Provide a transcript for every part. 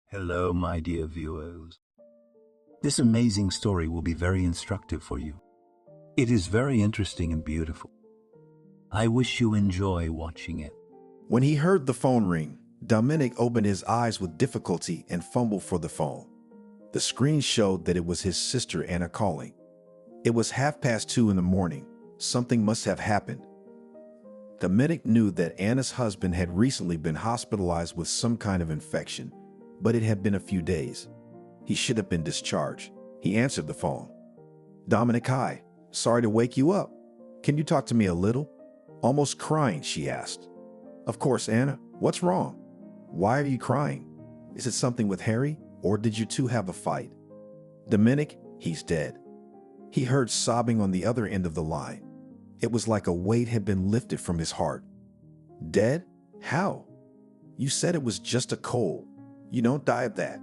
Hello, my dear viewers. This amazing story will be very instructive for you. It is very interesting and beautiful. I wish you enjoy watching it. When he heard the phone ring, Dominic opened his eyes with difficulty and fumbled for the phone. The screen showed that it was his sister Anna calling. It was 2:30 in the morning. Something must have happened. Dominic knew that Anna's husband had recently been hospitalized with some kind of infection, but it had been a few days. He should have been discharged. He answered the phone. "Dominic, hi. Sorry to wake you up. Can you talk to me a little?" Almost crying, she asked. "Of course, Anna. What's wrong? Why are you crying? Is it something with Harry, or did you two have a fight?" "Dominic, he's dead." He heard sobbing on the other end of the line. It was like a weight had been lifted from his heart. "Dead? How? You said it was just a cold. You don't die of that."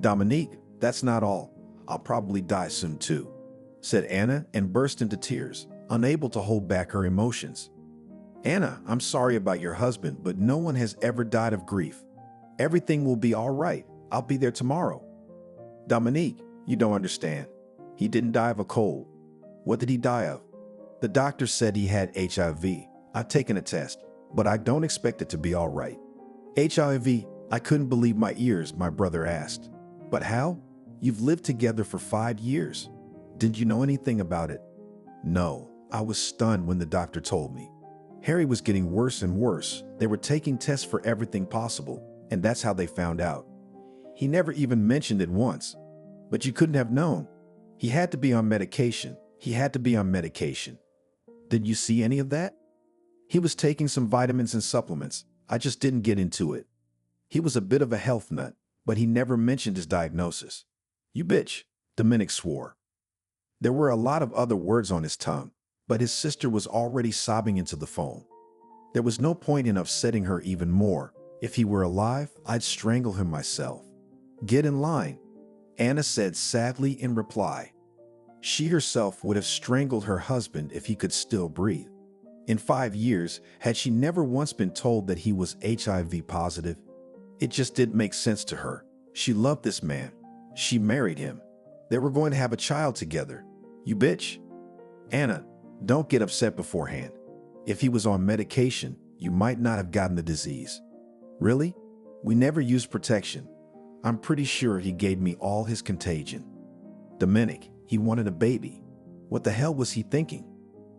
"Dominique, that's not all. I'll probably die soon too," said Anna and burst into tears, unable to hold back her emotions. "Anna, I'm sorry about your husband, but no one has ever died of grief. Everything will be all right. I'll be there tomorrow." "Dominique, you don't understand. He didn't die of a cold." "What did he die of?" "The doctor said he had HIV. I've taken a test, but I don't expect it to be all right." "HIV? I couldn't believe my ears," my brother asked. "But how? You've lived together for 5 years. Didn't you know anything about it?" "No, I was stunned when the doctor told me. Harry was getting worse and worse. They were taking tests for everything possible, and that's how they found out. He never even mentioned it once. But you couldn't have known. He had to be on medication. He had to be on medication." "Did you see any of that?" "He was taking some vitamins and supplements. I just didn't get into it. He was a bit of a health nut, but he never mentioned his diagnosis." "You bitch," Dominic swore. There were a lot of other words on his tongue, but his sister was already sobbing into the phone. There was no point in upsetting her even more. If he were alive, I'd strangle him myself. "Get in line," Anna said sadly in reply. She herself would have strangled her husband if he could still breathe. In 5 years, had she never once been told that he was HIV positive? It just didn't make sense to her. She loved this man. She married him. They were going to have a child together. "You bitch." "Anna, don't get upset beforehand. If he was on medication, you might not have gotten the disease." "Really? We never used protection. I'm pretty sure he gave me all his contagion." "Dominic, he wanted a baby. What the hell was he thinking?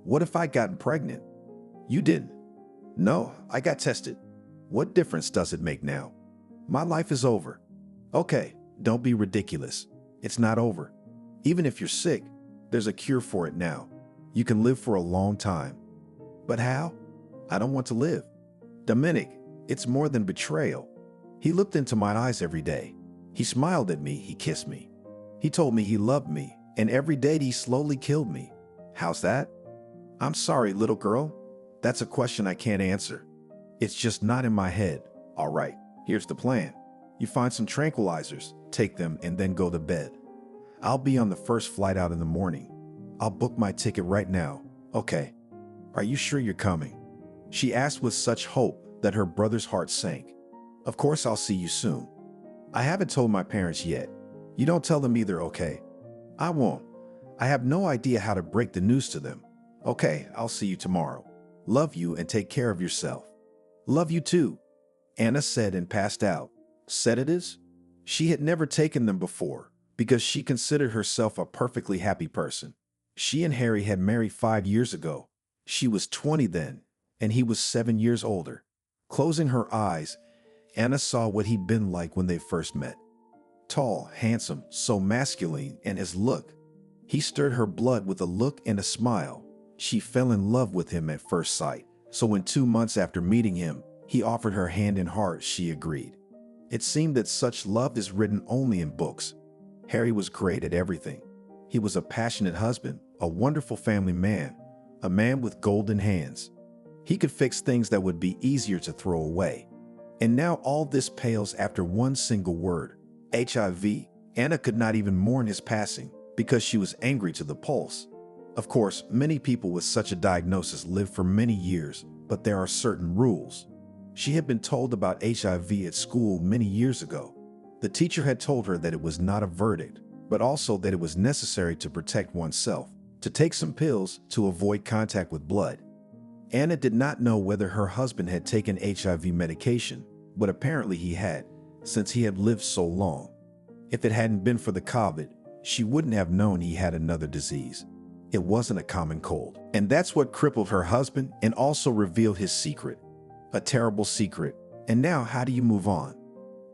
What if I'd gotten pregnant?" "You didn't." "No, I got tested. What difference does it make now? My life is over." "Okay, don't be ridiculous. It's not over. Even if you're sick, there's a cure for it now. You can live for a long time." "But how? I don't want to live." "Dominic, it's more than betrayal. He looked into my eyes every day. He smiled at me, he kissed me. He told me he loved me, and every day he slowly killed me. How's that?" "I'm sorry, little girl. That's a question I can't answer. It's just not in my head." "All right, here's the plan. You find some tranquilizers, take them, and then go to bed. I'll be on the first flight out in the morning. I'll book my ticket right now." "Okay. Are you sure you're coming?" she asked with such hope that her brother's heart sank. "Of course I'll see you soon. I haven't told my parents yet. You don't tell them either, okay?" "I won't. I have no idea how to break the news to them." "Okay, I'll see you tomorrow. Love you and take care of yourself." "Love you too," Anna said and passed out. Sedatives? She had never taken them before because she considered herself a perfectly happy person. She and Harry had married 5 years ago. She was 20 then, and he was 7 years older. Closing her eyes, Anna saw what he'd been like when they first met. Tall, handsome, so masculine in his look. He stirred her blood with a look and a smile. She fell in love with him at first sight, so when 2 months after meeting him, he offered her hand and heart, she agreed. It seemed that such love is written only in books. Harry was great at everything. He was a passionate husband, a wonderful family man, a man with golden hands. He could fix things that would be easier to throw away. And now all this pales after one single word, HIV. Anna could not even mourn his passing because she was angry to the pulse. Of course, many people with such a diagnosis live for many years, but there are certain rules. She had been told about HIV at school many years ago. The teacher had told her that it was not a verdict, but also that it was necessary to protect oneself, to take some pills to avoid contact with blood. Anna did not know whether her husband had taken HIV medication, but apparently he had, since he had lived so long. If it hadn't been for the COVID, she wouldn't have known he had another disease. It wasn't a common cold. And that's what crippled her husband and also revealed his secret. A terrible secret. And now, how do you move on?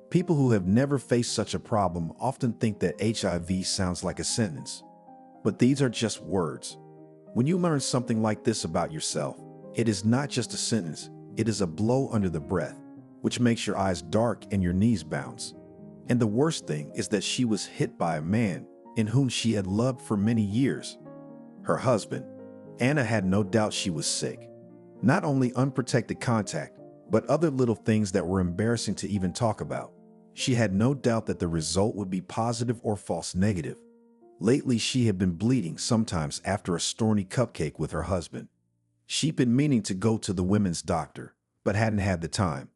People who have never faced such a problem often think that HIV sounds like a sentence. But these are just words. When you learn something like this about yourself, it is not just a sentence, it is a blow under the breath, which makes your eyes dark and your knees bounce. And the worst thing is that she was hit by a man in whom she had loved for many years. Her husband. Anna had no doubt she was sick. Not only unprotected contact, but other little things that were embarrassing to even talk about. She had no doubt that the result would be positive or false negative. Lately, she had been bleeding sometimes after a stormy cupcake with her husband. She'd been meaning to go to the women's doctor, but hadn't had the time.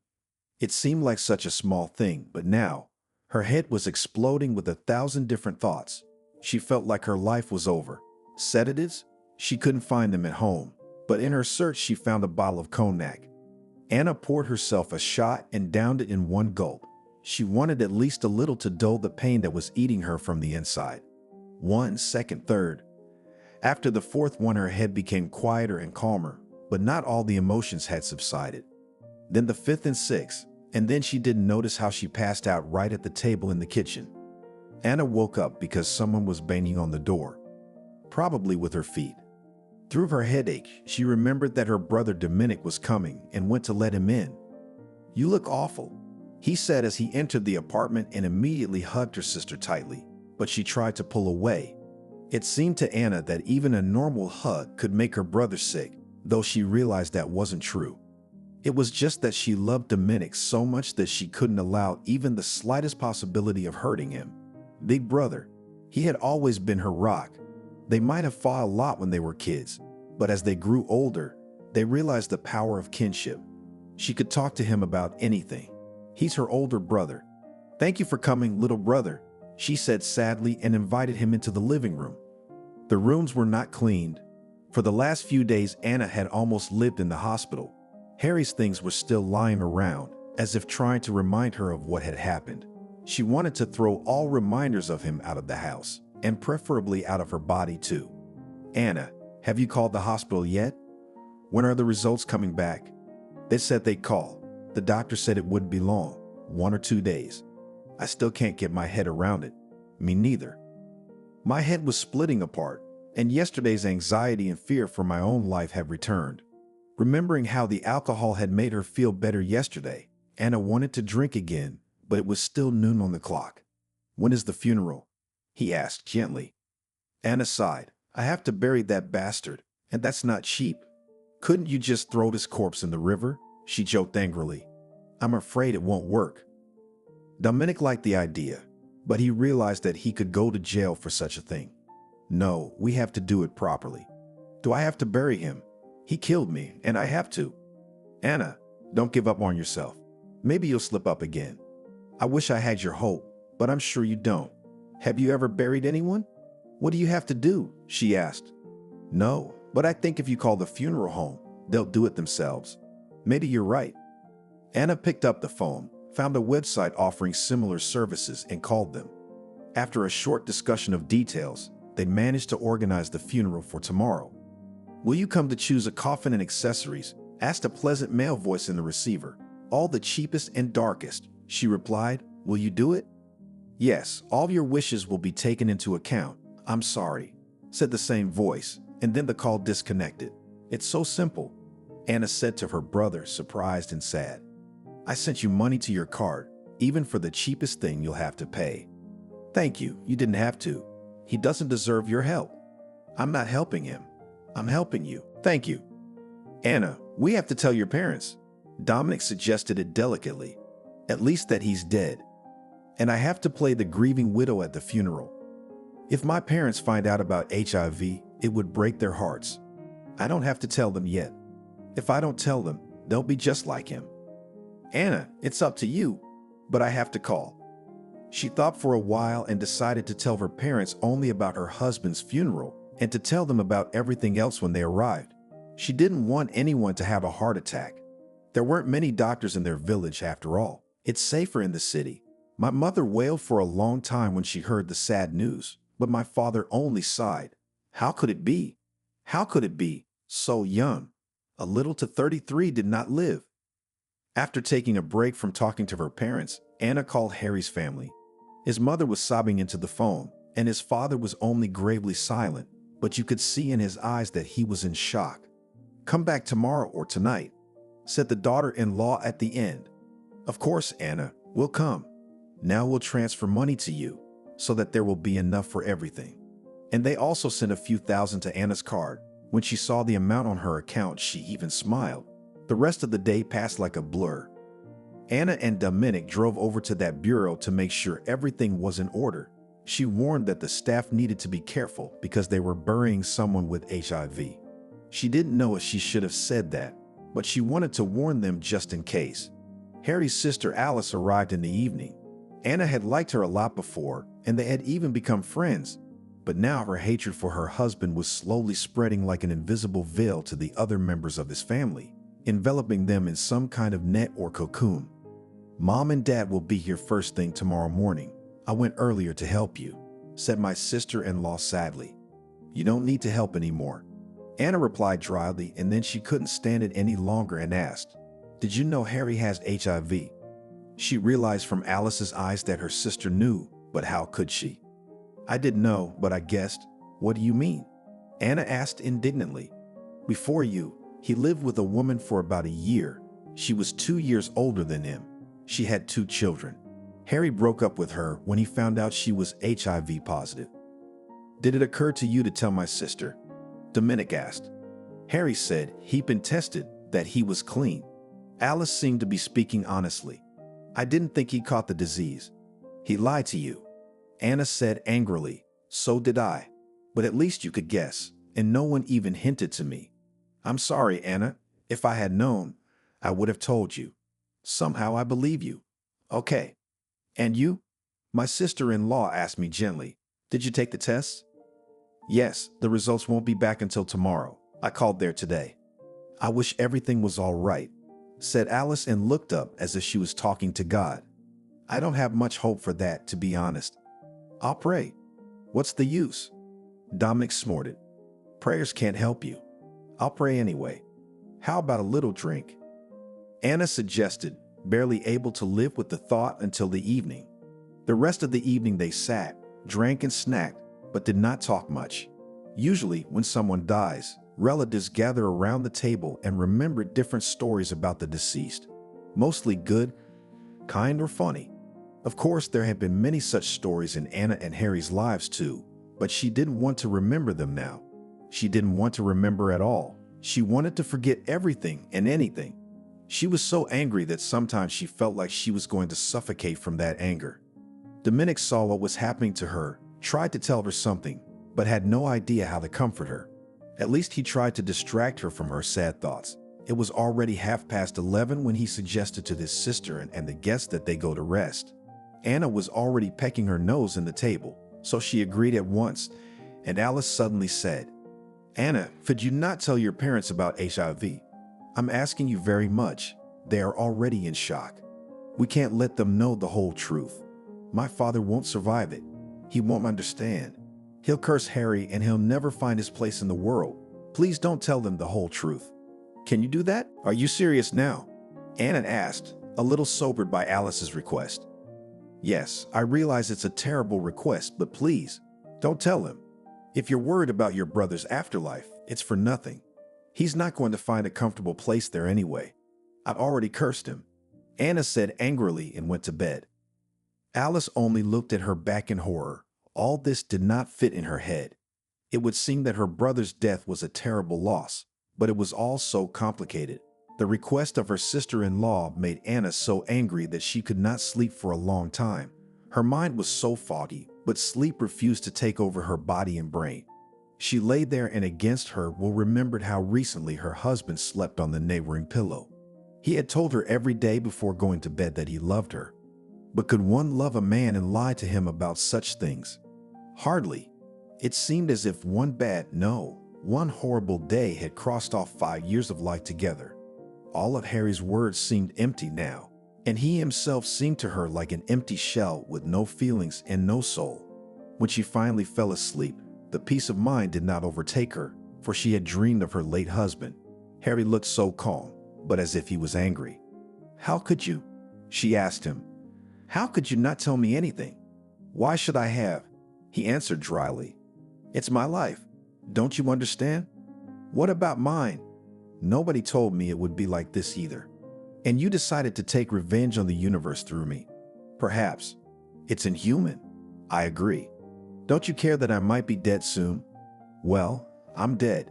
It seemed like such a small thing, but now, her head was exploding with 1,000 different thoughts. She felt like her life was over. Sedatives? She couldn't find them at home, but in her search she found a bottle of cognac. Anna poured herself a shot and downed it in one gulp. She wanted at least a little to dull the pain that was eating her from the inside. 1 second, third. After the fourth one, her head became quieter and calmer, but not all the emotions had subsided. Then the fifth and sixth, and then she didn't notice how she passed out right at the table in the kitchen. Anna woke up because someone was banging on the door, probably with her feet. Through her headache, she remembered that her brother Dominic was coming and went to let him in. "You look awful," he said as he entered the apartment and immediately hugged her sister tightly, but she tried to pull away. It seemed to Anna that even a normal hug could make her brother sick, though she realized that wasn't true. It was just that she loved Dominic so much that she couldn't allow even the slightest possibility of hurting him. Big brother. He had always been her rock. They might have fought a lot when they were kids, but as they grew older, they realized the power of kinship. She could talk to him about anything. He's her older brother. "Thank you for coming, little brother," she said sadly and invited him into the living room. The rooms were not cleaned. For the last few days, Anna had almost lived in the hospital. Harry's things were still lying around, as if trying to remind her of what had happened. She wanted to throw all reminders of him out of the house, and preferably out of her body too. "Anna, have you called the hospital yet? When are the results coming back?" "They said they'd call. The doctor said it wouldn't be long, 1 or 2 days. I still can't get my head around it." "Me neither. My head was splitting apart, and yesterday's anxiety and fear for my own life have returned." Remembering how the alcohol had made her feel better yesterday, Anna wanted to drink again, but it was still noon on the clock. "When is the funeral?" he asked gently. Anna sighed. "I have to bury that bastard, and that's not cheap." "Couldn't you just throw this corpse in the river?" she joked angrily. "I'm afraid it won't work." Dominic liked the idea, but he realized that he could go to jail for such a thing. "No, we have to do it properly." "Do I have to bury him? He killed me, and I have to." "Anna, don't give up on yourself. Maybe you'll slip up again." "I wish I had your hope, but I'm sure you don't. Have you ever buried anyone?" "What do you have to do?" she asked. "No, but I think if you call the funeral home, they'll do it themselves." "Maybe you're right." Anna picked up the phone, found a website offering similar services, and called them. After a short discussion of details, they managed to organize the funeral for tomorrow. "Will you come to choose a coffin and accessories?" asked a pleasant male voice in the receiver. "All the cheapest and darkest," she replied. "Will you do it?" "Yes, all your wishes will be taken into account. I'm sorry," said the same voice, and then the call disconnected. "It's so simple," Anna said to her brother, surprised and sad. "I sent you money to your card. Even for the cheapest thing, you'll have to pay." "Thank you, you didn't have to. He doesn't deserve your help." "I'm not helping him. I'm helping you. Thank you." "Anna, we have to tell your parents." Dominic suggested it delicately. "At least that he's dead. And I have to play the grieving widow at the funeral. If my parents find out about HIV, it would break their hearts. I don't have to tell them yet. If I don't tell them, they'll be just like him." "Anna, it's up to you, but I have to call." She thought for a while and decided to tell her parents only about her husband's funeral and to tell them about everything else when they arrived. She didn't want anyone to have a heart attack. There weren't many doctors in their village after all. It's safer in the city. My mother wailed for a long time when she heard the sad news, but my father only sighed. How could it be? How could it be? So young. A little to 33 did not live. After taking a break from talking to her parents, Anna called Harry's family. His mother was sobbing into the phone, and his father was only gravely silent, but you could see in his eyes that he was in shock. "Come back tomorrow or tonight," said the daughter-in-law at the end. "Of course, Anna, we'll come. Now we'll transfer money to you, so that there will be enough for everything." And they also sent a few thousand to Anna's card. When she saw the amount on her account, she even smiled. The rest of the day passed like a blur. Anna and Dominic drove over to that bureau to make sure everything was in order. She warned that the staff needed to be careful because they were burying someone with HIV. She didn't know if she should have said that, but she wanted to warn them just in case. Harry's sister Alice arrived in the evening. Anna had liked her a lot before, and they had even become friends. But now her hatred for her husband was slowly spreading like an invisible veil to the other members of his family, enveloping them in some kind of net or cocoon. "Mom and Dad will be here first thing tomorrow morning. I went earlier to help you," said my sister-in-law sadly. "You don't need to help anymore," Anna replied dryly, and then she couldn't stand it any longer and asked, "Did you know Harry has HIV?" She realized from Alice's eyes that her sister knew, but how could she? "I didn't know, but I guessed." "What do you mean?" Anna asked indignantly. "Before you, he lived with a woman for about a year. She was 2 years older than him. She had 2 children. Harry broke up with her when he found out she was HIV positive." "Did it occur to you to tell my sister?" Dominic asked. Harry said he'd been tested, that he was clean. Alice seemed to be speaking honestly. "I didn't think he caught the disease." "He lied to you," Anna said angrily. "So did I. But at least you could guess, and no one even hinted to me." "I'm sorry, Anna. If I had known, I would have told you." "Somehow I believe you." "Okay. And you?" My sister-in-law asked me gently. "Did you take the tests?" "Yes, the results won't be back until tomorrow. I called there today." "I wish everything was all right," said Alice and looked up as if she was talking to God. "I don't have much hope for that, to be honest." "I'll pray." "What's the use?" Dominic snorted. "Prayers can't help you." "I'll pray anyway." "How about a little drink?" Anna suggested, barely able to live with the thought until the evening. The rest of the evening they sat, drank and snacked, but did not talk much. Usually, when someone dies, relatives gather around the table and remember different stories about the deceased. Mostly good, kind, or funny. Of course, there had been many such stories in Anna and Harry's lives too, but she didn't want to remember them now. She didn't want to remember at all. She wanted to forget everything and anything. She was so angry that sometimes she felt like she was going to suffocate from that anger. Dominic saw what was happening to her, tried to tell her something, but had no idea how to comfort her. At least he tried to distract her from her sad thoughts. It was already 11:30 when he suggested to his sister and the guests that they go to rest. Anna was already pecking her nose in the table, so she agreed at once, and Alice suddenly said, "Anna, could you not tell your parents about HIV? I'm asking you very much. They are already in shock. We can't let them know the whole truth. My father won't survive it. He won't understand. He'll curse Harry and he'll never find his place in the world. Please don't tell them the whole truth." "Can you do that? Are you serious now?" Anna asked, a little sobered by Alice's request. "Yes, I realize it's a terrible request, but please, don't tell him. If you're worried about your brother's afterlife, it's for nothing. He's not going to find a comfortable place there anyway. I've already cursed him," Anna said angrily and went to bed. Alice only looked at her back in horror. All this did not fit in her head. It would seem that her brother's death was a terrible loss, but it was all so complicated. The request of her sister-in-law made Anna so angry that she could not sleep for a long time. Her mind was so foggy, but sleep refused to take over her body and brain. She lay there and against her will remembered how recently her husband slept on the neighboring pillow. He had told her every day before going to bed that he loved her. But could one love a man and lie to him about such things? Hardly. It seemed as if one horrible day had crossed off 5 years of life together. All of Harry's words seemed empty now, and he himself seemed to her like an empty shell with no feelings and no soul. When she finally fell asleep, the peace of mind did not overtake her, for she had dreamed of her late husband. Harry looked so calm, but as if he was angry. "How could you?" she asked him. "How could you not tell me anything?" "Why should I have?" he answered dryly. "It's my life. Don't you understand?" "What about mine?" "Nobody told me it would be like this either. And you decided to take revenge on the universe through me. Perhaps. It's inhuman. I agree. Don't you care that I might be dead soon?" "Well, I'm dead."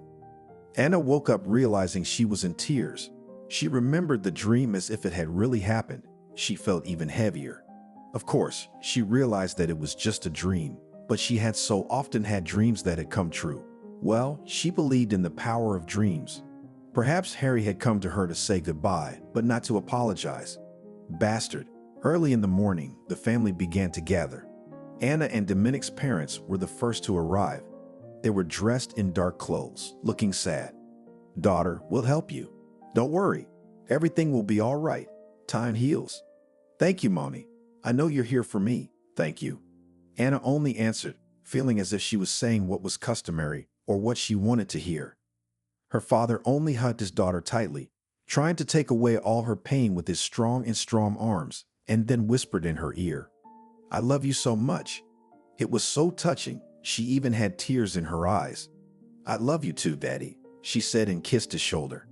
Anna woke up realizing she was in tears. She remembered the dream as if it had really happened. She felt even heavier. Of course, she realized that it was just a dream, but she had so often had dreams that had come true. Well, she believed in the power of dreams. Perhaps Harry had come to her to say goodbye, but not to apologize. Bastard. Early in the morning, the family began to gather. Anna and Dominic's parents were the first to arrive. They were dressed in dark clothes, looking sad. "Daughter, we'll help you. Don't worry. Everything will be all right. Time heals." "Thank you, Mommy. I know you're here for me. Thank you." Anna only answered, feeling as if she was saying what was customary or what she wanted to hear. Her father only hugged his daughter tightly, trying to take away all her pain with his strong arms, and then whispered in her ear, "I love you so much." It was so touching, she even had tears in her eyes. "I love you too, Daddy," she said and kissed his shoulder.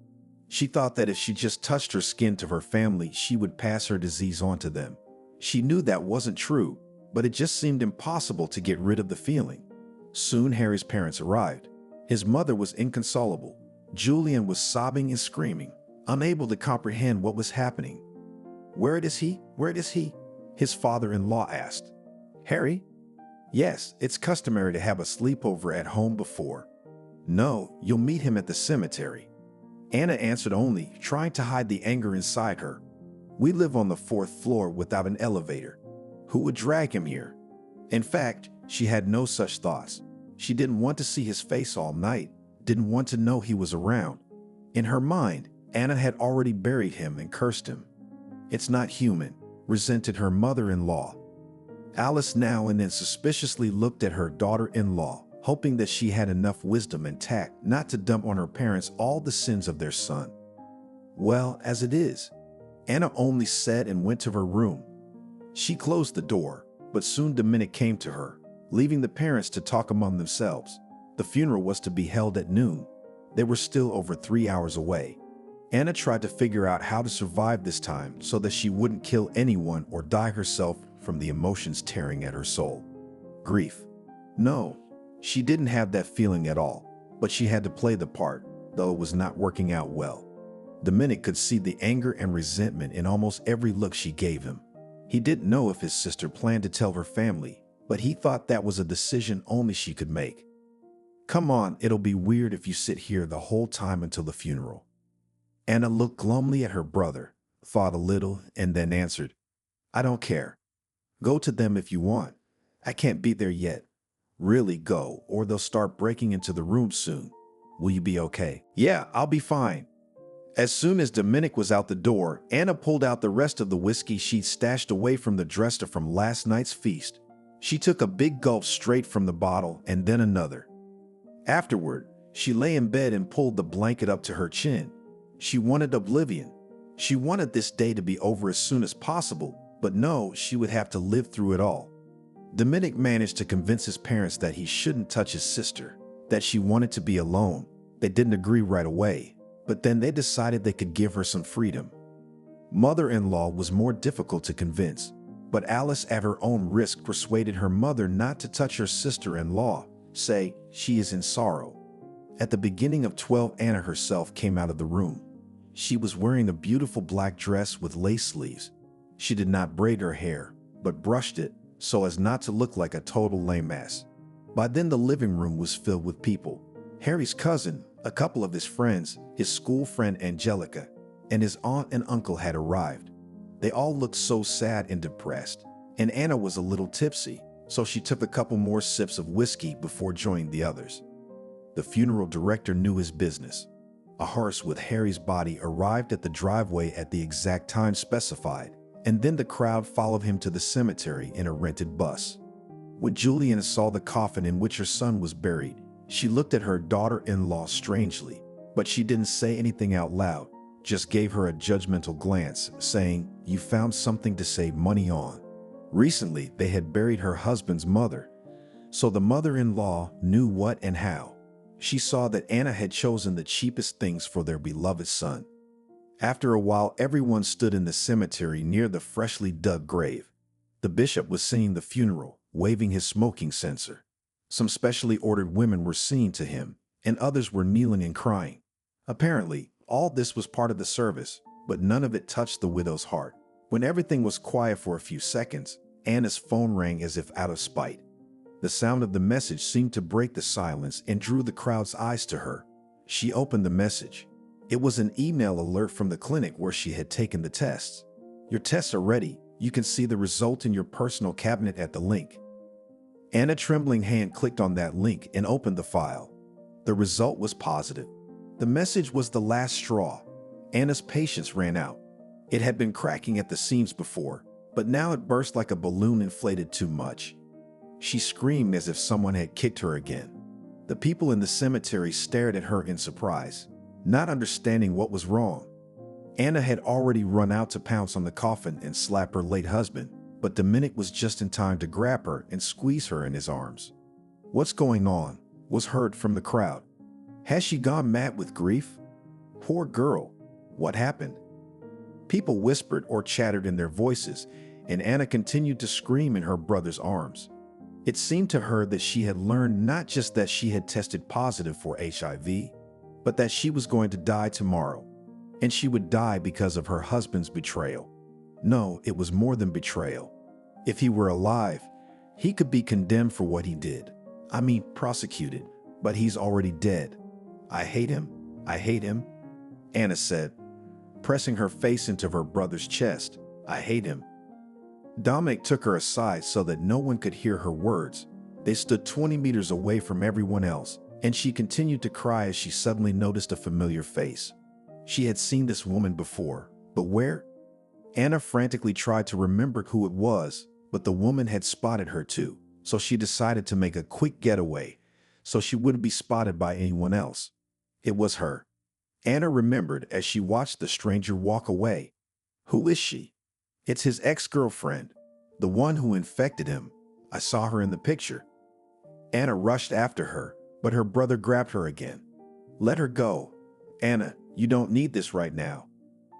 She thought that if she just touched her skin to her family, she would pass her disease on to them. She knew that wasn't true, but it just seemed impossible to get rid of the feeling. Soon Harry's parents arrived. His mother was inconsolable. Julian was sobbing and screaming, unable to comprehend what was happening. Where is he? Where is he?" his father-in-law asked. "Harry?" "Yes, it's customary to have a sleepover at home before." "No, you'll meet him at the cemetery." Anna answered only, trying to hide the anger inside her. "We live on the 4th floor without an elevator. Who would drag him here?" In fact, she had no such thoughts. She didn't want to see his face all night, didn't want to know he was around. In her mind, Anna had already buried him and cursed him. "It's not human," resented her mother-in-law. Alice now and then suspiciously looked at her daughter-in-law, hoping that she had enough wisdom and tact not to dump on her parents all the sins of their son. "Well, as it is," Anna only said and went to her room. She closed the door, but soon Dominic came to her, leaving the parents to talk among themselves. The funeral was to be held at noon. They were still over 3 hours away. Anna tried to figure out how to survive this time so that she wouldn't kill anyone or die herself from the emotions tearing at her soul. Grief. No, she didn't have that feeling at all, but she had to play the part, though it was not working out well. Dominic could see the anger and resentment in almost every look she gave him. He didn't know if his sister planned to tell her family, but he thought that was a decision only she could make. "Come on, it'll be weird if you sit here the whole time until the funeral." Anna looked glumly at her brother, thought a little, and then answered, "I don't care. Go to them if you want. I can't be there yet. Really go, or they'll start breaking into the room soon. Will you be okay?" "Yeah, I'll be fine." As soon as Dominic was out the door, Anna pulled out the rest of the whiskey she'd stashed away from the dresser from last night's feast. She took a big gulp straight from the bottle and then another. Afterward, she lay in bed and pulled the blanket up to her chin. She wanted oblivion. She wanted this day to be over as soon as possible, but no, she would have to live through it all. Dominic managed to convince his parents that he shouldn't touch his sister, that she wanted to be alone. They didn't agree right away, but then they decided they could give her some freedom. Mother-in-law was more difficult to convince, but Alice at her own risk persuaded her mother not to touch her sister-in-law, say she is in sorrow. At the beginning of 12, Anna herself came out of the room. She was wearing a beautiful black dress with lace sleeves. She did not braid her hair, but brushed it so as not to look like a total lame ass. By then the living room was filled with people. Harry's cousin, a couple of his friends, his school friend Angelica, and his aunt and uncle had arrived. They all looked so sad and depressed, and Anna was a little tipsy, so she took a couple more sips of whiskey before joining the others. The funeral director knew his business. A hearse with Harry's body arrived at the driveway at the exact time specified, and then the crowd followed him to the cemetery in a rented bus. When Julian saw the coffin in which her son was buried, she looked at her daughter-in-law strangely, but she didn't say anything out loud, just gave her a judgmental glance, saying, "You found something to save money on." Recently, they had buried her husband's mother, so the mother-in-law knew what and how. She saw that Anna had chosen the cheapest things for their beloved son. After a while, everyone stood in the cemetery near the freshly dug grave. The bishop was singing the funeral, waving his smoking censer. Some specially ordered women were singing to him, and others were kneeling and crying. Apparently, all this was part of the service, but none of it touched the widow's heart. When everything was quiet for a few seconds, Anna's phone rang as if out of spite. The sound of the message seemed to break the silence and drew the crowd's eyes to her. She opened the message. It was an email alert from the clinic where she had taken the tests. "Your tests are ready. You can see the result in your personal cabinet at the link." Anna's trembling hand clicked on that link and opened the file. The result was positive. The message was the last straw. Anna's patience ran out. It had been cracking at the seams before, but now it burst like a balloon inflated too much. She screamed as if someone had kicked her again. The people in the cemetery stared at her in surprise, not understanding what was wrong. Anna had already run out to pounce on the coffin and slap her late husband, but Dominic was just in time to grab her and squeeze her in his arms. "What's going on?" was heard from the crowd. "Has she gone mad with grief? Poor girl. What happened?" People whispered or chattered in their voices, and Anna continued to scream in her brother's arms. It seemed to her that she had learned not just that she had tested positive for HIV, but that she was going to die tomorrow, and she would die because of her husband's betrayal. No, it was more than betrayal. If he were alive, he could be condemned for what he did. I mean, prosecuted, but he's already dead. "I hate him. I hate him," Anna said, pressing her face into her brother's chest. "I hate him." Dominic took her aside so that no one could hear her words. They stood 20 meters away from everyone else, and she continued to cry as she suddenly noticed a familiar face. She had seen this woman before, but where? Anna frantically tried to remember who it was, but the woman had spotted her too, so she decided to make a quick getaway so she wouldn't be spotted by anyone else. It was her. Anna remembered as she watched the stranger walk away. Who is she? It's his ex-girlfriend, the one who infected him. I saw her in the picture. Anna rushed after her, but her brother grabbed her again. "Let her go. Anna, you don't need this right now."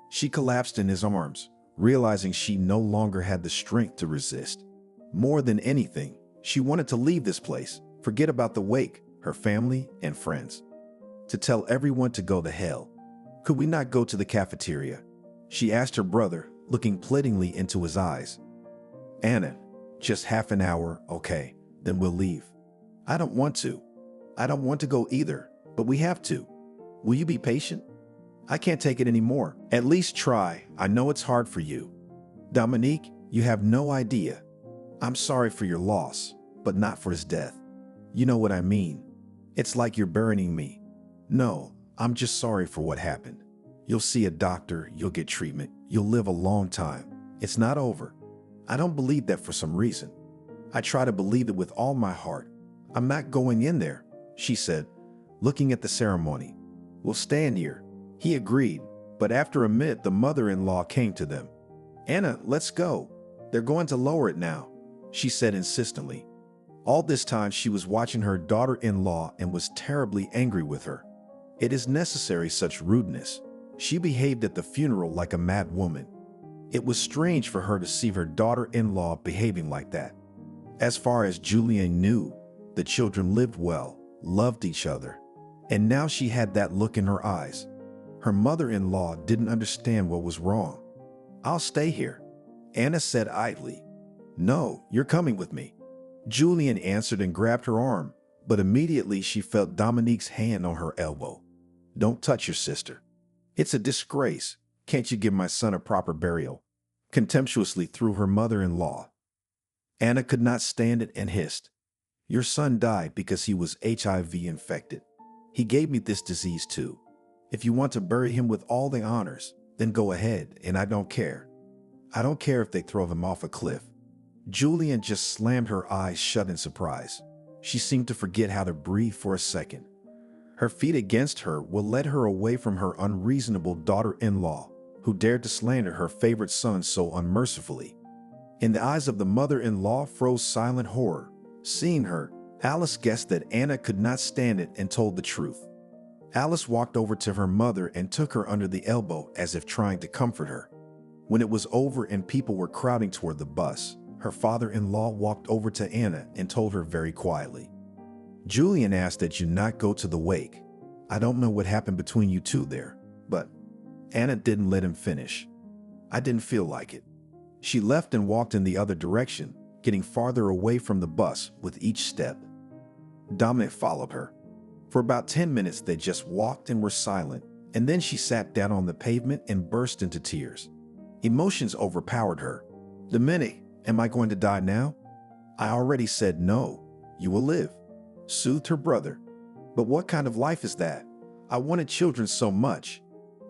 She collapsed in his arms, realizing she no longer had the strength to resist. More than anything, she wanted to leave this place, forget about the wake, her family, and friends. To tell everyone to go to hell. "Could we not go to the cafeteria?" she asked her brother, looking pleadingly into his eyes. "Anna, just half an hour, okay, then we'll leave." "I don't want to. I don't want to go either, but we have to. Will you be patient? I can't take it anymore." "At least try. I know it's hard for you. Dominique, you have no idea. I'm sorry for your loss, but not for his death. You know what I mean. It's like you're burying me. No, I'm just sorry for what happened. You'll see a doctor, you'll get treatment, you'll live a long time. It's not over." "I don't believe that for some reason. I try to believe it with all my heart. I'm not going in there," she said, looking at the ceremony. "We'll stand here." He agreed, but after a minute the mother-in-law came to them. "Anna, let's go. They're going to lower it now," she said insistently. All this time she was watching her daughter-in-law and was terribly angry with her. It is necessary such rudeness. She behaved at the funeral like a mad woman. It was strange for her to see her daughter-in-law behaving like that. As far as Julian knew, the children lived well, loved each other, and now she had that look in her eyes. Her mother-in-law didn't understand what was wrong. "I'll stay here," Anna said idly. "No, you're coming with me." Julian answered and grabbed her arm, but immediately she felt Dominique's hand on her elbow. "Don't touch your sister. It's a disgrace. Can't you give my son a proper burial?" contemptuously through her mother-in-law. Anna could not stand it and hissed, "Your son died because he was HIV infected. He gave me this disease too. If you want to bury him with all the honors, then go ahead, and I don't care. I don't care if they throw him off a cliff." Julian just slammed her eyes shut in surprise. She seemed to forget how to breathe for a second. Her feet against her will led her away from her unreasonable daughter-in-law, who dared to slander her favorite son so unmercifully. In the eyes of the mother-in-law froze silent horror. Seeing her, Alice guessed that Anna could not stand it and told the truth. Alice walked over to her mother and took her under the elbow as if trying to comfort her. When it was over and people were crowding toward the bus, her father-in-law walked over to Anna and told her very quietly, "Julian asked that you not go to the wake. I don't know what happened between you two there, but..." Anna didn't let him finish. "I didn't feel like it." She left and walked in the other direction, getting farther away from the bus with each step. Dominic followed her. For about 10 minutes they just walked and were silent, and then she sat down on the pavement and burst into tears. Emotions overpowered her. "Dominic, am I going to die now?" "I already said no. You will live," soothed her brother. "But what kind of life is that? I wanted children so much.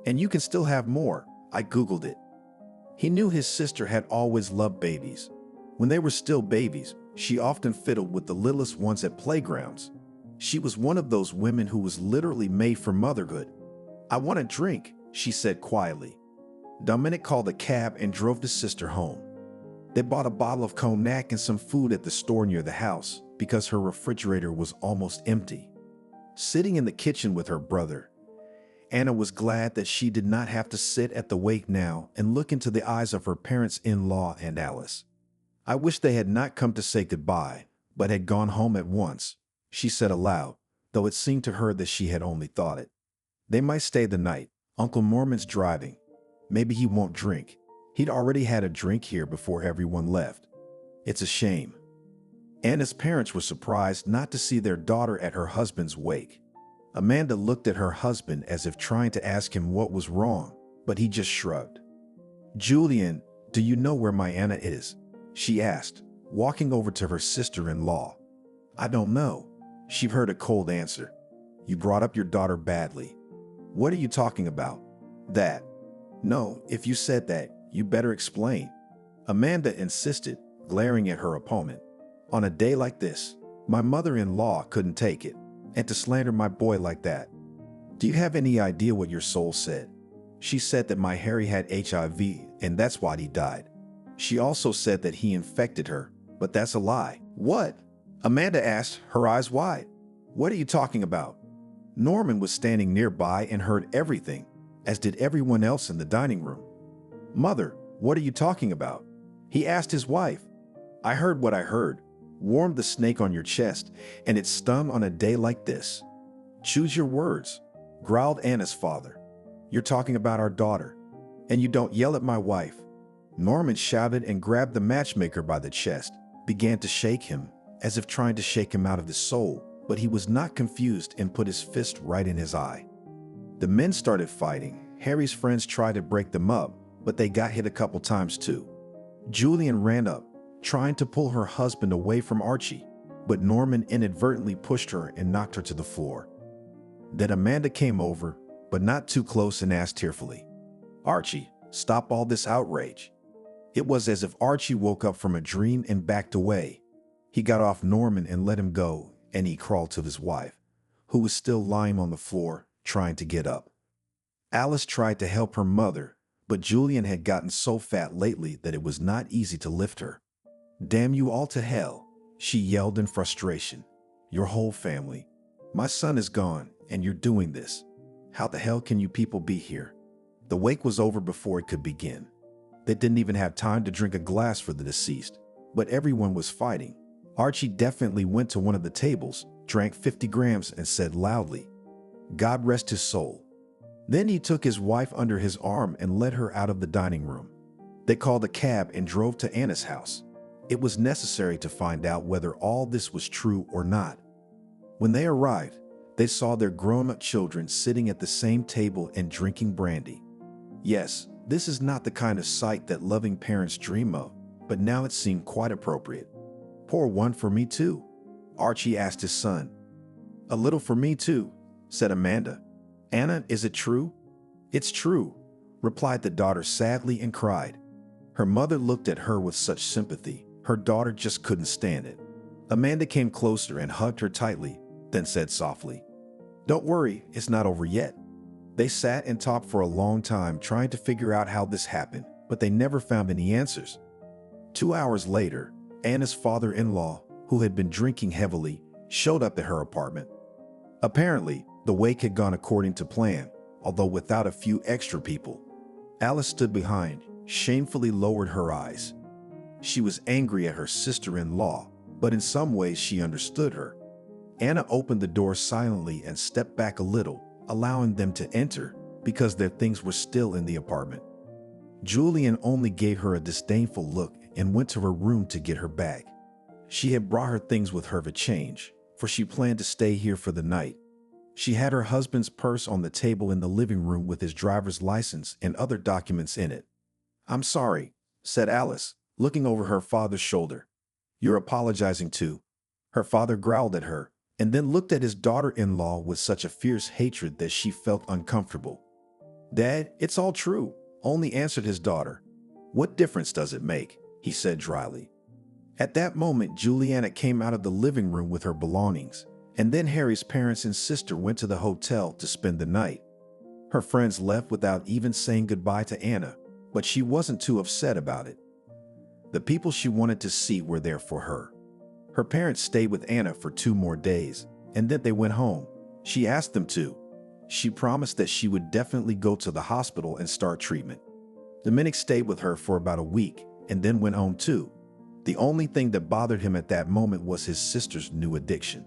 And you can still have more." I Googled it. He knew his sister had always loved babies. When they were still babies, she often fiddled with the littlest ones at playgrounds. She was one of those women who was literally made for motherhood. "I want a drink," she said quietly. Dominic called a cab and drove the sister home. They bought a bottle of cognac and some food at the store near the house because her refrigerator was almost empty. Sitting in the kitchen with her brother, Anna was glad that she did not have to sit at the wake now and look into the eyes of her parents-in-law and Alice. "I wish they had not come to say goodbye, but had gone home at once," she said aloud, though it seemed to her that she had only thought it. "They might stay the night. Uncle Norman's driving. Maybe he won't drink. He'd already had a drink here before everyone left. It's a shame." Anna's parents were surprised not to see their daughter at her husband's wake. Amanda looked at her husband as if trying to ask him what was wrong, but he just shrugged. "Julian, do you know where my Anna is?" she asked, walking over to her sister-in-law. "I don't know," she heard a cold answer. "You brought up your daughter badly." "What are you talking about?" "That." "No, if you said that, you better explain," Amanda insisted, glaring at her opponent. "On a day like this, my mother-in-law couldn't take it, and to slander my boy like that. Do you have any idea what your soul said? She said that my Harry had HIV, and that's why he died. She also said that he infected her, but that's a lie." "What?" Amanda asked, her eyes wide. "What are you talking about?" Norman was standing nearby and heard everything, as did everyone else in the dining room. "Mother, what are you talking about?" he asked his wife. "I heard what I heard. Warmed the snake on your chest, and it stung on a day like this." "Choose your words," growled Anna's father. "You're talking about our daughter, and you don't yell at my wife." Norman shouted and grabbed the matchmaker by the chest, began to shake him, as if trying to shake him out of his soul, but he was not confused and put his fist right in his eye. The men started fighting. Harry's friends tried to break them up, but they got hit a couple times too. Julian ran up, trying to pull her husband away from Archie, but Norman inadvertently pushed her and knocked her to the floor. Then Amanda came over, but not too close, and asked tearfully, "Archie, stop all this outrage." It was as if Archie woke up from a dream and backed away. He got off Norman and let him go, and he crawled to his wife, who was still lying on the floor, trying to get up. Alice tried to help her mother, but Julian had gotten so fat lately that it was not easy to lift her. "Damn you all to hell," she yelled in frustration. "Your whole family. My son is gone, and you're doing this. How the hell can you people be here?" The wake was over before it could begin. They didn't even have time to drink a glass for the deceased, but everyone was fighting. Archie definitely went to one of the tables, drank 50 grams, and said loudly, "God rest his soul." Then he took his wife under his arm and led her out of the dining room. They called a cab and drove to Anna's house. It was necessary to find out whether all this was true or not. When they arrived, they saw their grown-up children sitting at the same table and drinking brandy. Yes, This is not the kind of sight that loving parents dream of, but now it seemed quite appropriate. Pour one for me too, Archie asked his son. A little for me too, said Amanda. Anna, is it true? It's true, replied the daughter sadly and cried. Her mother looked at her with such sympathy, her daughter just couldn't stand it. Amanda came closer and hugged her tightly, then said softly, Don't worry, it's not over yet. They sat and talked for a long time trying to figure out how this happened, but they never found any answers. 2 hours later, Anna's father-in-law, who had been drinking heavily, showed up at her apartment. Apparently, the wake had gone according to plan, although without a few extra people. Alice stood behind, shamefully lowered her eyes. She was angry at her sister-in-law, but in some ways she understood her. Anna opened the door silently and stepped back a little, allowing them to enter because their things were still in the apartment. Julian only gave her a disdainful look and went to her room to get her bag. She had brought her things with her to change, for she planned to stay here for the night. She had her husband's purse on the table in the living room with his driver's license and other documents in it. I'm sorry, said Alice, looking over her father's shoulder. You're apologizing too. Her father growled at her, and then looked at his daughter-in-law with such a fierce hatred that she felt uncomfortable. Dad, it's all true, only answered his daughter. What difference does it make? He said dryly. At that moment, Juliana came out of the living room with her belongings, and then Harry's parents and sister went to the hotel to spend the night. Her friends left without even saying goodbye to Anna, but she wasn't too upset about it. The people she wanted to see were there for her. Her parents stayed with Anna for 2 more days, and then they went home. She asked them to. She promised that she would definitely go to the hospital and start treatment. Dominic stayed with her for about a week, and then went home too. The only thing that bothered him at that moment was his sister's new addiction.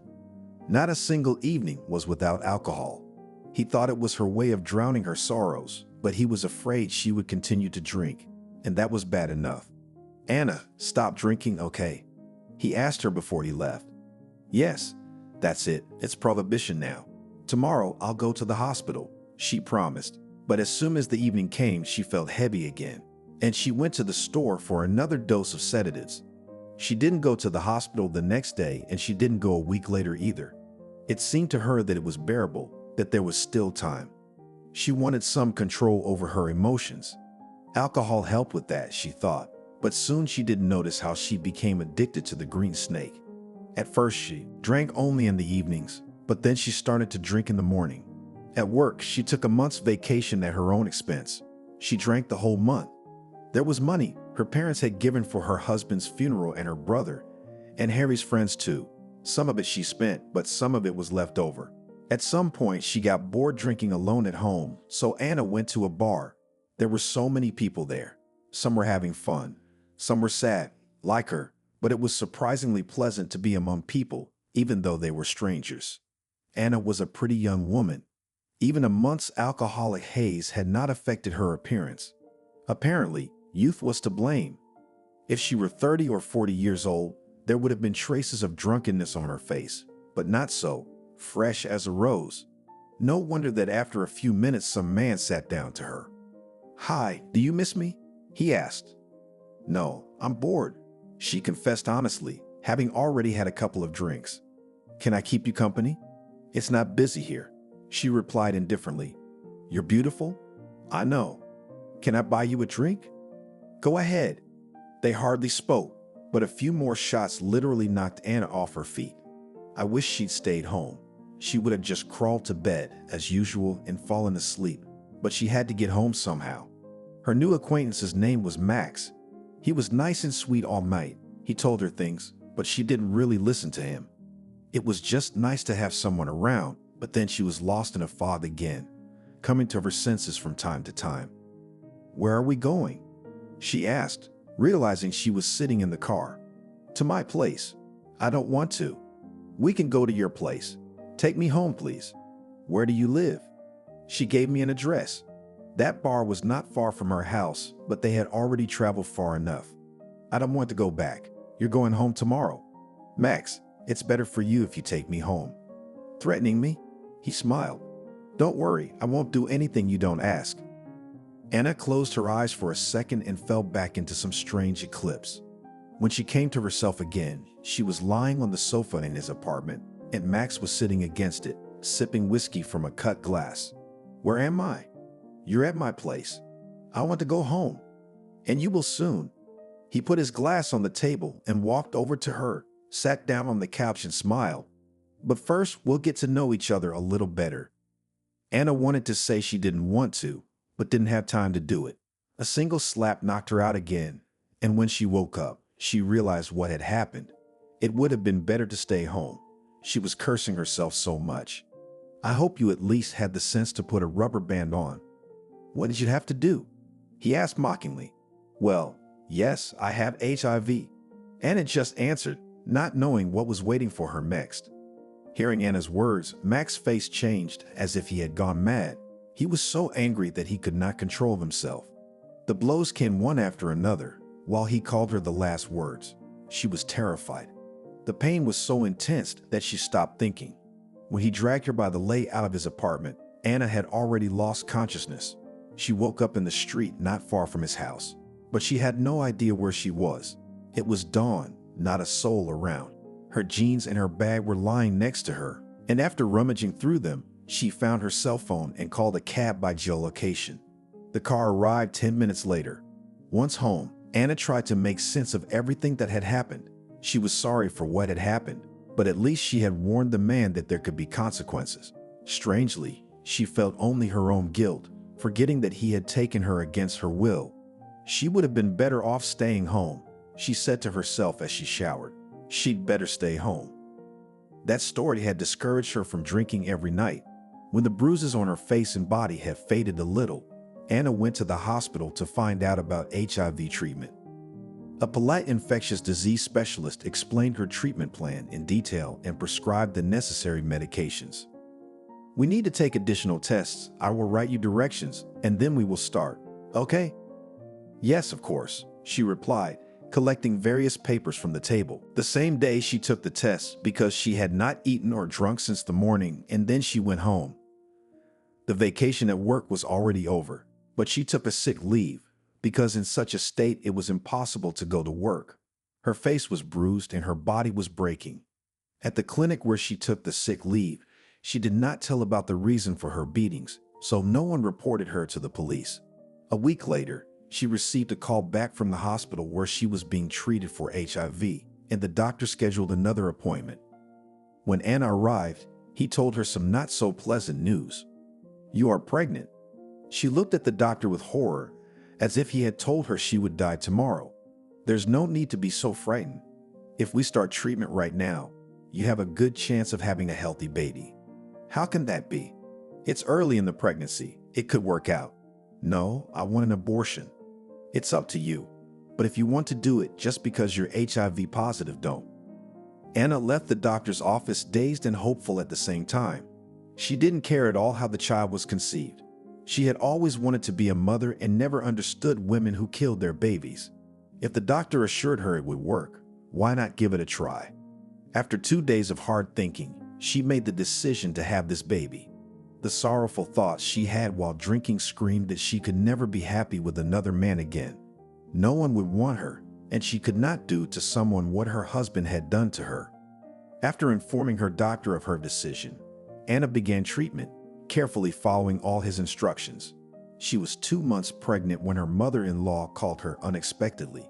Not a single evening was without alcohol. He thought it was her way of drowning her sorrows, but he was afraid she would continue to drink, and that was bad enough. Anna, stop drinking, okay? He asked her before he left. Yes, that's it. It's prohibition now. Tomorrow I'll go to the hospital, she promised. But as soon as the evening came, she felt heavy again, and she went to the store for another dose of sedatives. She didn't go to the hospital the next day, and she didn't go a week later either. It seemed to her that it was bearable, that there was still time. She wanted some control over her emotions. Alcohol helped with that, she thought, but soon she didn't notice how she became addicted to the green snake. At first she drank only in the evenings, but then she started to drink in the morning. At work, she took a month's vacation at her own expense. She drank the whole month. There was money her parents had given for her husband's funeral and her brother, and Harry's friends too. Some of it she spent, but some of it was left over. At some point, she got bored drinking alone at home, so Anna went to a bar. There were so many people there. Some were having fun. Some were sad, like her, but it was surprisingly pleasant to be among people, even though they were strangers. Anna was a pretty young woman. Even a month's alcoholic haze had not affected her appearance. Apparently, youth was to blame. If she were 30 or 40 years old, there would have been traces of drunkenness on her face, but not so, fresh as a rose. No wonder that after a few minutes some man sat down to her. "Hi, do you miss me?" he asked. "No, I'm bored," she confessed honestly, having already had a couple of drinks. "Can I keep you company? It's not busy here," she replied indifferently. "You're beautiful? I know. Can I buy you a drink?" "Go ahead." They hardly spoke, but a few more shots literally knocked Anna off her feet. I wish she'd stayed home. She would have just crawled to bed, as usual, and fallen asleep, but she had to get home somehow. Her new acquaintance's name was Max. He was nice and sweet all night. He told her things, but she didn't really listen to him. It was just nice to have someone around, but then she was lost in a fog again, coming to her senses from time to time. "Where are we going?" she asked, realizing she was sitting in the car. "To my place." "I don't want to." "We can go to your place. Take me home, please." "Where do you live?" She gave me an address. That bar was not far from her house, but they had already traveled far enough. "I don't want to go back. You're going home tomorrow." "Max, it's better for you if you take me home." "Threatening me?" He smiled. "Don't worry, I won't do anything you don't ask." Anna closed her eyes for a second and fell back into some strange eclipse. When she came to herself again, she was lying on the sofa in his apartment, and Max was sitting against it, sipping whiskey from a cut glass. "Where am I?" "You're at my place. I want to go home. And you will soon." He put his glass on the table and walked over to her, sat down on the couch and smiled. "But first, we'll get to know each other a little better." Anna wanted to say she didn't want to, but didn't have time to do it. A single slap knocked her out again, and when she woke up, she realized what had happened. It would have been better to stay home. She was cursing herself so much. "I hope you at least had the sense to put a rubber band on." "What did you have to do?" he asked mockingly. "Well, yes, I have HIV." Anna just answered, not knowing what was waiting for her next. Hearing Anna's words, Max's face changed as if he had gone mad. He was so angry that he could not control himself. The blows came one after another, while he called her the last words. She was terrified. The pain was so intense that she stopped thinking. When he dragged her by the leg out of his apartment, Anna had already lost consciousness. She woke up in the street not far from his house, but she had no idea where she was. It was dawn, not a soul around. Her jeans and her bag were lying next to her, and after rummaging through them, she found her cell phone and called a cab by geolocation. The car arrived 10 minutes later. Once home, Anna tried to make sense of everything that had happened. She was sorry for what had happened, but at least she had warned the man that there could be consequences. Strangely, she felt only her own guilt, forgetting that he had taken her against her will. She would have been better off staying home, she said to herself as she showered. She'd better stay home. That story had discouraged her from drinking every night. When the bruises on her face and body had faded a little, Anna went to the hospital to find out about HIV treatment. A polite infectious disease specialist explained her treatment plan in detail and prescribed the necessary medications. "We need to take additional tests. I will write you directions, and then we will start. Okay?" "Yes, of course," she replied, collecting various papers from the table. The same day she took the tests because she had not eaten or drunk since the morning, and then she went home. The vacation at work was already over, but she took a sick leave because in such a state it was impossible to go to work. Her face was bruised and her body was breaking. At the clinic where she took the sick leave, she did not tell about the reason for her beatings, so no one reported her to the police. A week later, she received a call back from the hospital where she was being treated for HIV, and the doctor scheduled another appointment. When Anna arrived, he told her some not so pleasant news. "You are pregnant." She looked at the doctor with horror, as if he had told her she would die tomorrow. "There's no need to be so frightened. If we start treatment right now, you have a good chance of having a healthy baby." "How can that be?" "It's early in the pregnancy. It could work out." "No, I want an abortion." "It's up to you. But if you want to do it just because you're HIV positive, don't." Anna left the doctor's office dazed and hopeful at the same time. She didn't care at all how the child was conceived. She had always wanted to be a mother and never understood women who killed their babies. If the doctor assured her it would work, why not give it a try? After 2 days of hard thinking, she made the decision to have this baby. The sorrowful thoughts she had while drinking screamed that she could never be happy with another man again. No one would want her, and she could not do to someone what her husband had done to her. After informing her doctor of her decision, Anna began treatment, carefully following all his instructions. She was 2 months pregnant when her mother-in-law called her unexpectedly.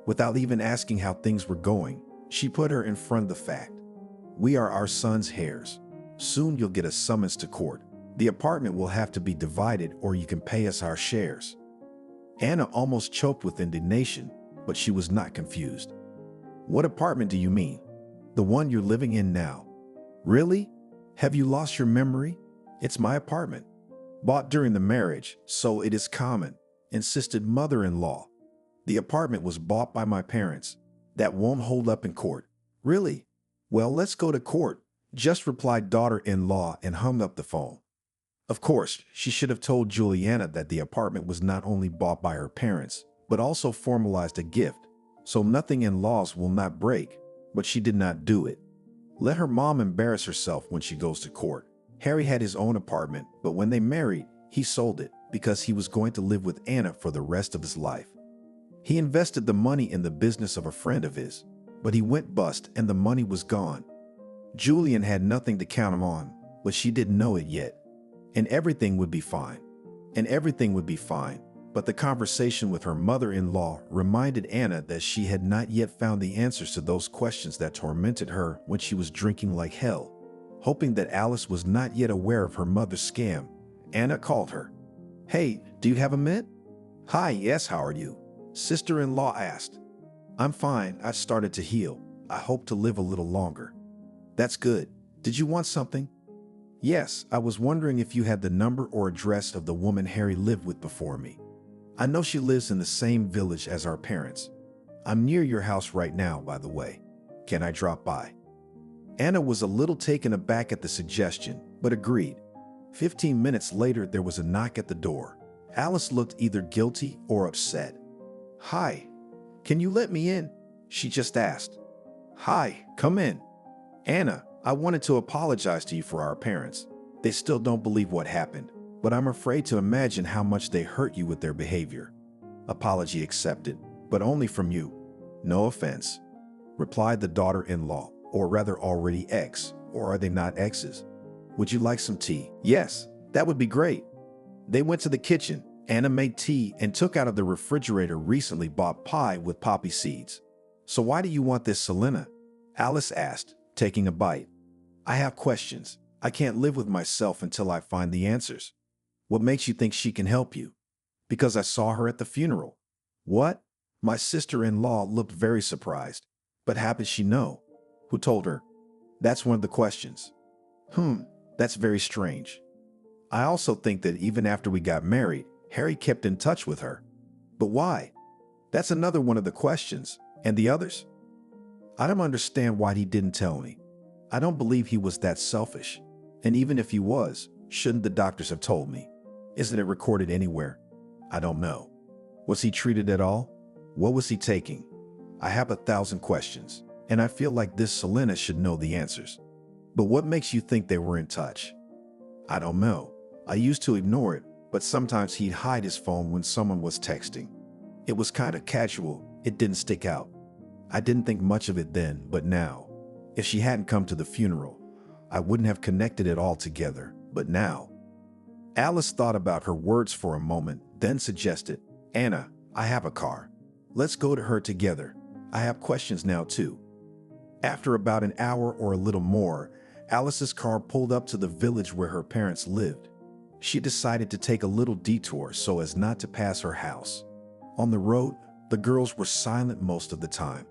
Without even asking how things were going, she put her in front of the fact. "We are our son's heirs. Soon you'll get a summons to court. The apartment will have to be divided or you can pay us our shares." Anna almost choked with indignation, but she was not confused. "What apartment do you mean?" "The one you're living in now." "Really? Have you lost your memory? It's my apartment. Bought during the marriage, so it is common," insisted mother-in-law. "The apartment was bought by my parents. That won't hold up in court." "Really? Well, let's go to court," just replied daughter-in-law and hung up the phone. Of course, she should have told Juliana that the apartment was not only bought by her parents, but also formalized a gift, so nothing in laws will not break, but she did not do it. Let her mom embarrass herself when she goes to court. Harry had his own apartment, but when they married, he sold it because he was going to live with Anna for the rest of his life. He invested the money in the business of a friend of his, but he went bust and the money was gone. Julian had nothing to count on, but she didn't know it yet. And everything would be fine. But the conversation with her mother-in-law reminded Anna that she had not yet found the answers to those questions that tormented her when she was drinking like hell. Hoping that Alice was not yet aware of her mother's scam, Anna called her. "Hey, do you have a minute?" "Hi, yes, how are you?" Sister-in-law asked. "I'm fine, I've started to heal. I hope to live a little longer." "That's good. Did you want something?" "Yes, I was wondering if you had the number or address of the woman Harry lived with before me. I know she lives in the same village as our parents. I'm near your house right now, by the way. Can I drop by?" Anna was a little taken aback at the suggestion, but agreed. 15 minutes later, there was a knock at the door. Alice looked either guilty or upset. "Hi, can you let me in?" she just asked. "Hi, come in." "Anna, I wanted to apologize to you for our parents. They still don't believe what happened, but I'm afraid to imagine how much they hurt you with their behavior." "Apology accepted, but only from you. No offense," replied the daughter-in-law, or rather already ex, or are they not exes? "Would you like some tea?" "Yes, that would be great." They went to the kitchen. Anna made tea and took out of the refrigerator recently bought pie with poppy seeds. "So why do you want this, Selena?" Alice asked, taking a bite. "I have questions. I can't live with myself until I find the answers." "What makes you think she can help you?" "Because I saw her at the funeral." "What?" My sister-in-law looked very surprised. "But how did she know?" "Who told her?" "That's one of the questions." That's very strange. I also think that even after we got married, Harry kept in touch with her." "But why?" "That's another one of the questions. And the others?" "I don't understand why he didn't tell me. I don't believe he was that selfish. And even if he was, shouldn't the doctors have told me? Isn't it recorded anywhere?" "I don't know." "Was he treated at all? What was he taking?" "I have 1,000 questions, and I feel like this Selena should know the answers." "But what makes you think they were in touch?" "I don't know. I used to ignore it, but sometimes he'd hide his phone when someone was texting. It was kind of casual. It didn't stick out. I didn't think much of it then, but now. If she hadn't come to the funeral, I wouldn't have connected it all together, but now." Alice thought about her words for a moment, then suggested, "Anna, I have a car. Let's go to her together. I have questions now too." After about an hour or a little more, Alice's car pulled up to the village where her parents lived. She decided to take a little detour so as not to pass her house. On the road, the girls were silent most of the time.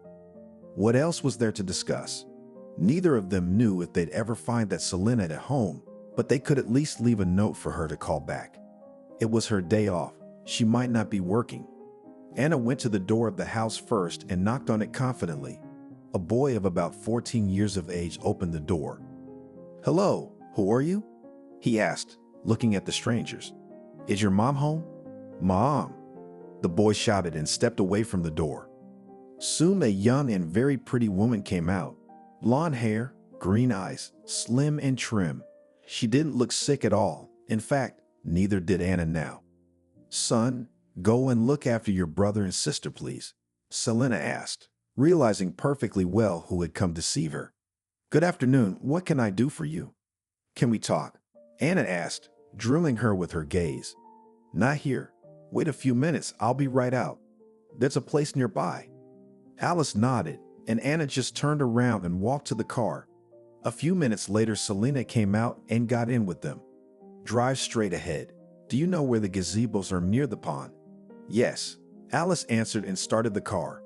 What else was there to discuss? Neither of them knew if they'd ever find that Selena at home, but they could at least leave a note for her to call back. It was her day off. She might not be working. Anna went to the door of the house first and knocked on it confidently. A boy of about 14 years of age opened the door. "Hello, who are you?" he asked, looking at the strangers. "Is your mom home?" "Mom," the boy shouted and stepped away from the door. Soon a young and very pretty woman came out. Blonde hair, green eyes, slim and trim. She didn't look sick at all. In fact, neither did Anna now. "Son, go and look after your brother and sister, please," Selena asked, realizing perfectly well who had come to see her. "Good afternoon, what can I do for you?" "Can we talk?" Anna asked, drilling her with her gaze. "Not here. Wait a few minutes, I'll be right out. There's a place nearby." Alice nodded, and Anna just turned around and walked to the car. A few minutes later, Selena came out and got in with them. "Drive straight ahead. Do you know where the gazebos are near the pond?" "Yes," Alice answered and started the car.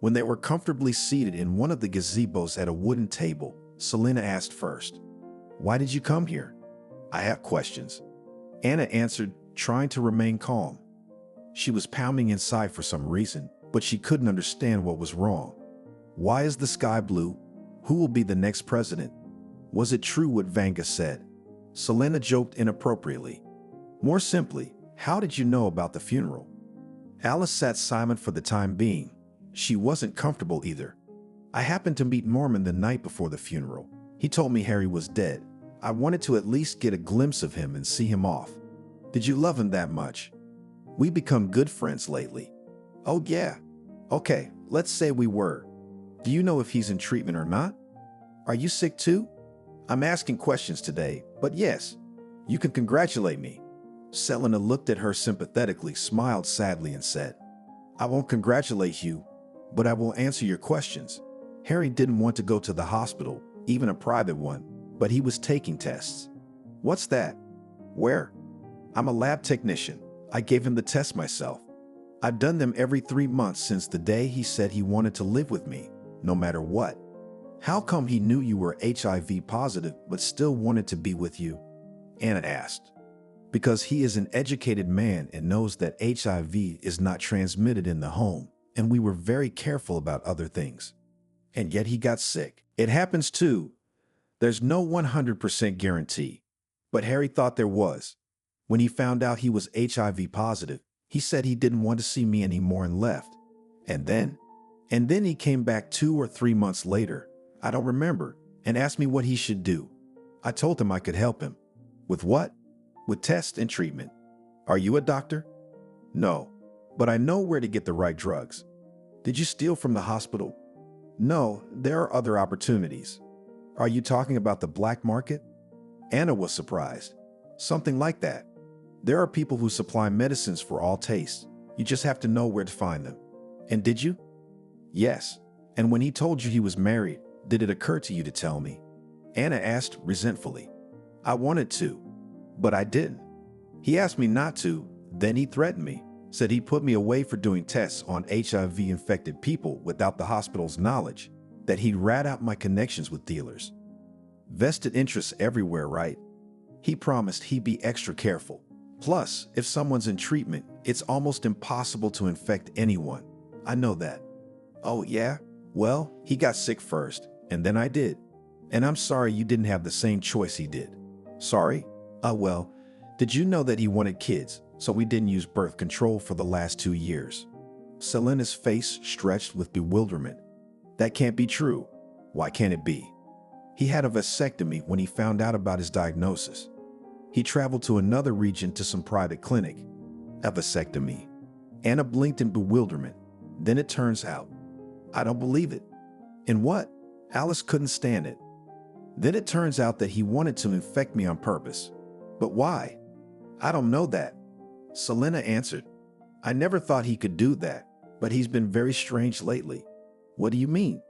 When they were comfortably seated in one of the gazebos at a wooden table, Selena asked first, "Why did you come here?" "I have questions," Anna answered, trying to remain calm. She was pounding inside for some reason, but she couldn't understand what was wrong. Why is the sky blue? Who will be the next president? Was it true what Vanga said? Selena joked inappropriately. More simply, how did you know about the funeral? Alice sat silent for the time being. She wasn't comfortable either. I happened to meet Norman the night before the funeral. He told me Harry was dead. I wanted to at least get a glimpse of him and see him off. Did you love him that much? We become good friends lately. Oh yeah. Okay, let's say we were. Do you know if he's in treatment or not? Are you sick too? I'm asking questions today, but yes, you can congratulate me. Selena looked at her sympathetically, smiled sadly, and said, I won't congratulate you, but I will answer your questions. Harry didn't want to go to the hospital, even a private one, but he was taking tests. What's that? Where? I'm a lab technician. I gave him the test myself. I've done them every 3 months since the day he said he wanted to live with me, no matter what. How come he knew you were HIV positive but still wanted to be with you? Anna asked. Because he is an educated man and knows that HIV is not transmitted in the home, and we were very careful about other things. And yet he got sick. It happens too. There's no 100% guarantee, but Harry thought there was. When he found out he was HIV positive, he said he didn't want to see me anymore and left. And then he came back 2 or 3 months later, I don't remember, and asked me what he should do. I told him I could help him. With what? With tests and treatment. Are you a doctor? No, but I know where to get the right drugs. Did you steal from the hospital? No, there are other opportunities. Are you talking about the black market? Anna was surprised. Something like that. There are people who supply medicines for all tastes. You just have to know where to find them. And did you? Yes. And when he told you he was married, did it occur to you to tell me? Anna asked resentfully. I wanted to, but I didn't. He asked me not to, then he threatened me, said he'd put me away for doing tests on HIV-infected people without the hospital's knowledge, that he'd rat out my connections with dealers. Vested interests everywhere, right? He promised he'd be extra careful. Plus, if someone's in treatment, it's almost impossible to infect anyone. I know that. Oh yeah? Well, he got sick first, and then I did. And I'm sorry you didn't have the same choice he did. Sorry? Well, did you know that he wanted kids, so we didn't use birth control for the last 2 years? Selena's face stretched with bewilderment. That can't be true. Why can't it be? He had a vasectomy when he found out about his diagnosis. He traveled to another region to some private clinic. A vasectomy. Anna blinked in bewilderment. Then it turns out. I don't believe it. In what? Alice couldn't stand it. Then it turns out that he wanted to infect me on purpose. But why? I don't know that. Selena answered. I never thought he could do that, but he's been very strange lately. What do you mean?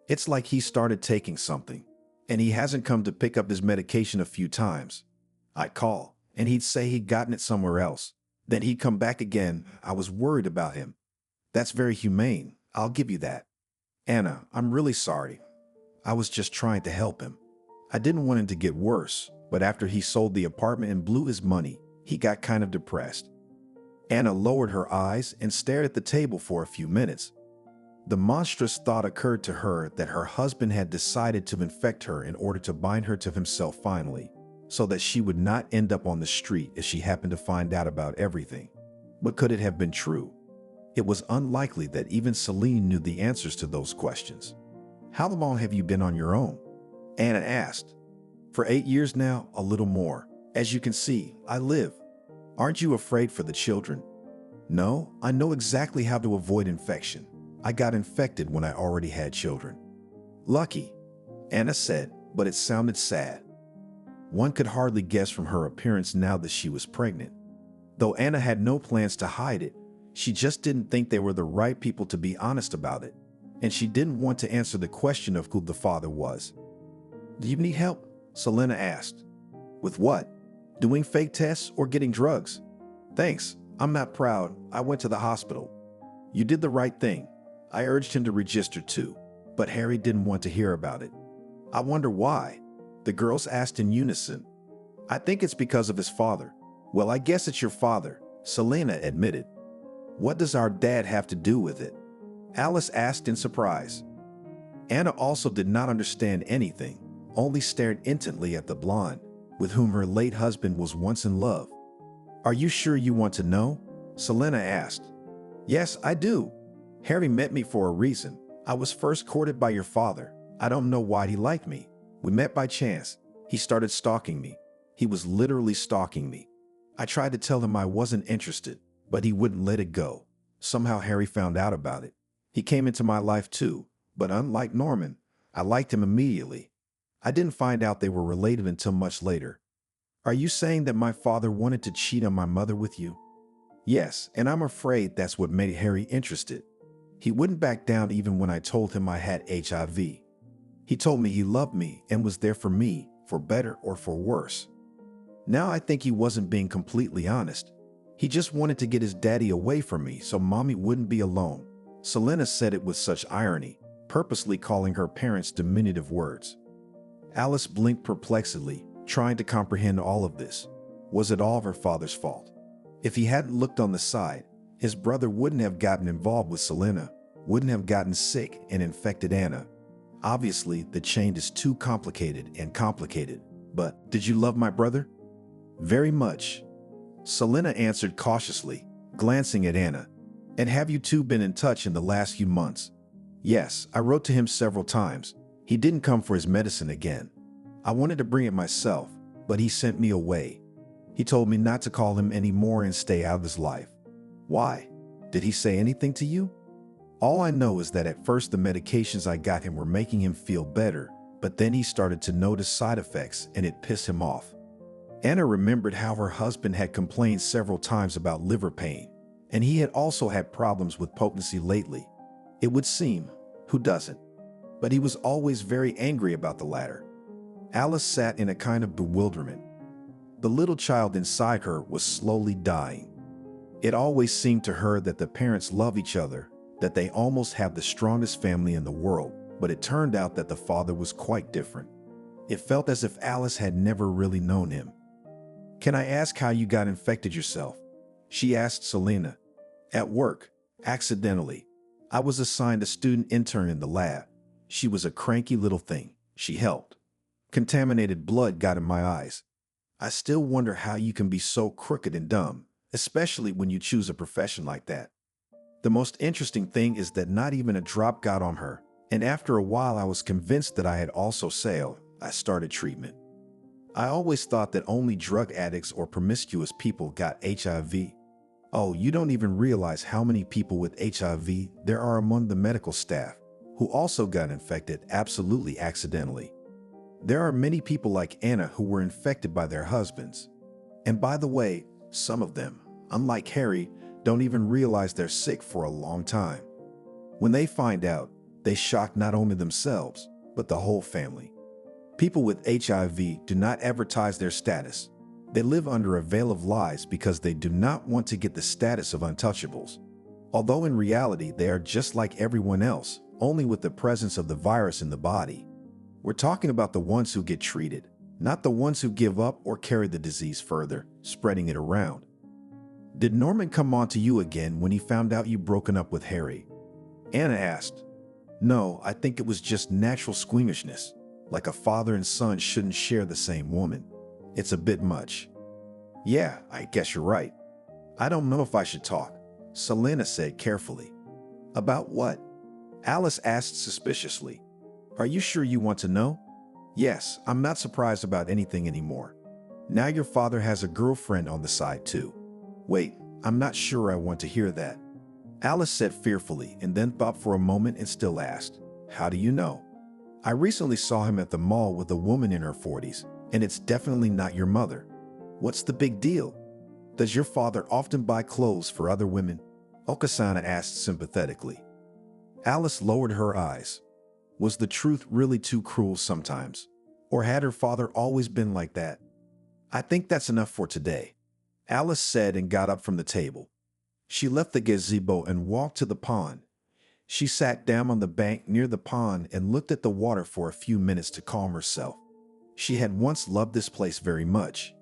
It's like he started taking something, and he hasn't come to pick up his medication a few times. I'd call, and he'd say he'd gotten it somewhere else. Then he'd come back again. I was worried about him. That's very humane. I'll give you that. Anna, I'm really sorry. I was just trying to help him. I didn't want him to get worse, but after he sold the apartment and blew his money, he got kind of depressed. Anna lowered her eyes and stared at the table for a few minutes. The monstrous thought occurred to her that her husband had decided to infect her in order to bind her to himself finally, so that she would not end up on the street if she happened to find out about everything. But could it have been true? It was unlikely that even Celine knew the answers to those questions. How long have you been on your own? Anna asked. For 8 years now, a little more. As you can see, I live. Aren't you afraid for the children? No, I know exactly how to avoid infection. I got infected when I already had children. Lucky, Anna said, but it sounded sad. One could hardly guess from her appearance now that she was pregnant. Though Anna had no plans to hide it, she just didn't think they were the right people to be honest about it, and she didn't want to answer the question of who the father was. Do you need help? Selena asked. With what? Doing fake tests or getting drugs? Thanks, I'm not proud. I went to the hospital. You did the right thing. I urged him to register too, but Harry didn't want to hear about it. I wonder why? The girls asked in unison. I think it's because of his father. Well, I guess it's your father, Selena admitted. What does our dad have to do with it? Alice asked in surprise. Anna also did not understand anything, only stared intently at the blonde, with whom her late husband was once in love. Are you sure you want to know? Selena asked. Yes, I do. Harry met me for a reason. I was first courted by your father. I don't know why he liked me. We met by chance. He started stalking me. He was literally stalking me. I tried to tell him I wasn't interested, but he wouldn't let it go. Somehow Harry found out about it. He came into my life too, but unlike Norman, I liked him immediately. I didn't find out they were related until much later. Are you saying that my father wanted to cheat on my mother with you? Yes, and I'm afraid that's what made Harry interested. He wouldn't back down even when I told him I had HIV. He told me he loved me and was there for me, for better or for worse. Now I think he wasn't being completely honest. He just wanted to get his daddy away from me so mommy wouldn't be alone. Selena said it with such irony, purposely calling her parents diminutive words. Alice blinked perplexedly, trying to comprehend all of this. Was it all her father's fault? If he hadn't looked on the side, his brother wouldn't have gotten involved with Selena, wouldn't have gotten sick and infected Anna. Obviously, the chain is too complicated. But did you love my brother? Very much. Selena answered cautiously, glancing at Anna. And have you two been in touch in the last few months? Yes, I wrote to him several times. He didn't come for his medicine again. I wanted to bring it myself, but he sent me away. He told me not to call him anymore and stay out of his life. Why? Did he say anything to you? All I know is that at first the medications I got him were making him feel better, but then he started to notice side effects and it pissed him off. Anna remembered how her husband had complained several times about liver pain, and he had also had problems with potency lately. It would seem, who doesn't? But he was always very angry about the latter. Alice sat in a kind of bewilderment. The little child inside her was slowly dying. It always seemed to her that the parents love each other, that they almost have the strongest family in the world, but it turned out that the father was quite different. It felt as if Alice had never really known him. Can I ask how you got infected yourself? She asked Selena. At work, accidentally. I was assigned a student intern in the lab. She was a cranky little thing. She helped. Contaminated blood got in my eyes. I still wonder how you can be so crooked and dumb, especially when you choose a profession like that. The most interesting thing is that not even a drop got on her, and after a while I was convinced that I had also sailed. I started treatment. I always thought that only drug addicts or promiscuous people got HIV. Oh, you don't even realize how many people with HIV there are among the medical staff who also got infected absolutely accidentally. There are many people like Anna who were infected by their husbands. And by the way, some of them, unlike Harry, don't even realize they're sick for a long time. When they find out, they shock not only themselves, but the whole family. People with HIV do not advertise their status. They live under a veil of lies because they do not want to get the status of untouchables. Although in reality they are just like everyone else, only with the presence of the virus in the body. We're talking about the ones who get treated, not the ones who give up or carry the disease further, spreading it around. Did Norman come on to you again when he found out you'd broken up with Harry? Anna asked. No, I think it was just natural squeamishness. Like a father and son shouldn't share the same woman. It's a bit much. Yeah, I guess you're right. I don't know if I should talk, Selena said carefully. About what? Alice asked suspiciously. Are you sure you want to know? Yes, I'm not surprised about anything anymore. Now your father has a girlfriend on the side too. Wait, I'm not sure I want to hear that. Alice said fearfully and then thought for a moment and still asked, how do you know? I recently saw him at the mall with a woman in her 40s, and it's definitely not your mother. What's the big deal? Does your father often buy clothes for other women? Okasana asked sympathetically. Alice lowered her eyes. Was the truth really too cruel sometimes? Or had her father always been like that? I think that's enough for today, Alice said and got up from the table. She left the gazebo and walked to the pond. She sat down on the bank near the pond and looked at the water for a few minutes to calm herself. She had once loved this place very much.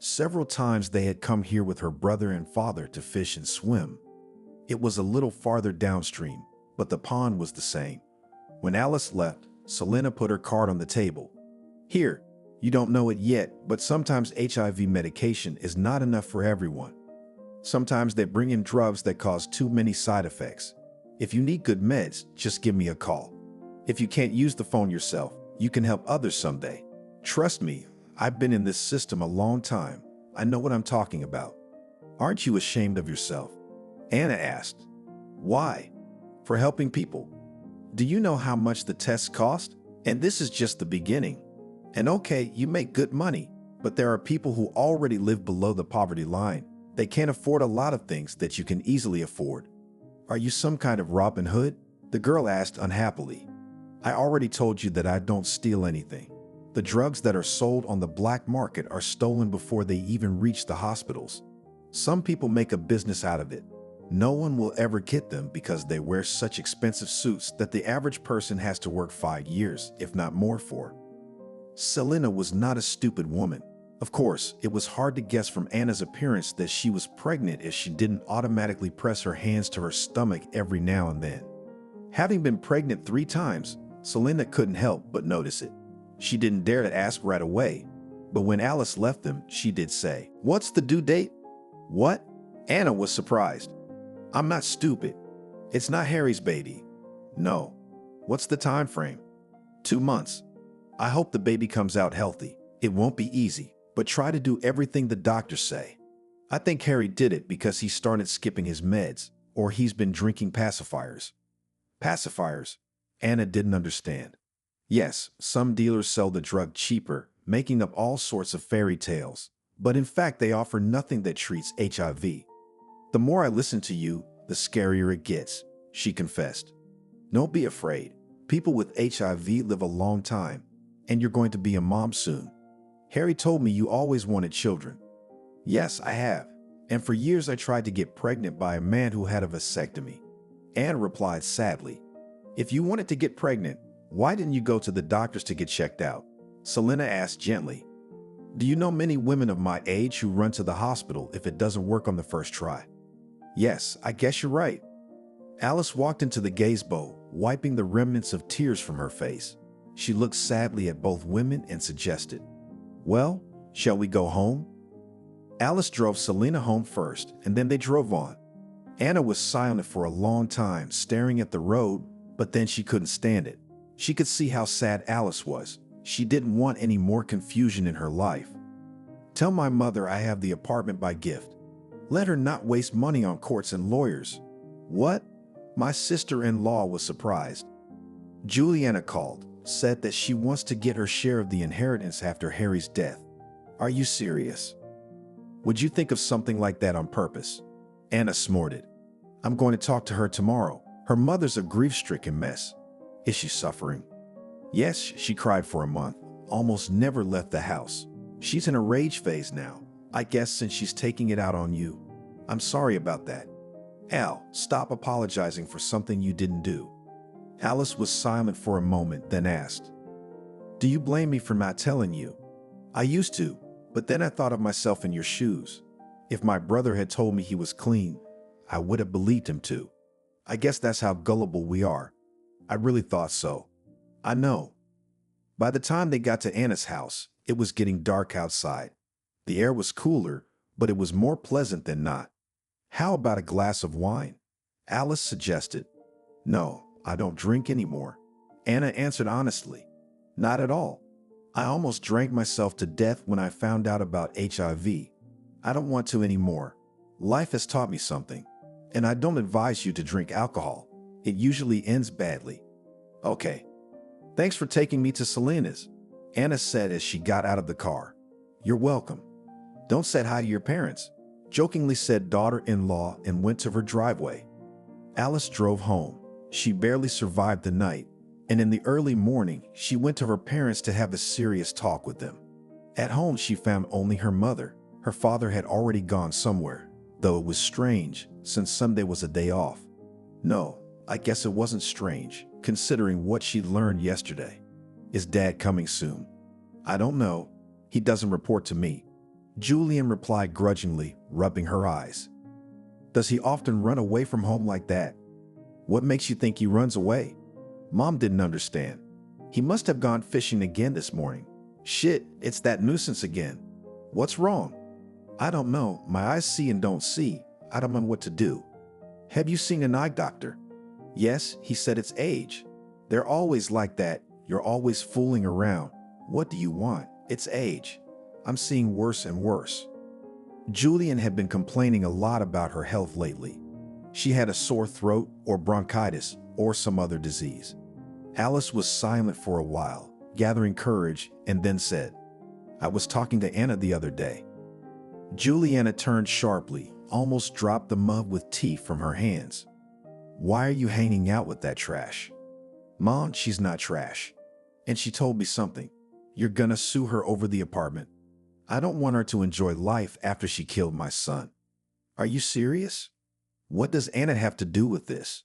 Several times they had come here with her brother and father to fish and swim. It was a little farther downstream, but the pond was the same. When Alice left, Selena put her card on the table. Here, you don't know it yet, but sometimes HIV medication is not enough for everyone. Sometimes they bring in drugs that cause too many side effects. If you need good meds, just give me a call. If you can't use the phone yourself, you can help others someday. Trust me, I've been in this system a long time. I know what I'm talking about. Aren't you ashamed of yourself? Anna asked. Why? For helping people. Do you know how much the tests cost? And this is just the beginning. And okay, you make good money, but there are people who already live below the poverty line. They can't afford a lot of things that you can easily afford. Are you some kind of Robin Hood? The girl asked unhappily. I already told you that I don't steal anything. The drugs that are sold on the black market are stolen before they even reach the hospitals. Some people make a business out of it. No one will ever get them because they wear such expensive suits that the average person has to work 5 years, if not more, for. Selena was not a stupid woman. Of course, it was hard to guess from Anna's appearance that she was pregnant if she didn't automatically press her hands to her stomach every now and then. Having been pregnant 3 times, Selena couldn't help but notice it. She didn't dare to ask right away, but when Alice left them, she did say, "What's the due date?" "What?" Anna was surprised. "I'm not stupid. It's not Harry's baby." "No." "What's the time frame?" 2 months. I hope the baby comes out healthy. It won't be easy, but try to do everything the doctors say. I think Harry did it because he started skipping his meds, or he's been drinking pacifiers." Pacifiers? Anna didn't understand. Yes, some dealers sell the drug cheaper, making up all sorts of fairy tales, but in fact they offer nothing that treats HIV. "The more I listen to you, the scarier it gets," she confessed. "Don't be afraid. People with HIV live a long time, and you're going to be a mom soon. Harry told me you always wanted children." "Yes, I have. And for years I tried to get pregnant by a man who had a vasectomy." Anne replied sadly. "If you wanted to get pregnant, why didn't you go to the doctors to get checked out?" Selena asked gently. "Do you know many women of my age who run to the hospital if it doesn't work on the first try?" "Yes, I guess you're right." Alice walked into the gazebo, wiping the remnants of tears from her face. She looked sadly at both women and suggested, "Well, shall we go home?" Alice drove Selena home first, and then they drove on. Anna was silent for a long time, staring at the road, but then she couldn't stand it. She could see how sad Alice was. She didn't want any more confusion in her life. "Tell my mother I have the apartment by gift. Let her not waste money on courts and lawyers." "What?" My sister-in-law was surprised. Juliana called, said that she wants to get her share of the inheritance after Harry's death. "Are you serious? Would you think of something like that on purpose?" Anna snorted. "I'm going to talk to her tomorrow. Her mother's a grief-stricken mess." "Is she suffering?" "Yes, she cried for a month, almost never left the house. She's in a rage phase now, I guess since she's taking it out on you. I'm sorry about that." "Al, stop apologizing for something you didn't do." Alice was silent for a moment, then asked, "Do you blame me for not telling you?" "I used to, but then I thought of myself in your shoes. If my brother had told me he was clean, I would have believed him too. I guess that's how gullible we are." "I really thought so." "I know." By the time they got to Anna's house, it was getting dark outside. The air was cooler, but it was more pleasant than not. "How about a glass of wine?" Alice suggested. "No, I don't drink anymore." Anna answered honestly. "Not at all. I almost drank myself to death when I found out about HIV. I don't want to anymore. Life has taught me something, and I don't advise you to drink alcohol. It usually ends badly." "Okay. Thanks for taking me to Selena's," Anna said as she got out of the car. "You're welcome. Don't say hi to your parents," jokingly said daughter-in-law and went to her driveway. Alice drove home. She barely survived the night, and in the early morning, she went to her parents to have a serious talk with them. At home, she found only her mother. Her father had already gone somewhere, though it was strange, since Sunday was a day off. No, I guess it wasn't strange, considering what she'd learned yesterday. "Is Dad coming soon?" "I don't know. He doesn't report to me." Julian replied grudgingly, rubbing her eyes. "Does he often run away from home like that?" "What makes you think he runs away?" Mom didn't understand. "He must have gone fishing again this morning." "Shit, it's that nuisance again." "What's wrong?" "I don't know. My eyes see and don't see. I don't know what to do." "Have you seen an eye doctor?" "Yes, he said it's age." "They're always like that. You're always fooling around. What do you want? It's age. I'm seeing worse and worse." Julian had been complaining a lot about her health lately. She had a sore throat or bronchitis or some other disease. Alice was silent for a while, gathering courage, and then said, "I was talking to Anna the other day." Juliana turned sharply, almost dropped the mug with tea from her hands. "Why are you hanging out with that trash?" "Mom, she's not trash. And she told me something. You're gonna sue her over the apartment. I don't want her to enjoy life after she killed my son." "Are you serious? What does Anna have to do with this?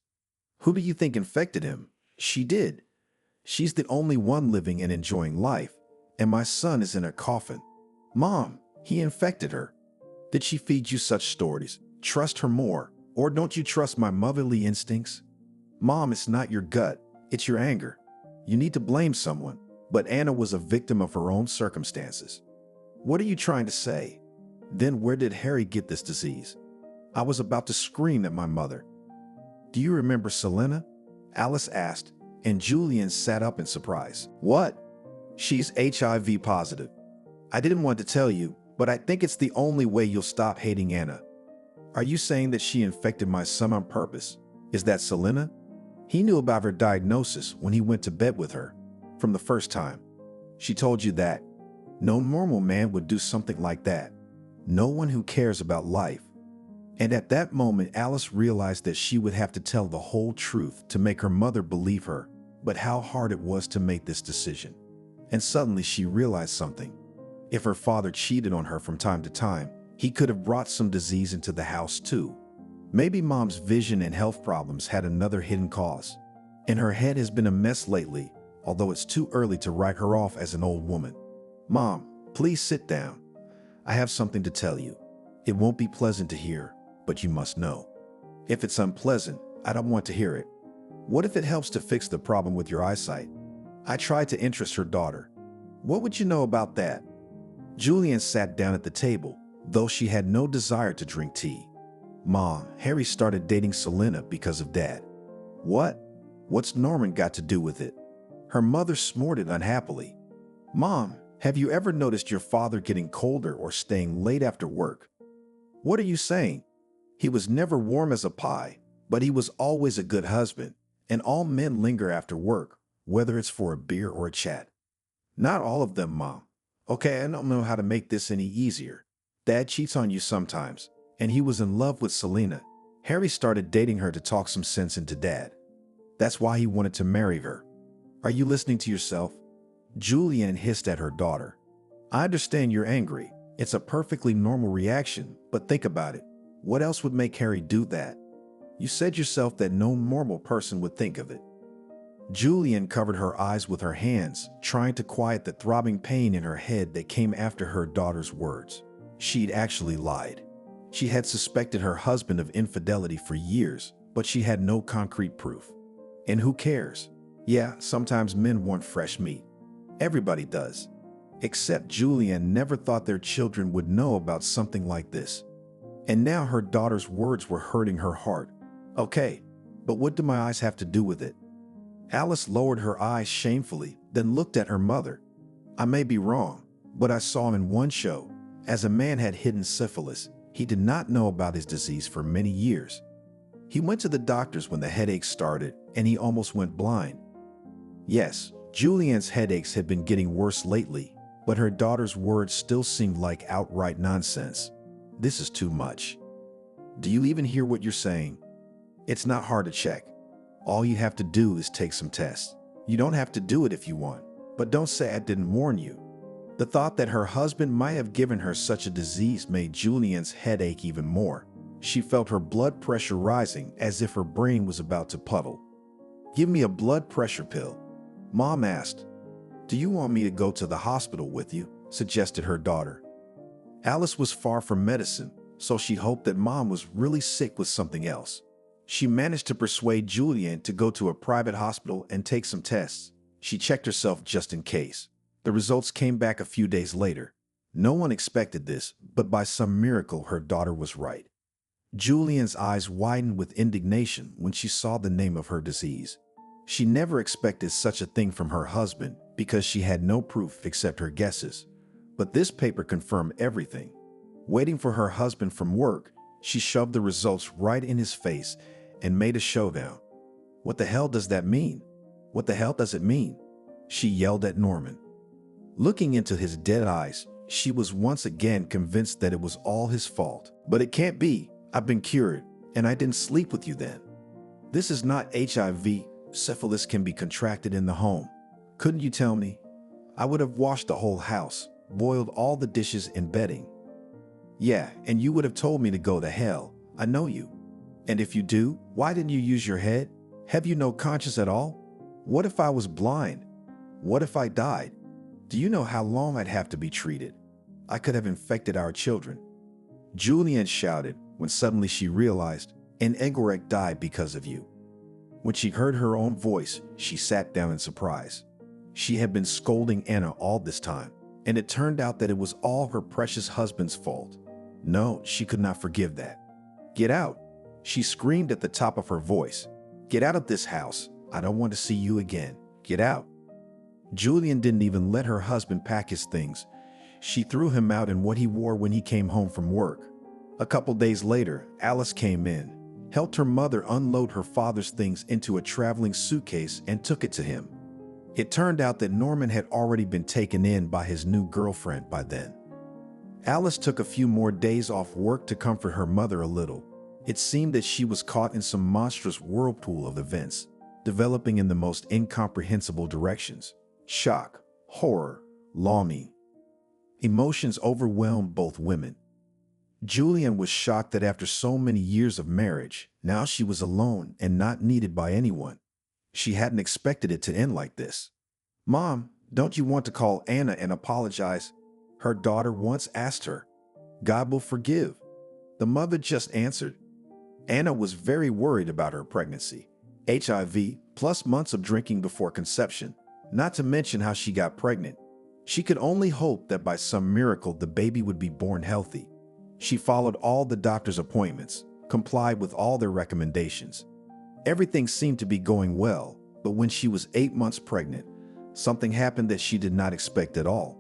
Who do you think infected him?" "She did. She's the only one living and enjoying life, and my son is in a coffin." "Mom, he infected her. Did she feed you such stories? Trust her more, or don't you trust my motherly instincts?" "Mom, it's not your gut, it's your anger. You need to blame someone, but Anna was a victim of her own circumstances." "What are you trying to say? Then where did Harry get this disease?" I was about to scream at my mother. "Do you remember Selena?" Alice asked, and Julian sat up in surprise. "What?" "She's HIV positive. I didn't want to tell you, but I think it's the only way you'll stop hating Anna." "Are you saying that she infected my son on purpose? Is that Selena?" "He knew about her diagnosis when he went to bed with her, from the first time." "She told you that?" "No normal man would do something like that. No one who cares about life." And at that moment, Alice realized that she would have to tell the whole truth to make her mother believe her, but how hard it was to make this decision. And suddenly she realized something. If her father cheated on her from time to time, he could have brought some disease into the house too. Maybe Mom's vision and health problems had another hidden cause. And her head has been a mess lately, although it's too early to write her off as an old woman. "Mom, please sit down. I have something to tell you. It won't be pleasant to hear, but you must know. If it's unpleasant, I don't want to hear it. What if it helps to fix the problem with your eyesight?" I tried to interest her daughter. "What would you know about that?" Julian sat down at the table, though she had no desire to drink tea. "Mom, Harry started dating Selena because of Dad." "What? What's Norman got to do with it?" Her mother snorted unhappily. "Mom, have you ever noticed your father getting colder or staying late after work?" "What are you saying? He was never warm as a pie, but he was always a good husband, and all men linger after work, whether it's for a beer or a chat." "Not all of them, Mom. Okay, I don't know how to make this any easier. Dad cheats on you sometimes, and he was in love with Selena. Harry started dating her to talk some sense into Dad. That's why he wanted to marry her." "Are you listening to yourself?" Julianne hissed at her daughter. "I understand you're angry. It's a perfectly normal reaction, but think about it. What else would make Harry do that? You said yourself that no normal person would think of it." Julianne covered her eyes with her hands, trying to quiet the throbbing pain in her head that came after her daughter's words. She'd actually lied. She had suspected her husband of infidelity for years, but she had no concrete proof. And who cares? Yeah, sometimes men want fresh meat. Everybody does. Except Julianne never thought their children would know about something like this. And now her daughter's words were hurting her heart. "Okay, but what do my eyes have to do with it?" Alice lowered her eyes shamefully, then looked at her mother. "I may be wrong, but I saw him in one show. As a man had hidden syphilis, he did not know about his disease for many years. He went to the doctors when the headaches started, and he almost went blind." Yes, Julianne's headaches had been getting worse lately, but her daughter's words still seemed like outright nonsense. "This is too much. Do you even hear what you're saying? It's not hard to check. All you have to do is take some tests. You don't have to do it if you want, but don't say I didn't warn you." The thought that her husband might have given her such a disease made Julianne's head ache even more. She felt her blood pressure rising as if her brain was about to puddle. "Give me a blood pressure pill," Mom asked. "Do you want me to go to the hospital with you?" suggested her daughter. Alice was far from medicine, so she hoped that Mom was really sick with something else. She managed to persuade Julianne to go to a private hospital and take some tests. She checked herself just in case. The results came back a few days later. No one expected this, but by some miracle her daughter was right. Julianne's eyes widened with indignation when she saw the name of her disease. She never expected such a thing from her husband because she had no proof except her guesses. But this paper confirmed everything. Waiting for her husband from work, she shoved the results right in his face and made a showdown. What the hell does that mean? What the hell does it mean? She yelled at Norman. Looking into his dead eyes, she was once again convinced that it was all his fault. But it can't be. I've been cured, and I didn't sleep with you then. This is not HIV. Syphilis can be contracted in the home. Couldn't you tell me? I would have washed the whole house, boiled all the dishes and bedding. Yeah, and you would have told me to go to hell. I know you. And if you do, why didn't you use your head? Have you no conscience at all? What if I was blind? What if I died? Do you know how long I'd have to be treated? I could have infected our children. Julianne shouted when suddenly she realized, and Egorek died because of you. When she heard her own voice, she sat down in surprise. She had been scolding Anna all this time, and it turned out that it was all her precious husband's fault. No, she could not forgive that. Get out, she screamed at the top of her voice. Get out of this house. I don't want to see you again. Get out. Julian didn't even let her husband pack his things. She threw him out in what he wore when he came home from work. A couple days later, Alice came in, helped her mother unload her father's things into a traveling suitcase and took it to him. It turned out that Norman had already been taken in by his new girlfriend by then. Alice took a few more days off work to comfort her mother a little. It seemed that she was caught in some monstrous whirlpool of events, developing in the most incomprehensible directions. Shock, horror, longing. Emotions overwhelmed both women. Julianne was shocked that after so many years of marriage, now she was alone and not needed by anyone. She hadn't expected it to end like this. Mom, don't you want to call Anna and apologize? Her daughter once asked her. God will forgive. The mother just answered. Anna was very worried about her pregnancy, HIV, plus months of drinking before conception, not to mention how she got pregnant. She could only hope that by some miracle the baby would be born healthy. She followed all the doctor's appointments, complied with all their recommendations. Everything seemed to be going well, but when she was 8 months pregnant, something happened that she did not expect at all.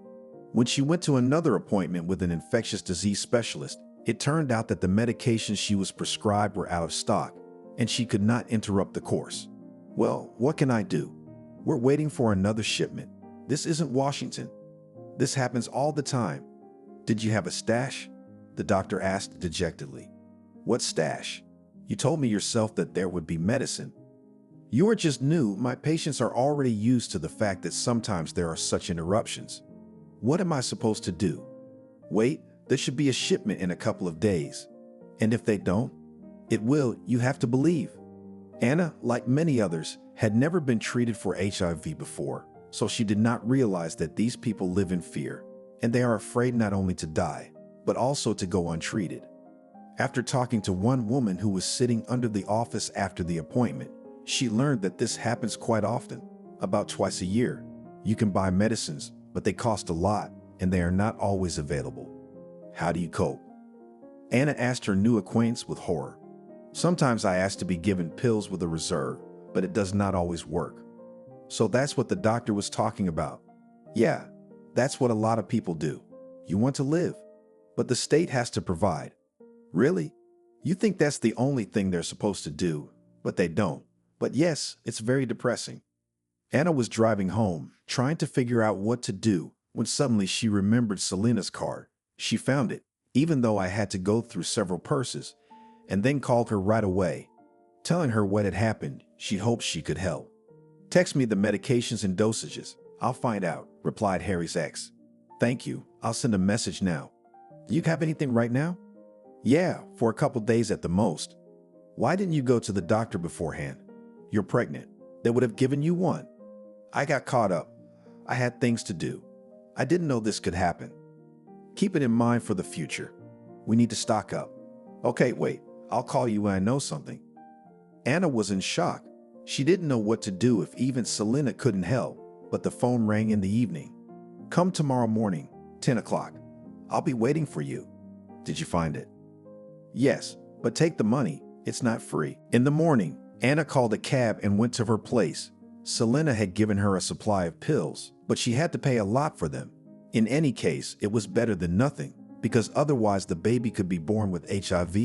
When she went to another appointment with an infectious disease specialist, it turned out that the medications she was prescribed were out of stock, and she could not interrupt the course. Well, what can I do? We're waiting for another shipment. This isn't Washington. This happens all the time. Did you have a stash? The doctor asked dejectedly. What stash? You told me yourself that there would be medicine. You are just new. My patients are already used to the fact that sometimes there are such interruptions. What am I supposed to do? Wait, there should be a shipment in a couple of days. And if they don't, it will, you have to believe. Anna, like many others, had never been treated for HIV before, so she did not realize that these people live in fear, and they are afraid not only to die, but also to go untreated. After talking to one woman who was sitting under the office after the appointment, she learned that this happens quite often, about twice a year. You can buy medicines, but they cost a lot, and they are not always available. How do you cope? Anna asked her new acquaintance with horror. Sometimes I ask to be given pills with a reserve, but it does not always work. So that's what the doctor was talking about. Yeah, that's what a lot of people do. You want to live, but the state has to provide. Really? You think that's the only thing they're supposed to do, but they don't. But yes, it's very depressing. Anna was driving home, trying to figure out what to do, when suddenly she remembered Selena's card. She found it, even though I had to go through several purses, and then called her right away. Telling her what had happened, she hoped she could help. Text me the medications and dosages. I'll find out, replied Harry's ex. Thank you. I'll send a message now. Do you have anything right now? Yeah, for a couple days at the most. Why didn't you go to the doctor beforehand? You're pregnant. They would have given you one. I got caught up. I had things to do. I didn't know this could happen. Keep it in mind for the future. We need to stock up. Okay, wait. I'll call you when I know something. Anna was in shock. She didn't know what to do if even Selena couldn't help, but the phone rang in the evening. Come tomorrow morning, 10 o'clock. I'll be waiting for you. Did you find it? Yes, but take the money. It's not free. In the morning, Anna called a cab and went to her place. Selena had given her a supply of pills, but she had to pay a lot for them. In any case, it was better than nothing. because otherwise the baby could be born with HIV,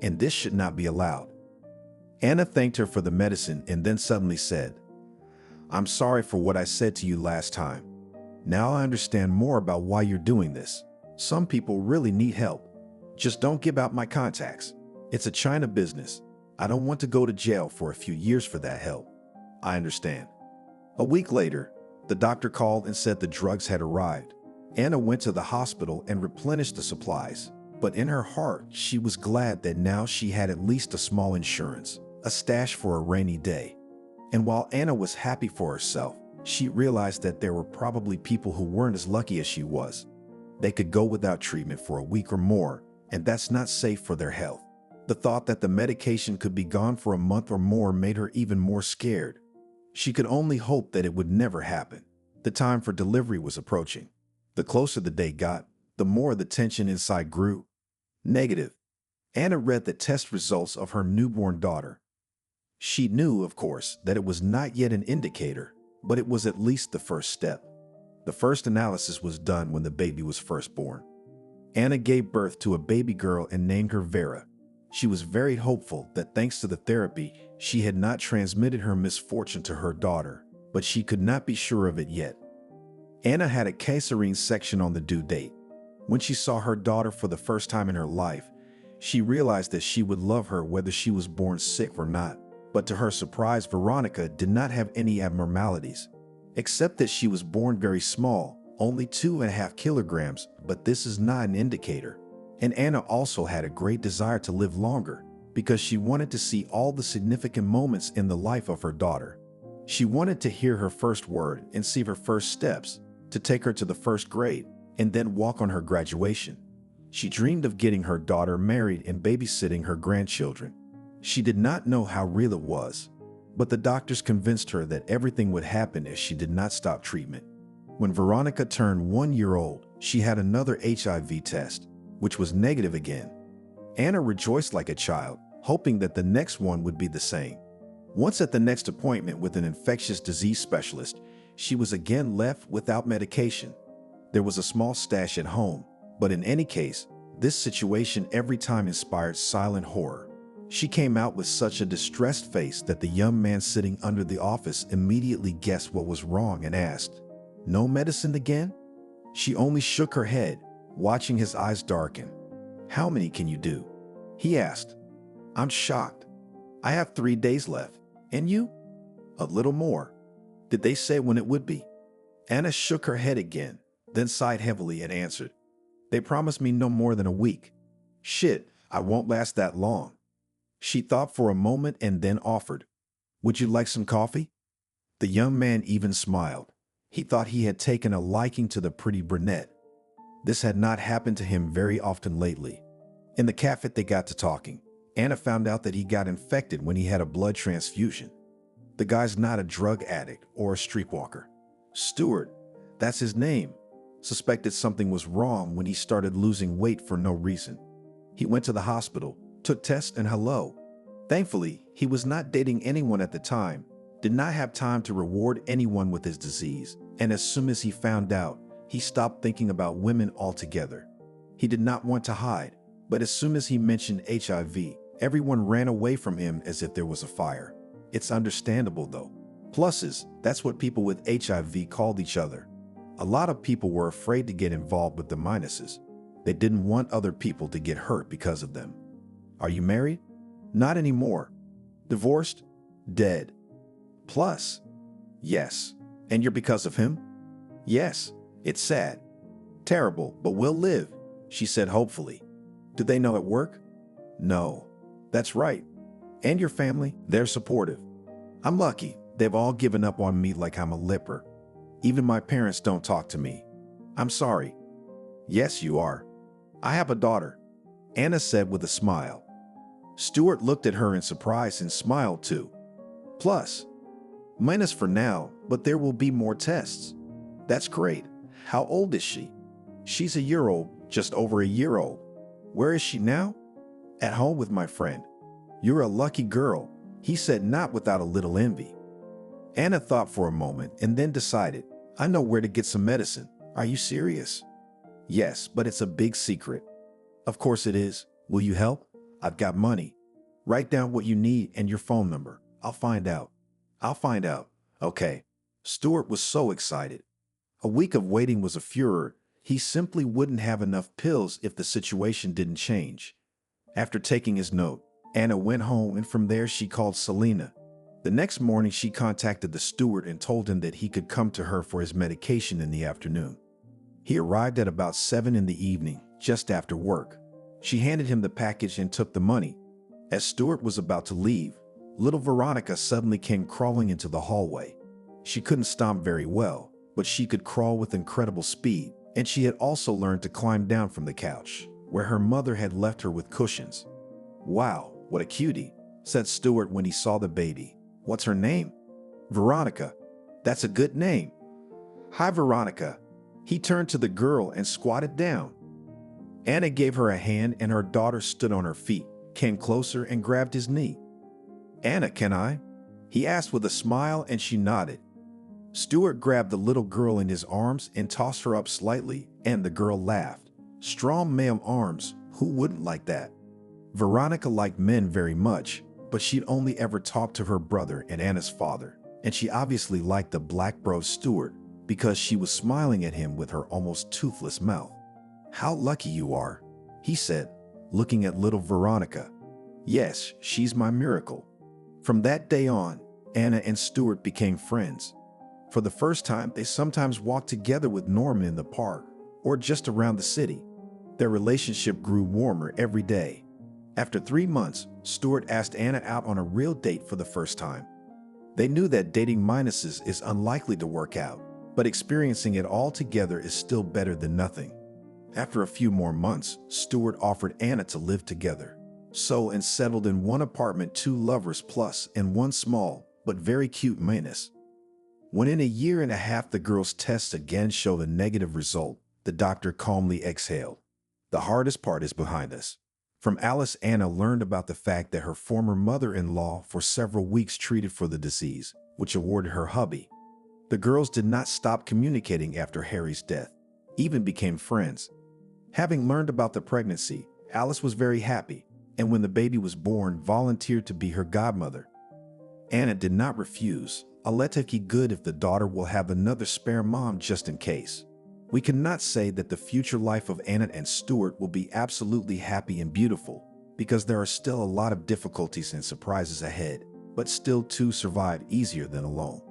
and this should not be allowed. Anna thanked her for the medicine and then suddenly said, "I'm sorry for what I said to you last time. Now I understand more about why you're doing this. Some people really need help. Just don't give out my contacts. It's a China business. I don't want to go to jail for a few years for that help." "I understand." A week later, the doctor called and said the drugs had arrived. Anna went to the hospital and replenished the supplies, but in her heart, she was glad that now she had at least a small insurance, a stash for a rainy day. And while Anna was happy for herself, she realized that there were probably people who weren't as lucky as she was. They could go without treatment for a week or more, and that's not safe for their health. The thought that the medication could be gone for a month or more made her even more scared. She could only hope that it would never happen. The time for delivery was approaching. The closer the day got, the more the tension inside grew. Negative. Anna read the test results of her newborn daughter. She knew, of course, that it was not yet an indicator, but it was at least the first step. The first analysis was done when the baby was first born. Anna gave birth to a baby girl and named her Vera. She was very hopeful that thanks to the therapy, she had not transmitted her misfortune to her daughter, but she could not be sure of it yet. Anna had a cesarean section on the due date. When she saw her daughter for the first time in her life, she realized that she would love her whether she was born sick or not. But to her surprise, Veronica did not have any abnormalities, except that she was born very small, only 2.5 kilograms, but this is not an indicator. And Anna also had a great desire to live longer because she wanted to see all the significant moments in the life of her daughter. She wanted to hear her first word and see her first steps, to take her to the first grade, and then walk on her graduation. She dreamed of getting her daughter married and babysitting her grandchildren. She did not know how real it was, but the doctors convinced her that everything would happen if she did not stop treatment. When Veronica turned 1 year old, she had another HIV test, which was negative again. Anna rejoiced like a child, hoping that the next one would be the same. Once at the next appointment with an infectious disease specialist, she was again left without medication. There was a small stash at home, but in any case, this situation every time inspired silent horror. She came out with such a distressed face that the young man sitting under the office immediately guessed what was wrong and asked, "No medicine again?" She only shook her head, watching his eyes darken. "How many can you do?" he asked. "I'm shocked. I have 3 days left. And you?" "A little more." "Did they say when it would be?" Anna shook her head again, then sighed heavily and answered, "They promised me no more than a week." "Shit, I won't last that long." She thought for a moment and then offered, "Would you like some coffee?" The young man even smiled. He thought he had taken a liking to the pretty brunette. This had not happened to him very often lately. In the cafe they got to talking. Anna found out that he got infected when he had a blood transfusion. The guy's not a drug addict or a streetwalker. Stuart, that's his name, suspected something was wrong when he started losing weight for no reason. He went to the hospital, took tests, and hello. Thankfully, he was not dating anyone at the time, did not have time to reward anyone with his disease, and as soon as he found out, he stopped thinking about women altogether. He did not want to hide, but as soon as he mentioned HIV, everyone ran away from him as if there was a fire. It's understandable though. Pluses, that's what people with HIV called each other. A lot of people were afraid to get involved with the minuses. They didn't want other people to get hurt because of them. Are you married? Not anymore. Divorced? Dead. Plus? Yes. And you're because of him? Yes. It's sad. Terrible, but we'll live, she said hopefully. Do they know at work? No. That's right. And your family? They're supportive. I'm lucky. They've all given up on me like I'm a leper. Even my parents don't talk to me. I'm sorry. Yes, you are. I have a daughter, Anna said with a smile. Stuart looked at her in surprise and smiled too. Plus, minus for now, but there will be more tests. That's great. How old is she? She's a year old, just over a year old. Where is she now? At home with my friend. You're a lucky girl, he said, not without a little envy. Anna thought for a moment and then decided, I know where to get some medicine. Are you serious? Yes, but it's a big secret. Of course it is. Will you help? I've got money. Write down what you need and your phone number. I'll find out. I'll find out. Okay. Stuart was so excited. A week of waiting was a furor. He simply wouldn't have enough pills if the situation didn't change. After taking his note, Anna went home, and from there she called Selena. The next morning she contacted the steward and told him that he could come to her for his medication in the afternoon. He arrived at about 7 in the evening, just after work. She handed him the package and took the money. As Stuart was about to leave, little Veronica suddenly came crawling into the hallway. She couldn't stomp very well, but she could crawl with incredible speed, and she had also learned to climb down from the couch, where her mother had left her with cushions. "Wow, what a cutie," said Stuart when he saw the baby. "What's her name?" "Veronica." "That's a good name." "Hi, Veronica." He turned to the girl and squatted down. Anna gave her a hand, and her daughter stood on her feet, came closer, and grabbed his knee. "Anna, can I?" he asked with a smile, and she nodded. Stuart grabbed the little girl in his arms and tossed her up slightly, and the girl laughed. Strong male arms, who wouldn't like that? Veronica liked men very much, but she'd only ever talked to her brother and Anna's father, and she obviously liked the black-browed Stuart because she was smiling at him with her almost toothless mouth. "How lucky you are," he said, looking at little Veronica. "Yes, she's my miracle." From that day on, Anna and Stuart became friends. For the first time, they sometimes walked together with Norman in the park or just around the city. Their relationship grew warmer every day. After 3 months, Stuart asked Anna out on a real date for the first time. They knew that dating minuses is unlikely to work out, but experiencing it all together is still better than nothing. After a few more months, Stuart offered Anna to live together. So and settled in one apartment, 2 lovers plus, and one small but very cute minus. When in a year and a half the girl's tests again showed a negative result, the doctor calmly exhaled. The hardest part is behind us. From Alice, Anna learned about the fact that her former mother-in-law for several weeks treated for the disease, which awarded her hubby. The girls did not stop communicating after Harry's death, even became friends. Having learned about the pregnancy, Alice was very happy, and when the baby was born, volunteered to be her godmother. Anna did not refuse. "I'll let it be good if the daughter will have another spare mom just in case." We cannot say that the future life of Anna and Stuart will be absolutely happy and beautiful, because there are still a lot of difficulties and surprises ahead, but still two survive easier than alone.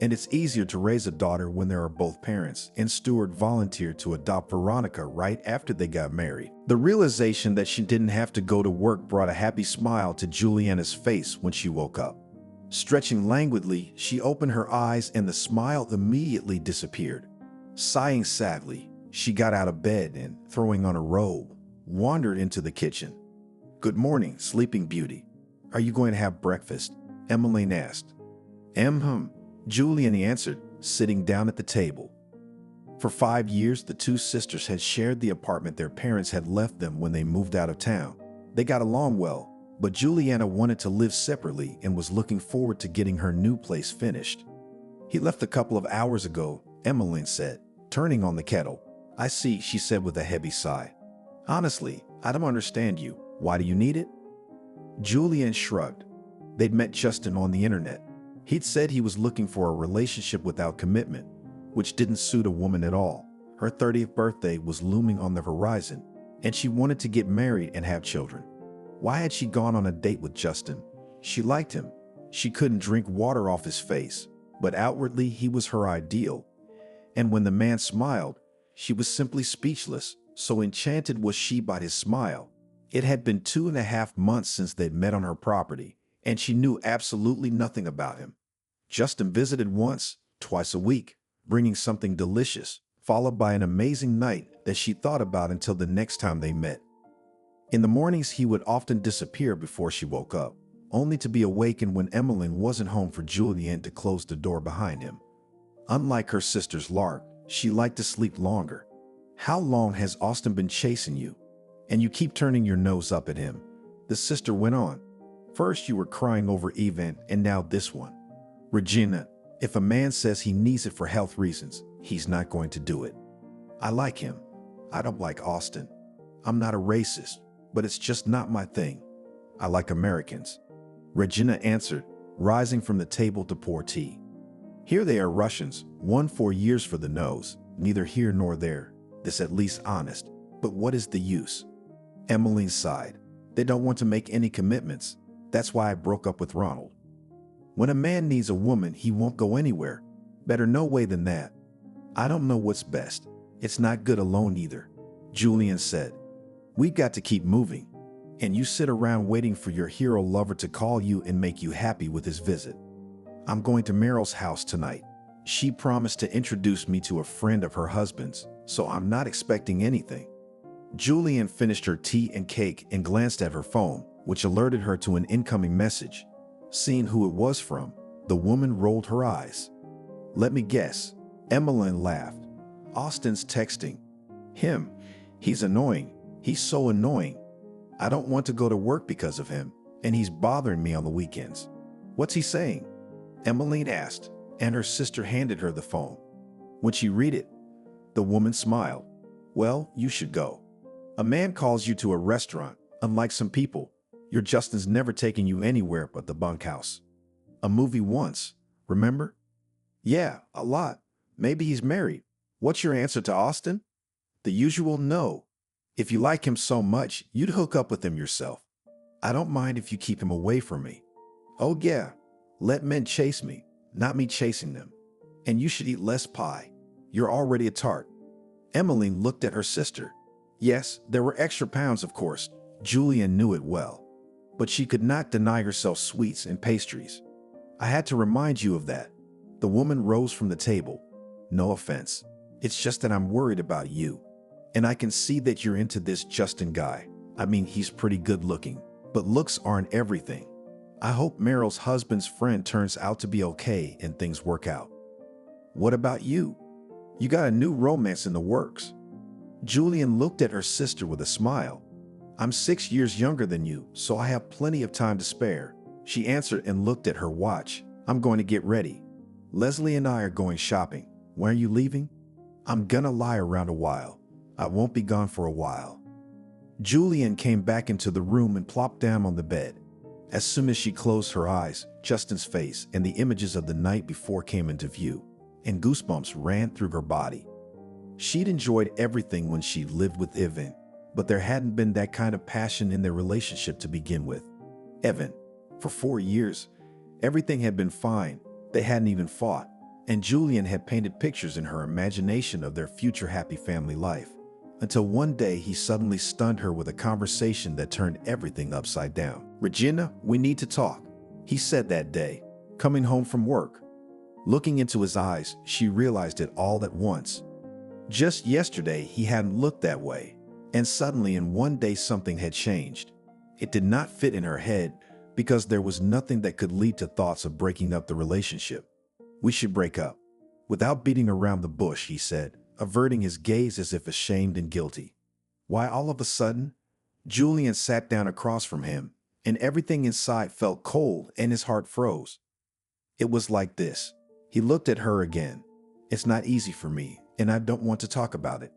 And it's easier to raise a daughter when there are both parents, and Stuart volunteered to adopt Veronica right after they got married. The realization that she didn't have to go to work brought a happy smile to Juliana's face when she woke up. Stretching languidly, she opened her eyes and the smile immediately disappeared. Sighing sadly, she got out of bed and, throwing on a robe, wandered into the kitchen. "Good morning, Sleeping Beauty. Are you going to have breakfast?" Emmeline asked. Julian answered, sitting down at the table. For 5 years, the two sisters had shared the apartment their parents had left them when they moved out of town. They got along well, but Juliana wanted to live separately and was looking forward to getting her new place finished. "He left a couple of hours ago," Emmeline said, turning on the kettle. "I see," she said with a heavy sigh. "Honestly, I don't understand you. Why do you need it?" Julian shrugged. They'd met Justin on the internet. He'd said he was looking for a relationship without commitment, which didn't suit a woman at all. Her 30th birthday was looming on the horizon, and she wanted to get married and have children. Why had she gone on a date with Justin? She liked him. She couldn't drink water off his face, but outwardly he was her ideal. And when the man smiled, she was simply speechless, so enchanted was she by his smile. It had been 2.5 months since they'd met on her property, and she knew absolutely nothing about him. Justin visited once, twice a week, bringing something delicious, followed by an amazing night that she thought about until the next time they met. In the mornings, he would often disappear before she woke up, only to be awakened when Emmeline wasn't home for Julian to close the door behind him. Unlike her sisters Lark, she liked to sleep longer. "How long has Austin been chasing you? And you keep turning your nose up at him," the sister went on. "First you were crying over Evan, and now this one. Regina, if a man says he needs it for health reasons, he's not going to do it. I like him. I don't like Austin. I'm not a racist, but it's just not my thing. I like Americans. Regina answered, rising from the table to pour tea. Here they are Russians, 4 years for the nose, neither here nor there. This at least honest. But what is the use? Emmeline sighed. They don't want to make any commitments. That's why I broke up with Ronald. When a man needs a woman, he won't go anywhere. Better no way than that. I don't know what's best. It's not good alone either, Julian said. We've got to keep moving. And you sit around waiting for your hero lover to call you and make you happy with his visit. I'm going to Meryl's house tonight. She promised to introduce me to a friend of her husband's, so I'm not expecting anything. Julian finished her tea and cake and glanced at her phone, which alerted her to an incoming message. Seeing who it was from, the woman rolled her eyes. Let me guess. Emmeline laughed. Austin's texting. Him. He's annoying. He's so annoying. I don't want to go to work because of him, and he's bothering me on the weekends. What's he saying? Emmeline asked, and her sister handed her the phone. When she read it, the woman smiled. Well, you should go. A man calls you to a restaurant. Unlike some people, your Justin's never taken you anywhere but the bunkhouse. A movie once, remember? Yeah, a lot. Maybe he's married. What's your answer to Austin? The usual no. If you like him so much, you'd hook up with him yourself. I don't mind if you keep him away from me. Oh yeah, let men chase me, not me chasing them. And you should eat less pie. You're already a tart. Emmeline looked at her sister. Yes, there were extra pounds, of course. Julian knew it well. But she could not deny herself sweets and pastries. I had to remind you of that. The woman rose from the table. No offense. It's just that I'm worried about you. And I can see that you're into this Justin guy. I mean, he's pretty good looking, but looks aren't everything. I hope Meryl's husband's friend turns out to be okay and things work out. What about you? You got a new romance in the works. Julian looked at her sister with a smile. I'm 6 years younger than you, so I have plenty of time to spare. She answered and looked at her watch. I'm going to get ready. Leslie and I are going shopping. When are you leaving? I'm gonna lie around a while. I won't be gone for a while. Julian came back into the room and plopped down on the bed. As soon as she closed her eyes, Justin's face and the images of the night before came into view, and goosebumps ran through her body. She'd enjoyed everything when she lived with Evan, but there hadn't been that kind of passion in their relationship to begin with. Evan, for 4 years, everything had been fine. They hadn't even fought, and Julian had painted pictures in her imagination of their future happy family life, until one day he suddenly stunned her with a conversation that turned everything upside down. Regina, we need to talk, he said that day, coming home from work. Looking into his eyes, she realized it all at once. Just yesterday, he hadn't looked that way, and suddenly in one day something had changed. It did not fit in her head because there was nothing that could lead to thoughts of breaking up the relationship. We should break up. Without beating around the bush, he said, averting his gaze as if ashamed and guilty. Why all of a sudden? Julian sat down across from him, and everything inside felt cold and his heart froze. It was like this. He looked at her again. It's not easy for me, and I don't want to talk about it.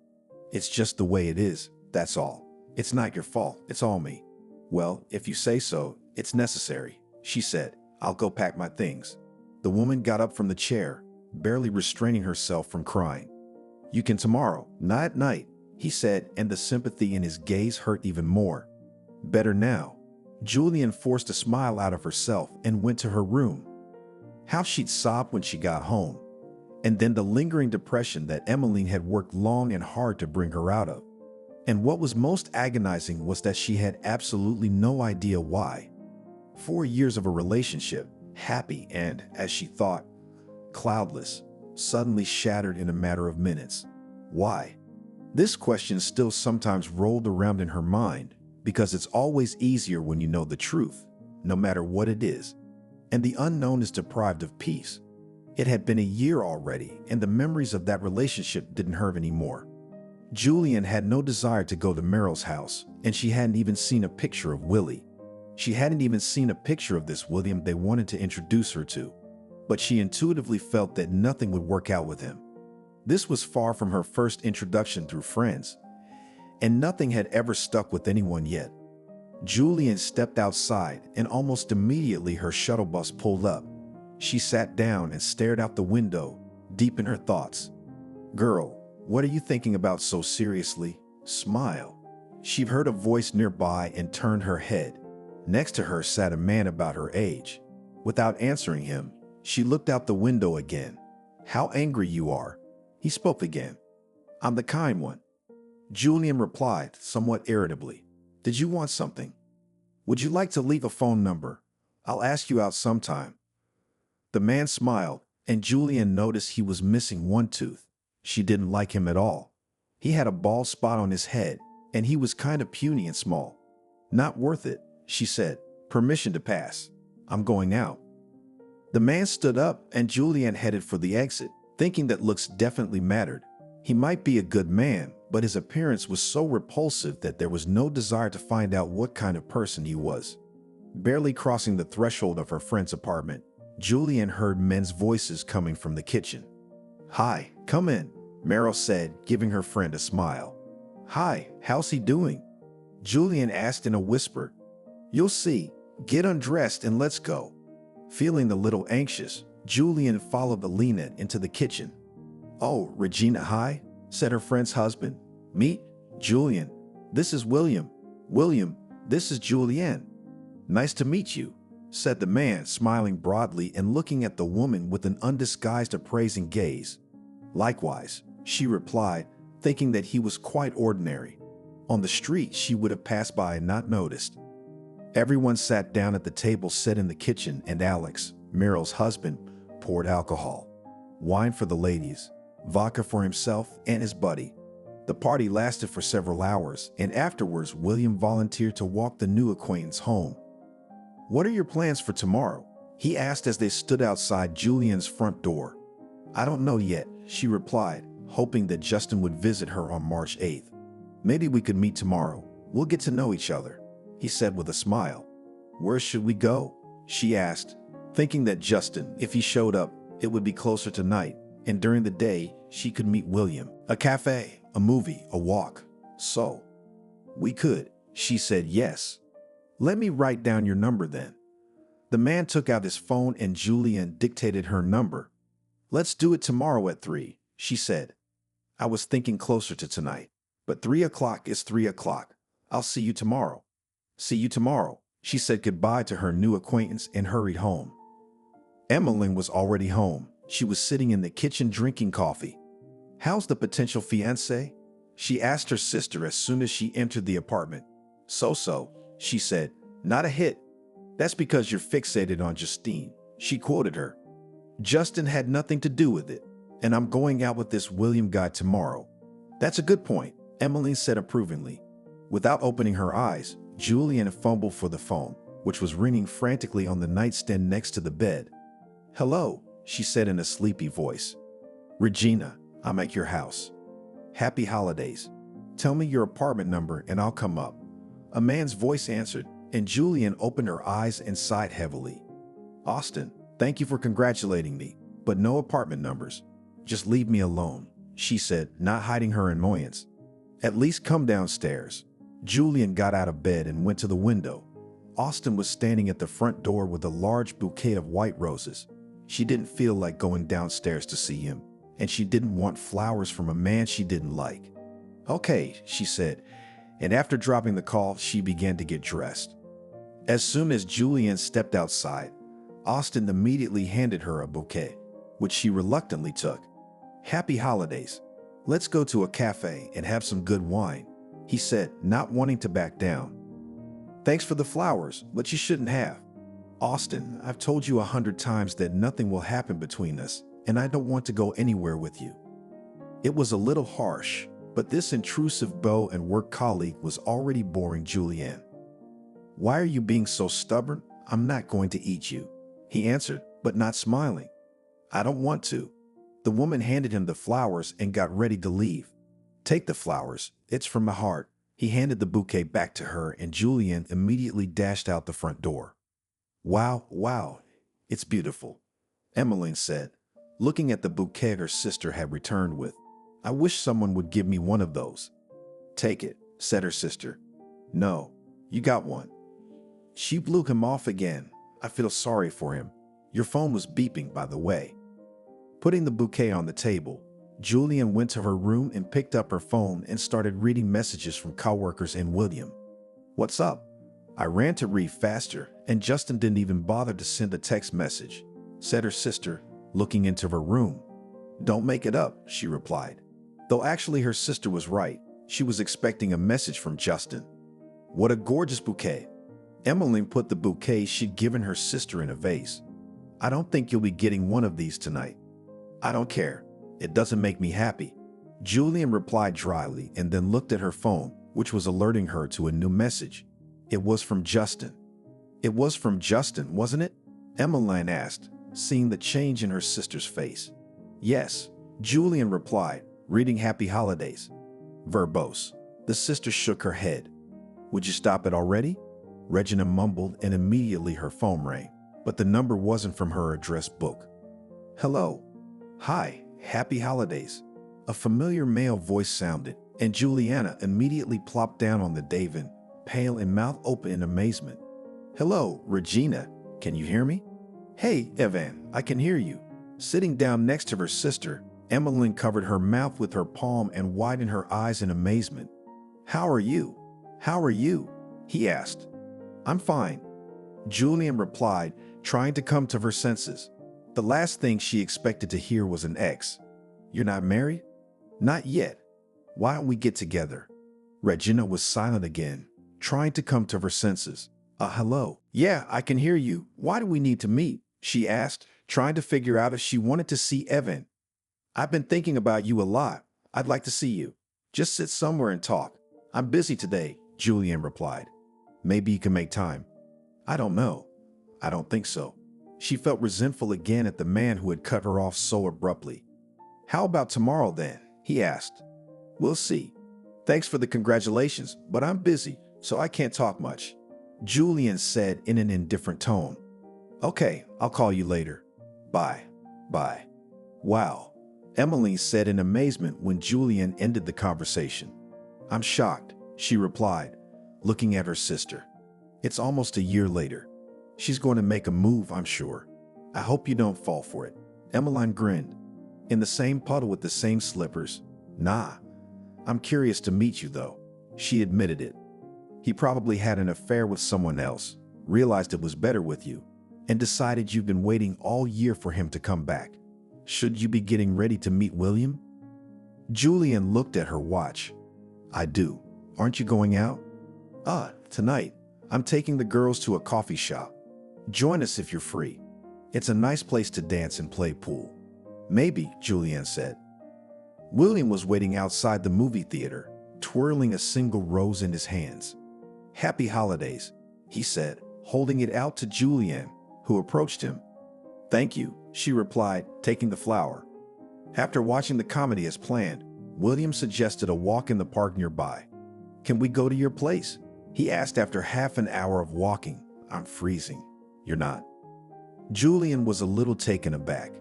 It's just the way it is, that's all. It's not your fault, it's all me. Well, if you say so, it's necessary, she said. I'll go pack my things. The woman got up from the chair, barely restraining herself from crying. You can tomorrow, not at night, he said, and the sympathy in his gaze hurt even more. Better now. Julian forced a smile out of herself and went to her room. How she'd sobbed when she got home, and then the lingering depression that Emmeline had worked long and hard to bring her out of. And what was most agonizing was that she had absolutely no idea why. 4 years of a relationship, happy and, as she thought, cloudless, suddenly shattered in a matter of minutes. Why? This question still sometimes rolled around in her mind, because it's always easier when you know the truth, no matter what it is. And the unknown is deprived of peace. It had been a year already, and the memories of that relationship didn't hurt anymore. Julian had no desire to go to Meryl's house, and she hadn't even seen a picture of Willie. She hadn't even seen a picture of this William they wanted to introduce her to. But she intuitively felt that nothing would work out with him. This was far from her first introduction through friends, and nothing had ever stuck with anyone yet. Julian stepped outside, and almost immediately her shuttle bus pulled up. She sat down and stared out the window, deep in her thoughts. "Girl, what are you thinking about so seriously? Smile." She heard a voice nearby and turned her head. Next to her sat a man about her age. Without answering him, she looked out the window again. "How angry you are." He spoke again. "I'm the kind one." Julian replied, somewhat irritably. "Did you want something? Would you like to leave a phone number? I'll ask you out sometime." The man smiled, and Julian noticed he was missing one tooth. She didn't like him at all. He had a bald spot on his head, and he was kind of puny and small. "Not worth it," she said. "Permission to pass. I'm going out." The man stood up, and Julian headed for the exit, thinking that looks definitely mattered. He might be a good man, but his appearance was so repulsive that there was no desire to find out what kind of person he was. Barely crossing the threshold of her friend's apartment, Julian heard men's voices coming from the kitchen. "Hi, come in," Meryl said, giving her friend a smile. "Hi, how's he doing?" Julian asked in a whisper. "You'll see. Get undressed and let's go." Feeling a little anxious, Julian followed Alina into the kitchen. "Oh, Regina, hi," said her friend's husband. "Meet Julian. This is William. William, this is Julianne." "Nice to meet you," said the man, smiling broadly and looking at the woman with an undisguised appraising gaze. "Likewise," she replied, thinking that he was quite ordinary. On the street, she would have passed by and not noticed. Everyone sat down at the table set in the kitchen, and Alex, Meryl's husband, poured alcohol. Wine for the ladies, vodka for himself and his buddy. The party lasted for several hours, and afterwards William volunteered to walk the new acquaintance home. "What are your plans for tomorrow?" he asked as they stood outside Julian's front door. "I don't know yet," she replied, hoping that Justin would visit her on March 8th. "Maybe we could meet tomorrow. We'll get to know each other," he said with a smile. "Where should we go?" she asked, thinking that Justin, if he showed up, it would be closer to night, and during the day, she could meet William. "A cafe, a movie, a walk." "So, we could," she said. "Yes. Let me write down your number then." The man took out his phone and Julian dictated her number. "Let's do it tomorrow at 3, she said. "I was thinking closer to tonight, but 3 o'clock is 3 o'clock. I'll see you tomorrow." "See you tomorrow." She said goodbye to her new acquaintance and hurried home. Emmeline was already home. She was sitting in the kitchen drinking coffee. "How's the potential fiancé?" she asked her sister as soon as she entered the apartment. So, she said. "Not a hit." "That's because you're fixated on Justine," she quoted her. "Justin had nothing to do with it, and I'm going out with this William guy tomorrow." "That's a good point," Emmeline said approvingly. Without opening her eyes, Julian fumbled for the phone, which was ringing frantically on the nightstand next to the bed. "Hello," she said in a sleepy voice. "Regina, I'm at your house. Happy holidays. Tell me your apartment number and I'll come up." A man's voice answered, and Julian opened her eyes and sighed heavily. "Austin, thank you for congratulating me, but no apartment numbers. Just leave me alone," she said, not hiding her annoyance. "At least come downstairs." Julian got out of bed and went to the window. Austin was standing at the front door with a large bouquet of white roses. She didn't feel like going downstairs to see him, and she didn't want flowers from a man she didn't like. "Okay," she said, and after dropping the call, she began to get dressed. As soon as Julian stepped outside, Austin immediately handed her a bouquet, which she reluctantly took. "Happy holidays. Let's go to a cafe and have some good wine," he said, not wanting to back down. "Thanks for the flowers, but you shouldn't have." "Austin, I've told you 100 times that nothing will happen between us, and I don't want to go anywhere with you." It was a little harsh, but this intrusive beau and work colleague was already boring Julianne. "Why are you being so stubborn? I'm not going to eat you," he answered, but not smiling. "I don't want to." The woman handed him the flowers and got ready to leave. "Take the flowers. It's from my heart." He handed the bouquet back to her, and Julianne immediately dashed out the front door. Wow, it's beautiful," Emmeline said, looking at the bouquet her sister had returned with. "I wish someone would give me one of those." "Take it," said her sister. No, you got one. She blew him off again. I feel sorry for him. Your phone was beeping, by the way. Putting the bouquet on the table, Julian went to her room and picked up her phone and started reading messages from coworkers and William. What's up? I ran to read faster, and Justin didn't even bother to send a text message, said her sister, looking into her room. Don't make it up, she replied. Though actually her sister was right. She was expecting a message from Justin. What a gorgeous bouquet. Emmeline put the bouquet she'd given her sister in a vase. I don't think you'll be getting one of these tonight. I don't care. It doesn't make me happy. Julian replied dryly and then looked at her phone, which was alerting her to a new message. It was from Justin. It was from Justin, wasn't it? Emmeline asked, seeing the change in her sister's face. Yes, Julian replied, reading Happy Holidays. Verbose. The sister shook her head. Would you stop it already? Regina mumbled and immediately her phone rang, but the number wasn't from her address book. Hello. Hi, Happy Holidays. A familiar male voice sounded, and Juliana immediately plopped down on the divan, pale and mouth open in amazement. Hello, Regina. Can you hear me? Hey, Evan, I can hear you. Sitting down next to her sister, Emmeline covered her mouth with her palm and widened her eyes in amazement. How are you? How are you? He asked. I'm fine. Julian replied, trying to come to her senses. The last thing she expected to hear was an ex. You're not married? Not yet. Why don't we get together? Regina was silent again, trying to come to her senses. Hello. Yeah, I can hear you. Why do we need to meet? She asked, trying to figure out if she wanted to see Evan. I've been thinking about you a lot. I'd like to see you. Just sit somewhere and talk. I'm busy today, Julian replied. Maybe you can make time. I don't know. I don't think so. She felt resentful again at the man who had cut her off so abruptly. How about tomorrow then? He asked. We'll see. Thanks for the congratulations, but I'm busy, so I can't talk much, Julian said in an indifferent tone. Okay, I'll call you later. Bye. Bye. Wow, Emmeline said in amazement when Julian ended the conversation. I'm shocked, she replied, looking at her sister. It's almost a year later. She's going to make a move, I'm sure. I hope you don't fall for it. Emmeline grinned. In the same puddle with the same slippers? Nah. I'm curious to meet you, though. She admitted it. He probably had an affair with someone else, realized it was better with you, and decided you've been waiting all year for him to come back. Should you be getting ready to meet William? Julian looked at her watch. I do. Aren't you going out? Tonight. I'm taking the girls to a coffee shop. Join us if you're free. It's a nice place to dance and play pool. Maybe, Julian said. William was waiting outside the movie theater, twirling a single rose in his hands. Happy holidays, he said, holding it out to Julian, who approached him. Thank you, she replied, taking the flower. After watching the comedy as planned, William suggested a walk in the park nearby. Can we go to your place? He asked after half an hour of walking. I'm freezing. You're not. Julian was a little taken aback.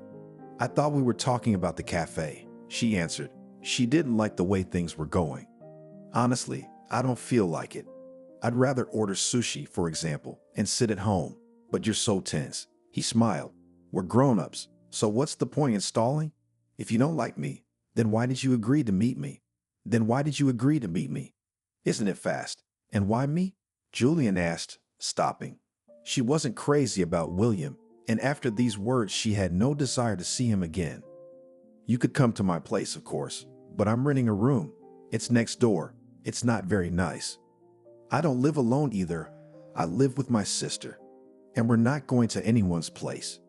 I thought we were talking about the cafe, she answered. She didn't like the way things were going. Honestly, I don't feel like it. I'd rather order sushi, for example, and sit at home. But you're so tense. He smiled. We're grown-ups, so what's the point in stalling? If you don't like me, then why did you agree to meet me? Isn't it fast? And why me? Julian asked, stopping. She wasn't crazy about William, and after these words she had no desire to see him again. You could come to my place, of course, but I'm renting a room. It's next door. It's not very nice. I don't live alone either. I live with my sister, and we're not going to anyone's place.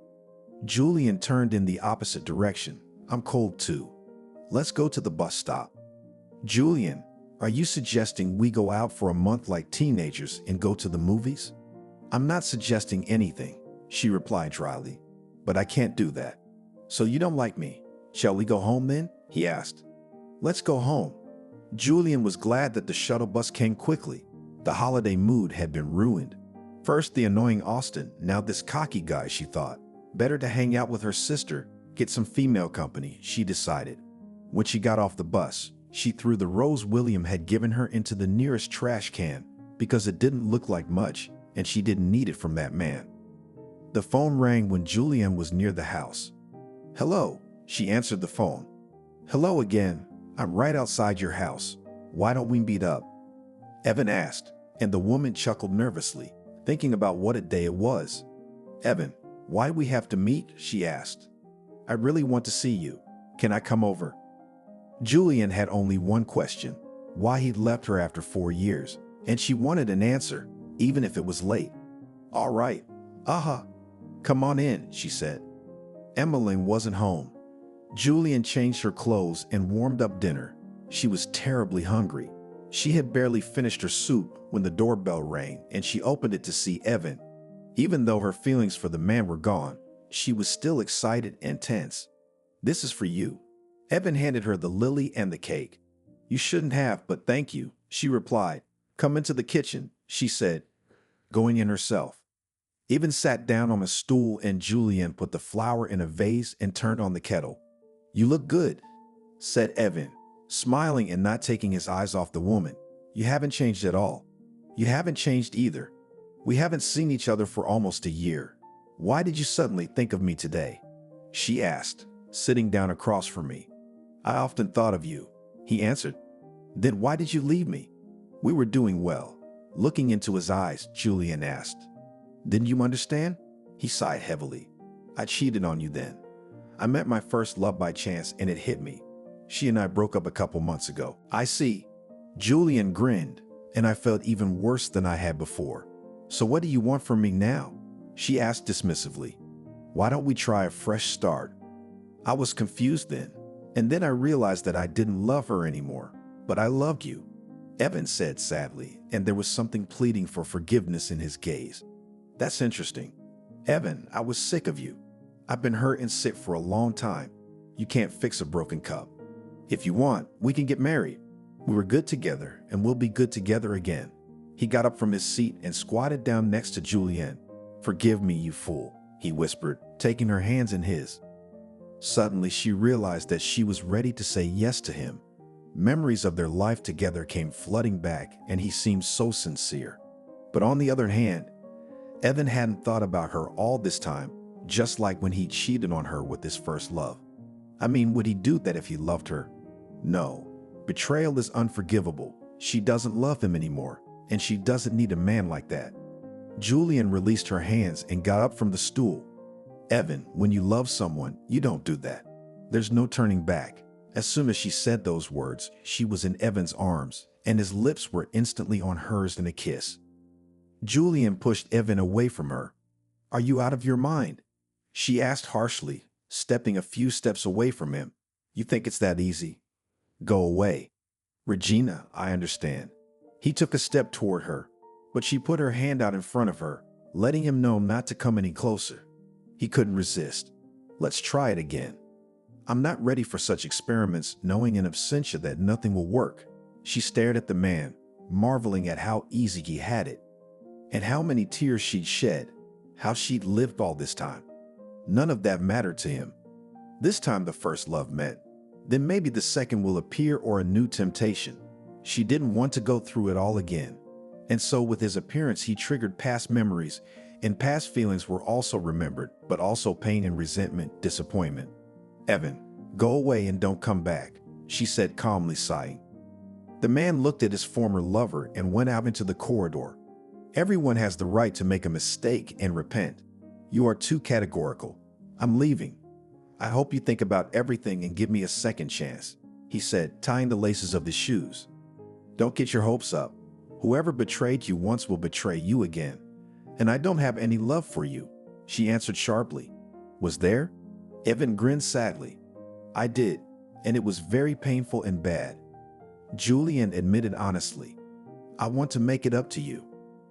Julian turned in the opposite direction. I'm cold too. Let's go to the bus stop. Julian, are you suggesting we go out for a month like teenagers and go to the movies? I'm not suggesting anything, she replied dryly, but I can't do that. So you don't like me. Shall we go home then? He asked. Let's go home. Julian was glad that the shuttle bus came quickly. The holiday mood had been ruined. First the annoying Austin, now this cocky guy, she thought. Better to hang out with her sister, get some female company, she decided. When she got off the bus, She threw the rose William had given her into the nearest trash can because it didn't look like much and she didn't need it from that man. The phone rang when Julianne was near the house. "Hello," she answered the phone. "Hello again. I'm right outside your house. Why don't we meet up?" Evan asked, and the woman chuckled nervously, thinking about what a day it was. "Evan, why do we have to meet?" she asked. "I really want to see you. Can I come over?" Julian had only one question: why he'd left her after 4 years, and she wanted an answer, even if it was late. "All right. Come on in," she said. Emmeline wasn't home. Julian changed her clothes and warmed up dinner. She was terribly hungry. She had barely finished her soup when the doorbell rang and she opened it to see Evan. Even though her feelings for the man were gone, she was still excited and tense. "This is for you." Evan handed her the lily and the cake. "You shouldn't have, but thank you," she replied. "Come into the kitchen," she said, going in herself. Evan sat down on a stool and Julian put the flour in a vase and turned on the kettle. "You look good," said Evan, smiling and not taking his eyes off the woman. "You haven't changed at all." "You haven't changed either. We haven't seen each other for almost a year. Why did you suddenly think of me today?" she asked, sitting down across from me. "I often thought of you," he answered. "Then why did you leave me?" "We were doing well." Looking into his eyes, Julian asked. "Didn't you understand?" He sighed heavily. "I cheated on you then. I met my first love by chance and it hit me. She and I broke up a couple months ago." "I see." Julian grinned, and I felt even worse than I had before. "So what do you want from me now?" she asked dismissively. "Why don't we try a fresh start?" I was confused then, and then I realized that I didn't love her anymore, but I loved you, Evan said sadly, and there was something pleading for forgiveness in his gaze. "That's interesting. Evan, I was sick of you. I've been hurt and sick for a long time. You can't fix a broken cup. If you want, we can get married. We were good together and we'll be good together again." He got up from his seat and squatted down next to Julianne. "Forgive me, you fool," he whispered, taking her hands in his. Suddenly, she realized that she was ready to say yes to him. Memories of their life together came flooding back, and he seemed so sincere. But on the other hand, Evan hadn't thought about her all this time, just like when he cheated on her with his first love. I mean, would he do that if he loved her? No. Betrayal is unforgivable. She doesn't love him anymore, and she doesn't need a man like that. Julian released her hands and got up from the stool. "Evan, when you love someone, you don't do that. There's no turning back." As soon as she said those words, she was in Evan's arms, and his lips were instantly on hers in a kiss. Julian pushed Evan away from her. "Are you out of your mind?" she asked harshly, stepping a few steps away from him. "You think it's that easy? Go away." "Regina, I understand." He took a step toward her, but she put her hand out in front of her, letting him know not to come any closer. He couldn't resist. "Let's try it again." "I'm not ready for such experiments, knowing in absentia that nothing will work." She stared at the man, marveling at how easy he had it, and how many tears she'd shed, how she'd lived all this time. None of that mattered to him. This time the first love met. Then maybe the second will appear or a new temptation. She didn't want to go through it all again. And so with his appearance he triggered past memories, and past feelings were also remembered, but also pain and resentment, disappointment. "Evan, go away and don't come back," she said calmly, sighing. The man looked at his former lover and went out into the corridor. "Everyone has the right to make a mistake and repent. You are too categorical. I'm leaving. I hope you think about everything and give me a second chance," he said, tying the laces of his shoes. "Don't get your hopes up. Whoever betrayed you once will betray you again. And I don't have any love for you," she answered sharply. "Was there?" Evan grinned sadly. "I did, and it was very painful and bad." Julian admitted honestly. "I want to make it up to you,"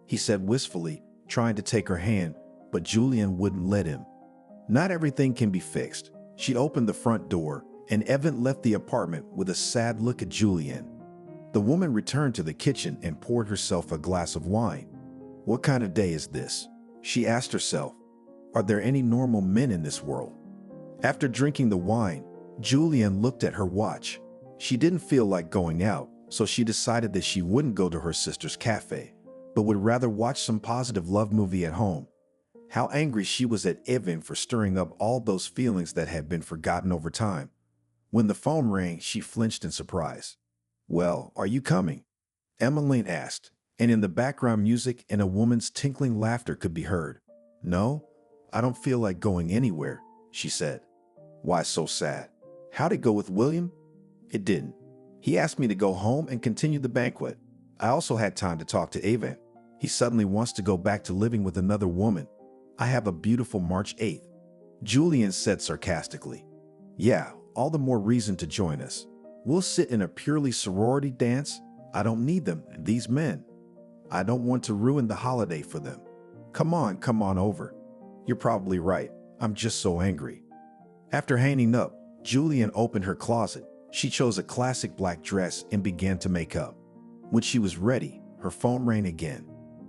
he said wistfully, trying to take her hand, but Julian wouldn't let him. Not everything can be fixed. She opened the front door, and Evan left the apartment with a sad look at Julian. The woman returned to the kitchen and poured herself a glass of wine. What kind of day is this? She asked herself. Are there any normal men in this world? After drinking the wine, Julian looked at her watch. She didn't feel like going out, so she decided that she wouldn't go to her sister's cafe, but would rather watch some positive love movie at home. How angry she was at Evan for stirring up all those feelings that had been forgotten over time. When the phone rang, she flinched in surprise. "Well, are you coming?" Emmeline asked, and in the background music and a woman's tinkling laughter could be heard. "No, I don't feel like going anywhere," she said. "Why so sad? How'd it go with William?" "It didn't. He asked me to go home and continue the banquet. I also had time to talk to Evan. He suddenly wants to go back to living with another woman. I have a beautiful March 8th. Julian said sarcastically. "Yeah, all the more reason to join us. We'll sit in a purely sorority dance. I don't need them, these men. I don't want to ruin the holiday for them. Come on over." "You're probably right. I'm just so angry." After hanging up, Julian opened her closet. She chose a classic black dress and began to make up. When she was ready, her phone rang again.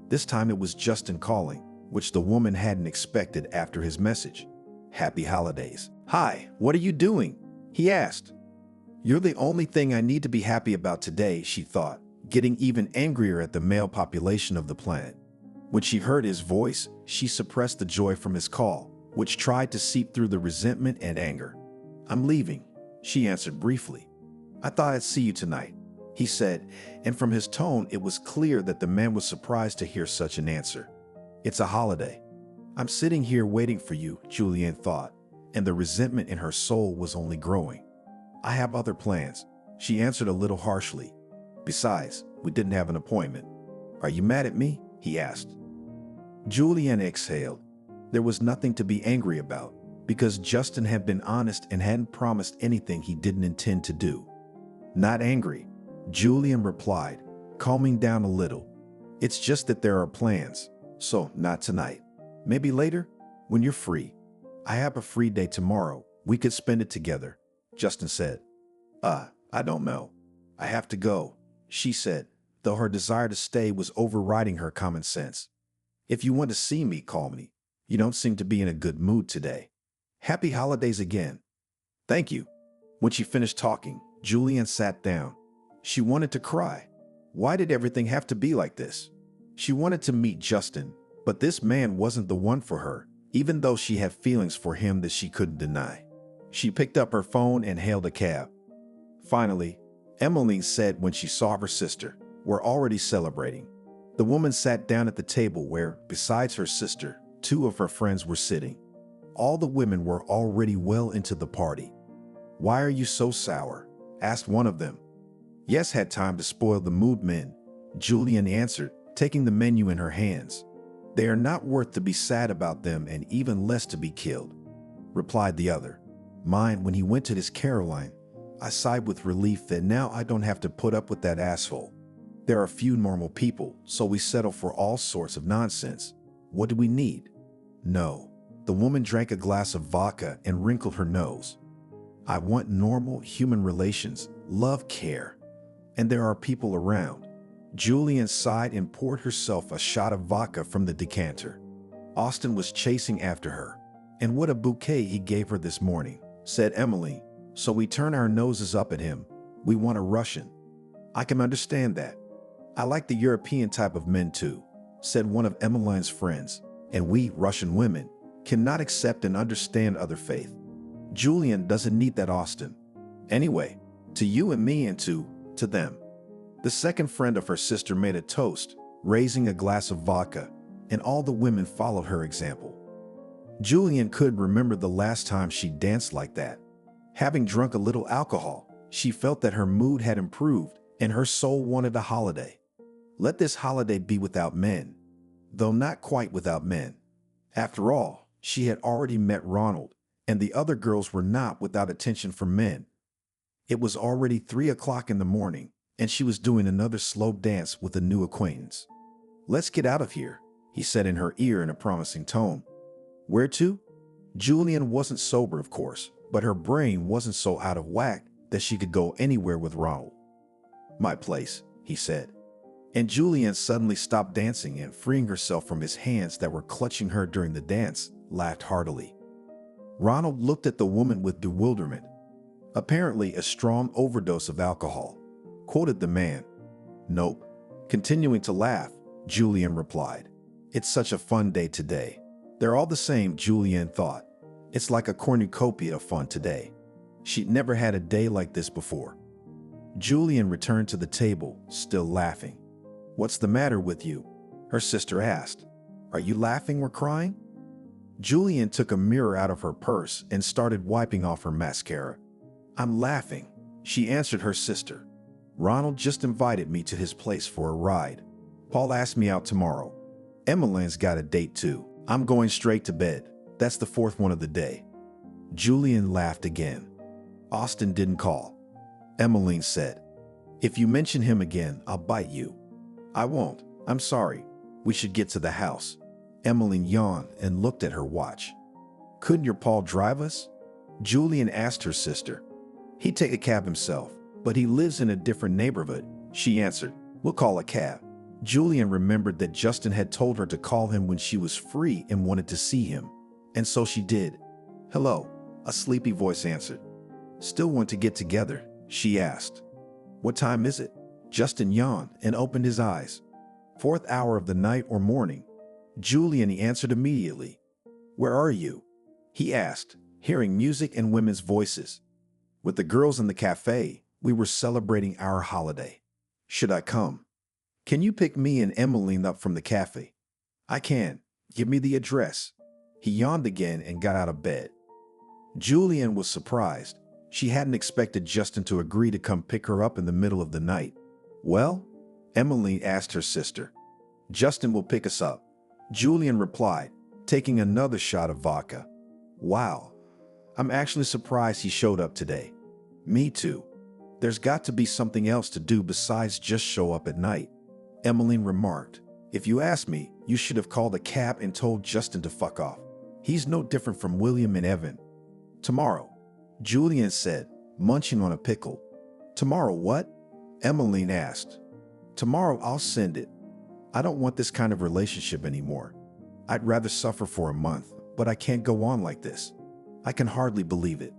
This time it was Justin calling, which the woman hadn't expected after his message. "Happy holidays." "Hi, what are you doing?" he asked. "You're the only thing I need to be happy about today," she thought, getting even angrier at the male population of the planet. When she heard his voice, she suppressed the joy from his call, which tried to seep through the resentment and anger. "I'm leaving," she answered briefly. "I thought I'd see you tonight," he said, and from his tone it was clear that the man was surprised to hear such an answer. "It's a holiday." "I'm sitting here waiting for you," Julianne thought, and the resentment in her soul was only growing. "I have other plans," she answered a little harshly. "Besides, we didn't have an appointment." "Are you mad at me?" he asked. Julianne exhaled. There was nothing to be angry about, because Justin had been honest and hadn't promised anything he didn't intend to do. "Not angry," Julian replied, calming down a little. "It's just that there are plans, so not tonight. Maybe later, when you're free." "I have a free day tomorrow. We could spend it together," Justin said. I don't know. I have to go," she said, though her desire to stay was overriding her common sense. "If you want to see me, call me. You don't seem to be in a good mood today. Happy holidays again." "Thank you." When she finished talking, Julianne sat down. She wanted to cry. Why did everything have to be like this? She wanted to meet Justin, but this man wasn't the one for her, even though she had feelings for him that she couldn't deny. She picked up her phone and hailed a cab. Finally, Emmeline said when she saw her sister, "We're already celebrating." The woman sat down at the table where, besides her sister, 2 of her friends were sitting. All the women were already well into the party. "Why are you so sour?" asked one of them. "Yes, had time to spoil the mood, men," Julian answered, taking the menu in her hands. "They are not worth to be sad about them and even less to be killed," replied the other. "Mine, when he went to his Caroline, I sighed with relief that now I don't have to put up with that asshole. There are few normal people, so we settle for all sorts of nonsense. What do we need?" "No." The woman drank a glass of vodka and wrinkled her nose. "I want normal human relations, love, care. And there are people around." Julian sighed and poured herself a shot of vodka from the decanter. "Austin was chasing after her. And what a bouquet he gave her this morning," said Emily. "So we turn our noses up at him. We want a Russian." "I can understand that. I like the European type of men too," said one of Emmeline's friends. "And we, Russian women, cannot accept and understand other faith. Julian doesn't need that Austin. Anyway, to you and me and to them." The second friend of her sister made a toast, raising a glass of vodka, and all the women followed her example. Julian couldn't remember the last time she danced like that. Having drunk a little alcohol, she felt that her mood had improved and her soul wanted a holiday. Let this holiday be without men, though not quite without men. After all, she had already met Ronald, and the other girls were not without attention from men. It was already 3 o'clock in the morning, and she was doing another slow dance with a new acquaintance. "Let's get out of here," he said in her ear in a promising tone. "Where to?" Julian wasn't sober, of course, but her brain wasn't so out of whack that she could go anywhere with Ronald. "My place," he said. And Julian suddenly stopped dancing and, freeing herself from his hands that were clutching her during the dance, laughed heartily. Ronald looked at the woman with bewilderment. Apparently a strong overdose of alcohol, quoted the man. Nope. Continuing to laugh, Julian replied. It's such a fun day today. They're all the same, Julian thought. It's like a cornucopia of fun today. She'd never had a day like this before. Julian returned to the table, still laughing. What's the matter with you? Her sister asked. Are you laughing or crying? Julian took a mirror out of her purse and started wiping off her mascara. I'm laughing, she answered her sister. Ronald just invited me to his place for a ride. Paul asked me out tomorrow. Emmeline's got a date too. I'm going straight to bed. That's the fourth one of the day. Julian laughed again. Austin didn't call. Emmeline said, If you mention him again, I'll bite you. I won't. I'm sorry. We should get to the house. Emmeline yawned and looked at her watch. Couldn't your Paul drive us? Julian asked her sister. He'd take a cab himself, but he lives in a different neighborhood, she answered. We'll call a cab. Julian remembered that Justin had told her to call him when she was free and wanted to see him, and so she did. Hello, a sleepy voice answered. Still want to get together? She asked. What time is it? Justin yawned and opened his eyes. 4th hour of the night or morning. Julian, he answered immediately. Where are you? He asked, hearing music and women's voices. With the girls in the cafe, we were celebrating our holiday. Should I come? Can you pick me and Emmeline up from the cafe? I can. Give me the address. He yawned again and got out of bed. Julian was surprised. She hadn't expected Justin to agree to come pick her up in the middle of the night. Well, Emmeline asked her sister. Justin will pick us up, Julian replied, taking another shot of vodka. Wow, I'm actually surprised he showed up today. Me too. There's got to be something else to do besides just show up at night, Emmeline remarked. If you ask me, you should have called a cab and told Justin to fuck off. He's no different from William and Evan. Tomorrow, Julian said, munching on a pickle. Tomorrow what? Emmeline asked. Tomorrow I'll send it. I don't want this kind of relationship anymore. I'd rather suffer for a month, but I can't go on like this. I can hardly believe it.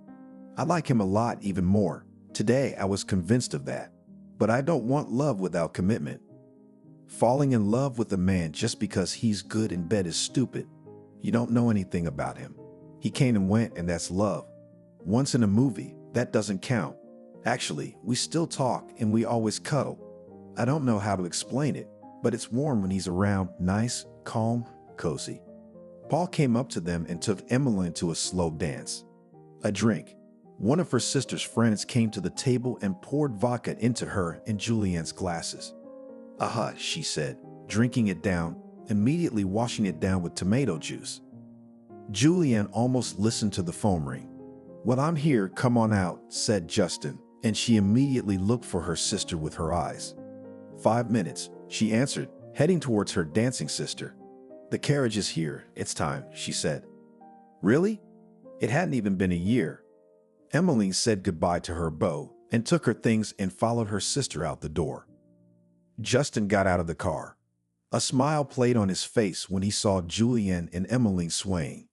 I like him a lot even more. Today I was convinced of that. But I don't want love without commitment. Falling in love with a man just because he's good in bed is stupid. You don't know anything about him. He came and went, and that's love. Once in a movie, that doesn't count. Actually, we still talk and we always cuddle. I don't know how to explain it, but it's warm when he's around, nice, calm, cozy. Paul came up to them and took Emmeline to a slow dance. A drink. One of her sister's friends came to the table and poured vodka into her and Julian's glasses. Aha, she said, drinking it down, immediately washing it down with tomato juice. Julian almost listened to the phone ring. Well, I'm here, come on out, said Justin, and she immediately looked for her sister with her eyes. 5 minutes, she answered, heading towards her dancing sister. The carriage is here, it's time, she said. Really? It hadn't even been a year. Emmeline said goodbye to her beau and took her things and followed her sister out the door. Justin got out of the car. A smile played on his face when he saw Julian and Emmeline swaying.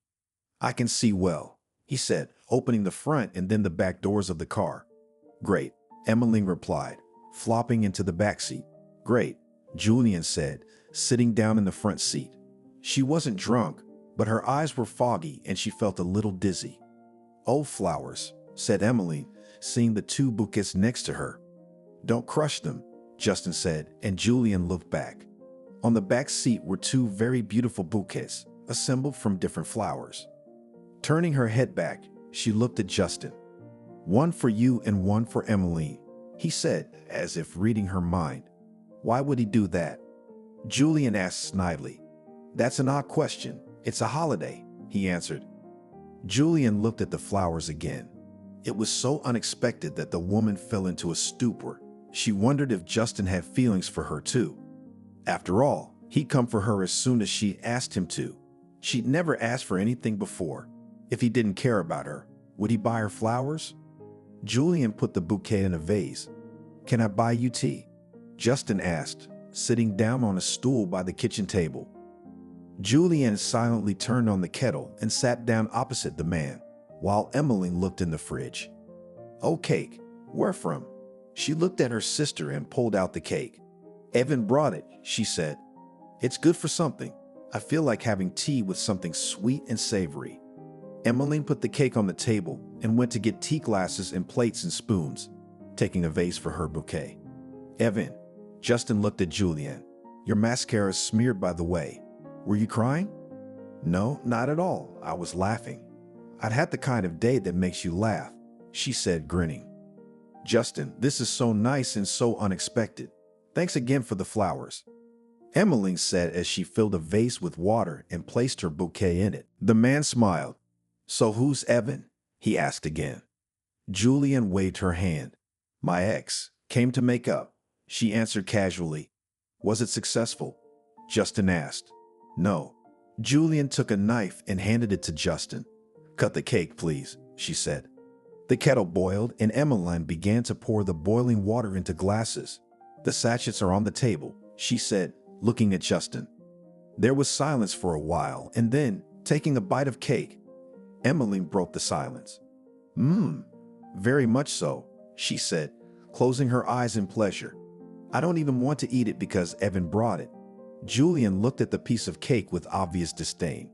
I can see well, he said, opening the front and then the back doors of the car. Great, Emmeline replied, flopping into the back seat. Great, Julian said, sitting down in the front seat. She wasn't drunk, but her eyes were foggy and she felt a little dizzy. Oh, flowers, said Emmeline, seeing the 2 bouquets next to her. Don't crush them, Justin said, and Julian looked back. On the back seat were 2 very beautiful bouquets, assembled from different flowers. Turning her head back, she looked at Justin. One for you and one for Emmeline, he said, as if reading her mind. Why would he do that? Julian asked snidely. That's an odd question. It's a holiday, he answered. Julian looked at the flowers again. It was so unexpected that the woman fell into a stupor. She wondered if Justin had feelings for her too. After all, he'd come for her as soon as she asked him to. She'd never asked for anything before. If he didn't care about her, would he buy her flowers? Julian put the bouquet in a vase. Can I buy you tea? Justin asked, sitting down on a stool by the kitchen table. Julian silently turned on the kettle and sat down opposite the man, while Emmeline looked in the fridge. Oh, cake. Where from? She looked at her sister and pulled out the cake. Evan brought it, she said. It's good for something. I feel like having tea with something sweet and savory. Emmeline put the cake on the table and went to get tea glasses and plates and spoons, taking a vase for her bouquet. Evan, Justin looked at Julian. Your mascara is smeared, by the way. Were you crying? No, not at all. I was laughing. I'd had the kind of day that makes you laugh, she said, grinning. Justin, this is so nice and so unexpected. Thanks again for the flowers, Emmeline said as she filled a vase with water and placed her bouquet in it. The man smiled. So who's Evan? He asked again. Julian waved her hand. My ex came to make up, she answered casually. Was it successful? Justin asked. No. Julian took a knife and handed it to Justin. Cut the cake, please, she said. The kettle boiled and Emmeline began to pour the boiling water into glasses. The sachets are on the table, she said, looking at Justin. There was silence for a while, and then, taking a bite of cake, Emmeline broke the silence. Very much so, she said, closing her eyes in pleasure. I don't even want to eat it because Evan brought it. Julian looked at the piece of cake with obvious disdain.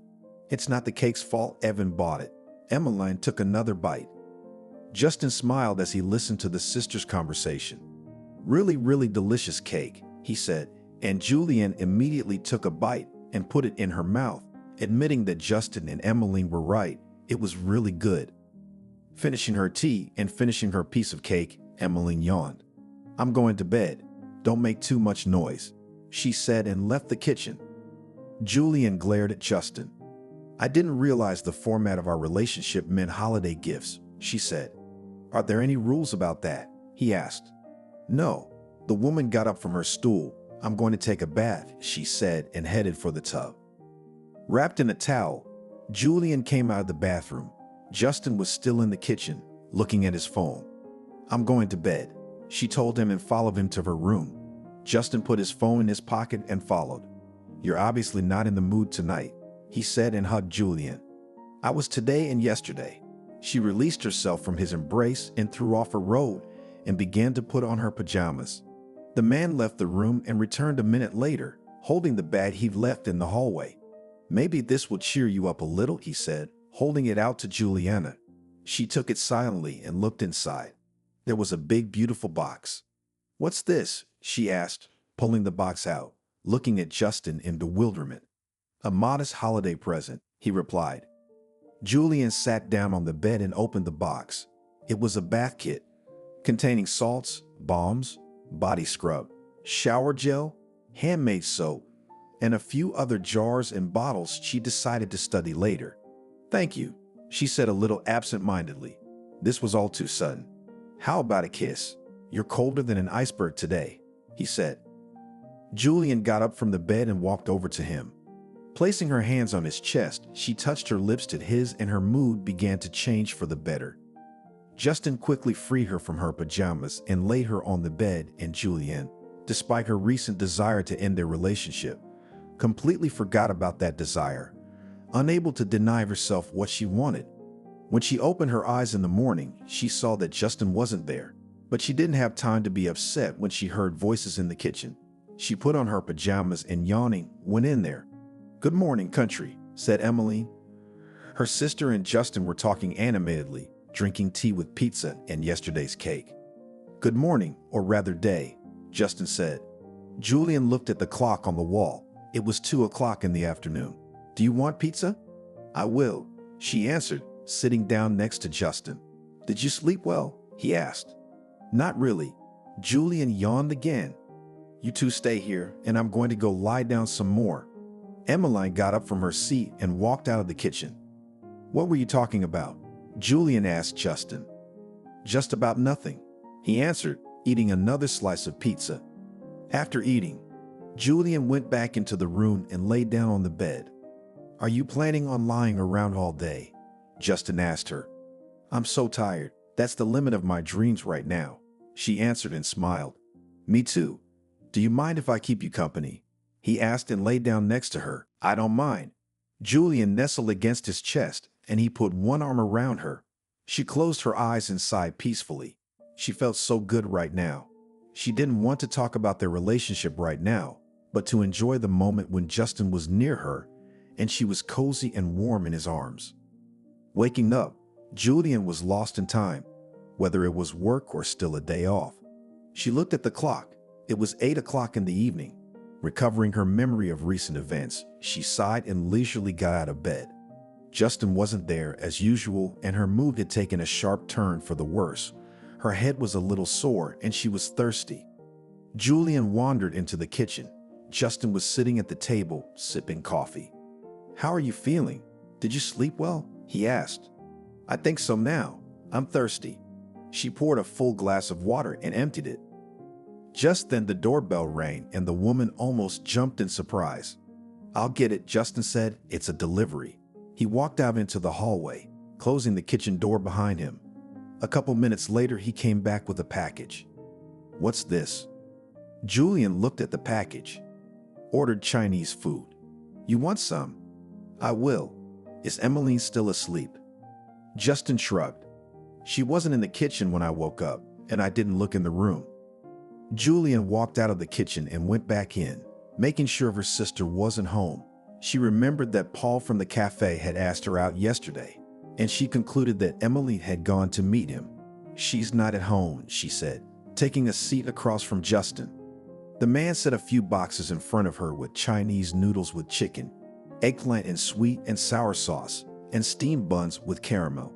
It's not the cake's fault, Evan bought it. Emmeline took another bite. Justin smiled as he listened to the sisters' conversation. Really, really delicious cake, he said, and Julian immediately took a bite and put it in her mouth, admitting that Justin and Emmeline were right. It was really good. Finishing her tea and finishing her piece of cake, Emmeline yawned. I'm going to bed. Don't make too much noise, she said and left the kitchen. Julian glared at Justin. I didn't realize the format of our relationship meant holiday gifts, she said. Are there any rules about that? He asked. No. The woman got up from her stool. I'm going to take a bath, she said, and headed for the tub. Wrapped in a towel, Julian came out of the bathroom. Justin was still in the kitchen, looking at his phone. I'm going to bed, she told him and followed him to her room. Justin put his phone in his pocket and followed. You're obviously not in the mood tonight, he said and hugged Julian. I was today and yesterday. She released herself from his embrace and threw off her robe and began to put on her pajamas. The man left the room and returned a minute later, holding the bag he'd left in the hallway. Maybe this will cheer you up a little, he said, holding it out to Juliana. She took it silently and looked inside. There was a big, beautiful box. What's this? She asked, pulling the box out, looking at Justin in bewilderment. A modest holiday present, he replied. Julian sat down on the bed and opened the box. It was a bath kit, containing salts, balms, body scrub, shower gel, handmade soap, and a few other jars and bottles she decided to study later. Thank you, she said a little absent-mindedly. This was all too sudden. How about a kiss? You're colder than an iceberg today, he said. Julian got up from the bed and walked over to him. Placing her hands on his chest, she touched her lips to his and her mood began to change for the better. Justin quickly freed her from her pajamas and laid her on the bed, and Julian, despite her recent desire to end their relationship, completely forgot about that desire, unable to deny herself what she wanted. When she opened her eyes in the morning, she saw that Justin wasn't there, but she didn't have time to be upset when she heard voices in the kitchen. She put on her pajamas and, yawning, went in there. Good morning, country, said Emmeline. Her sister and Justin were talking animatedly, drinking tea with pizza and yesterday's cake. Good morning, or rather day, Justin said. Julian looked at the clock on the wall. It was 2 o'clock in the afternoon. Do you want pizza? I will, she answered, sitting down next to Justin. Did you sleep well? He asked. Not really. Julian yawned again. You two stay here, and I'm going to go lie down some more. Emmeline got up from her seat and walked out of the kitchen. What were you talking about? Julian asked Justin. Just about nothing, he answered, eating another slice of pizza. After eating, Julian went back into the room and lay down on the bed. Are you planning on lying around all day? Justin asked her. I'm so tired. That's the limit of my dreams right now, she answered and smiled. Me too. Do you mind if I keep you company? He asked and lay down next to her. I don't mind. Julian nestled against his chest and he put one arm around her. She closed her eyes and sighed peacefully. She felt so good right now. She didn't want to talk about their relationship right now, but to enjoy the moment when Justin was near her and she was cozy and warm in his arms. Waking up, Julian was lost in time, whether it was work or still a day off. She looked at the clock. It was 8 o'clock in the evening. Recovering her memory of recent events, she sighed and leisurely got out of bed. Justin wasn't there as usual, and her mood had taken a sharp turn for the worse. Her head was a little sore and she was thirsty. Julian wandered into the kitchen. Justin was sitting at the table, sipping coffee. "How are you feeling? Did you sleep well?" he asked. "I think so now. I'm thirsty." She poured a full glass of water and emptied it. Just then the doorbell rang and the woman almost jumped in surprise. "I'll get it," Justin said. "It's a delivery." He walked out into the hallway, closing the kitchen door behind him. A couple minutes later, he came back with a package. "What's this?" Julian looked at the package. "Ordered Chinese food. You want some?" "I will. Is Emmeline still asleep?" Justin shrugged. "She wasn't in the kitchen when I woke up, and I didn't look in the room." Julian walked out of the kitchen and went back in, making sure her sister wasn't home. She remembered that Paul from the cafe had asked her out yesterday, and she concluded that Emily had gone to meet him. "She's not at home," she said, taking a seat across from Justin. The man set a few boxes in front of her with Chinese noodles with chicken, eggplant and sweet and sour sauce, and steamed buns with caramel.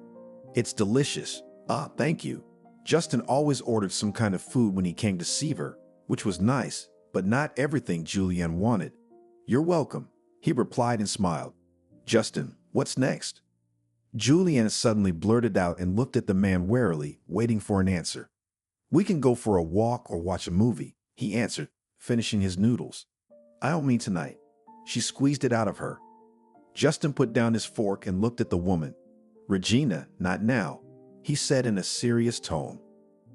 "It's delicious." "Ah, thank you." Justin always ordered some kind of food when he came to see her, which was nice, but not everything Julian wanted. "You're welcome," he replied and smiled. "Justin, what's next?" Julian suddenly blurted out and looked at the man warily, waiting for an answer. "We can go for a walk or watch a movie," he answered, finishing his noodles. "I don't mean tonight." She squeezed it out of her. Justin put down his fork and looked at the woman. "Regina, not now," he said in a serious tone.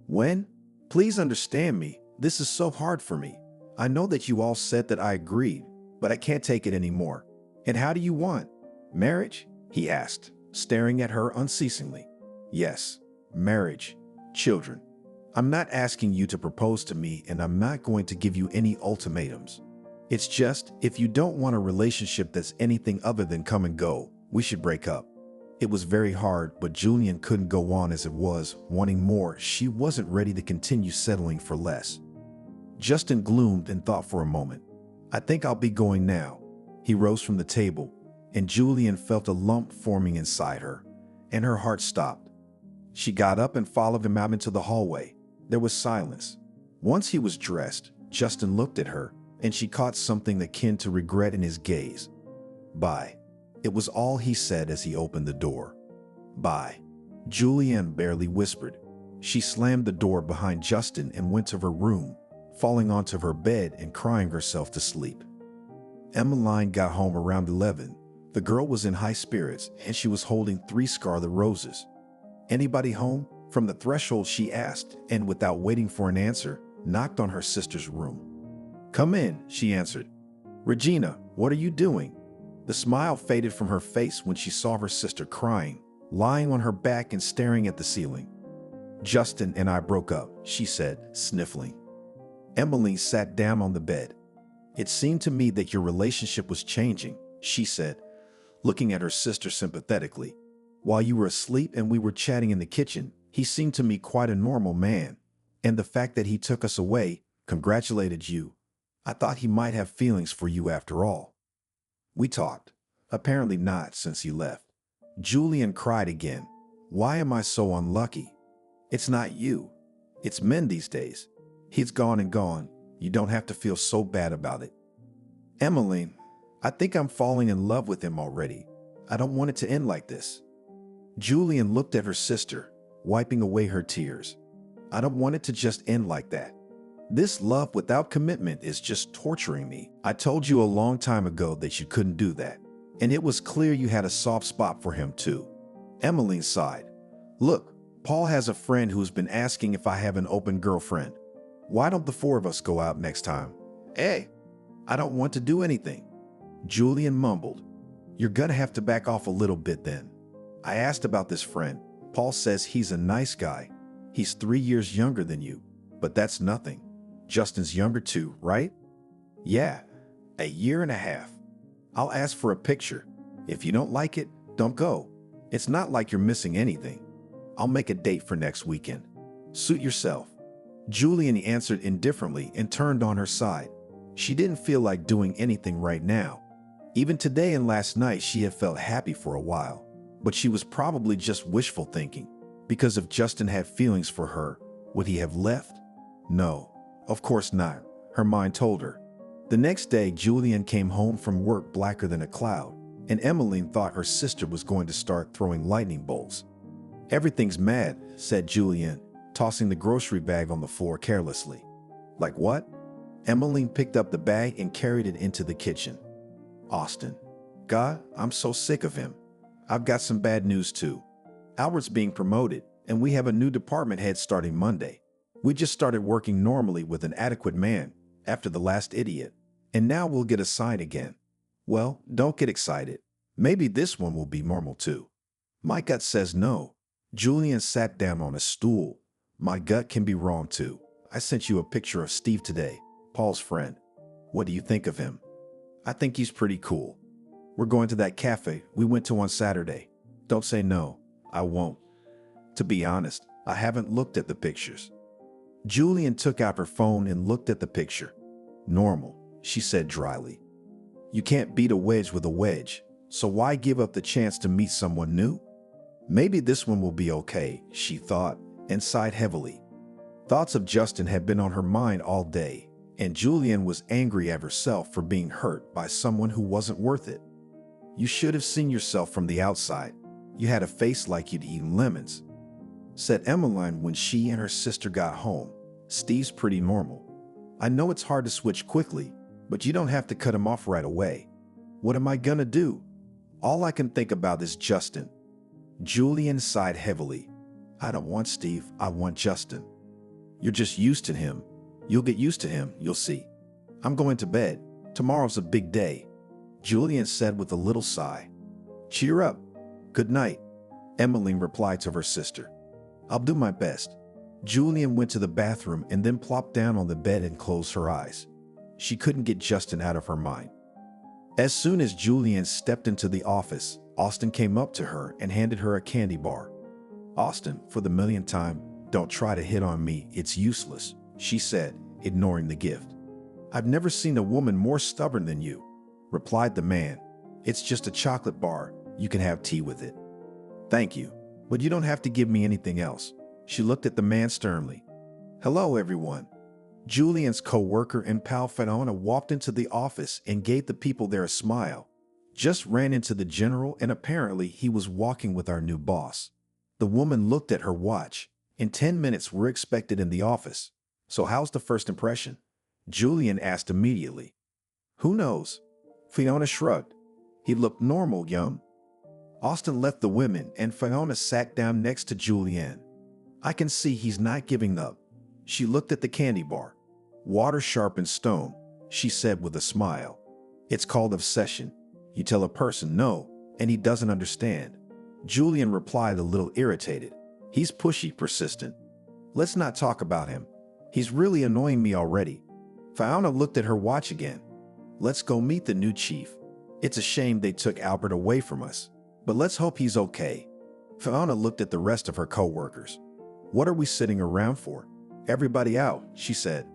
"When? Please understand me. This is so hard for me. I know that you all said that I agreed, but I can't take it anymore." "And how do you want? Marriage?" he asked, staring at her unceasingly. "Yes, marriage, children. I'm not asking you to propose to me, and I'm not going to give you any ultimatums. It's just, if you don't want a relationship that's anything other than come and go, we should break up." It was very hard, but Julian couldn't go on as it was, wanting more. She wasn't ready to continue settling for less. Justin gloomed and thought for a moment. "I think I'll be going now." He rose from the table, and Julian felt a lump forming inside her, and her heart stopped. She got up and followed him out into the hallway. There was silence. Once he was dressed, Justin looked at her, and she caught something akin to regret in his gaze. "Bye." It was all he said as he opened the door. "Bye." Julianne barely whispered. She slammed the door behind Justin and went to her room, falling onto her bed and crying herself to sleep. Emmeline got home around 11. The girl was in high spirits, and she was holding 3 scarlet roses. "Anybody home?" From the threshold she asked, and without waiting for an answer, knocked on her sister's room. "Come in," she answered. "Regina, what are you doing?" The smile faded from her face when she saw her sister crying, lying on her back and staring at the ceiling. "Justin and I broke up," she said, sniffling. Emmeline sat down on the bed. "It seemed to me that your relationship was changing," she said, looking at her sister sympathetically. "While you were asleep and we were chatting in the kitchen, he seemed to me quite a normal man. And the fact that he took us away, congratulated you. I thought he might have feelings for you after all." "We talked." "Apparently not since he left." Julian cried again. "Why am I so unlucky?" "It's not you. It's men these days. He's gone and gone. You don't have to feel so bad about it." "Emmeline, I think I'm falling in love with him already. I don't want it to end like this." Julian looked at her sister, wiping away her tears. "I don't want it to just end like that. This love without commitment is just torturing me. I told you a long time ago that you couldn't do that. And it was clear you had a soft spot for him too." Emmeline sighed. "Look, Paul has a friend who's been asking if I have an open girlfriend. Why don't the 4 of us go out next time?" "Hey, I don't want to do anything." Julian mumbled. "You're gonna have to back off a little bit then. I asked about this friend. Paul says he's a nice guy. He's 3 years younger than you, but that's nothing. Justin's younger too, right? Yeah, a year and a half. I'll ask for a picture. If you don't like it, don't go. It's not like you're missing anything. I'll make a date for next weekend. Suit yourself. Julian answered indifferently and turned on her side. She didn't feel like doing anything right now. Even today and last night she had felt happy for a while, but she was probably just wishful thinking, because if Justin had feelings for her, would he have left? No, of course not, her mind told her. The next day, Julian came home from work blacker than a cloud, and Emmeline thought her sister was going to start throwing lightning bolts. Everything's mad, said Julian, tossing the grocery bag on the floor carelessly. Like what? Emmeline picked up the bag and carried it into the kitchen. Austin. God, I'm so sick of him. I've got some bad news too. Albert's being promoted, and we have a new department head starting Monday. We just started working normally with an adequate man after the last idiot, and now we'll get assigned again. Well, don't get excited. Maybe this one will be normal too. My gut says no. Julian sat down on a stool. My gut can be wrong too. I sent you a picture of Steve today, Paul's friend. What do you think of him? I think he's pretty cool. We're going to that cafe we went to on Saturday. Don't say no. I won't. To be honest, I haven't looked at the pictures. Julian took out her phone and looked at the picture. Normal, she said dryly. You can't beat a wedge with a wedge, so why give up the chance to meet someone new? Maybe this one will be okay, she thought, and sighed heavily. Thoughts of Justin had been on her mind all day, and Julian was angry at herself for being hurt by someone who wasn't worth it. You should have seen yourself from the outside. You had a face like you'd eaten lemons, said Emmeline when she and her sister got home. Steve's pretty normal. I know it's hard to switch quickly, but you don't have to cut him off right away. What am I gonna do? All I can think about is Justin. Julian sighed heavily. I don't want Steve, I want Justin. You're just used to him. You'll get used to him, you'll see. I'm going to bed. Tomorrow's a big day, Julian said with a little sigh. Cheer up. Good night, Emmeline replied to her sister. I'll do my best. Julian went to the bathroom and then plopped down on the bed and closed her eyes. She couldn't get Justin out of her mind. As soon as Julian stepped into the office, Austin came up to her and handed her a candy bar. Austin, for the millionth time, don't try to hit on me, it's useless, she said, ignoring the gift. I've never seen a woman more stubborn than you, replied the man. It's just a chocolate bar, you can have tea with it. Thank you, but you don't have to give me anything else. She looked at the man sternly. Hello, everyone. Julian's co-worker and pal Fiona walked into the office and gave the people there a smile. Just ran into the general and apparently he was walking with our new boss. The woman looked at her watch. In 10 minutes we're expected in the office. So how's the first impression? Julian asked immediately. Who knows? Fiona shrugged. He looked normal, young. Austin left the women and Fiona sat down next to Julian. I can see he's not giving up. She looked at the candy bar. Water sharpens stone, she said with a smile. It's called obsession. You tell a person no, and he doesn't understand. Julian replied a little irritated. He's pushy, persistent. Let's not talk about him. He's really annoying me already. Fiona looked at her watch again. Let's go meet the new chief. It's a shame they took Albert away from us, but let's hope he's okay. Fiona looked at the rest of her co-workers. What are we sitting around for? Everybody out, she said.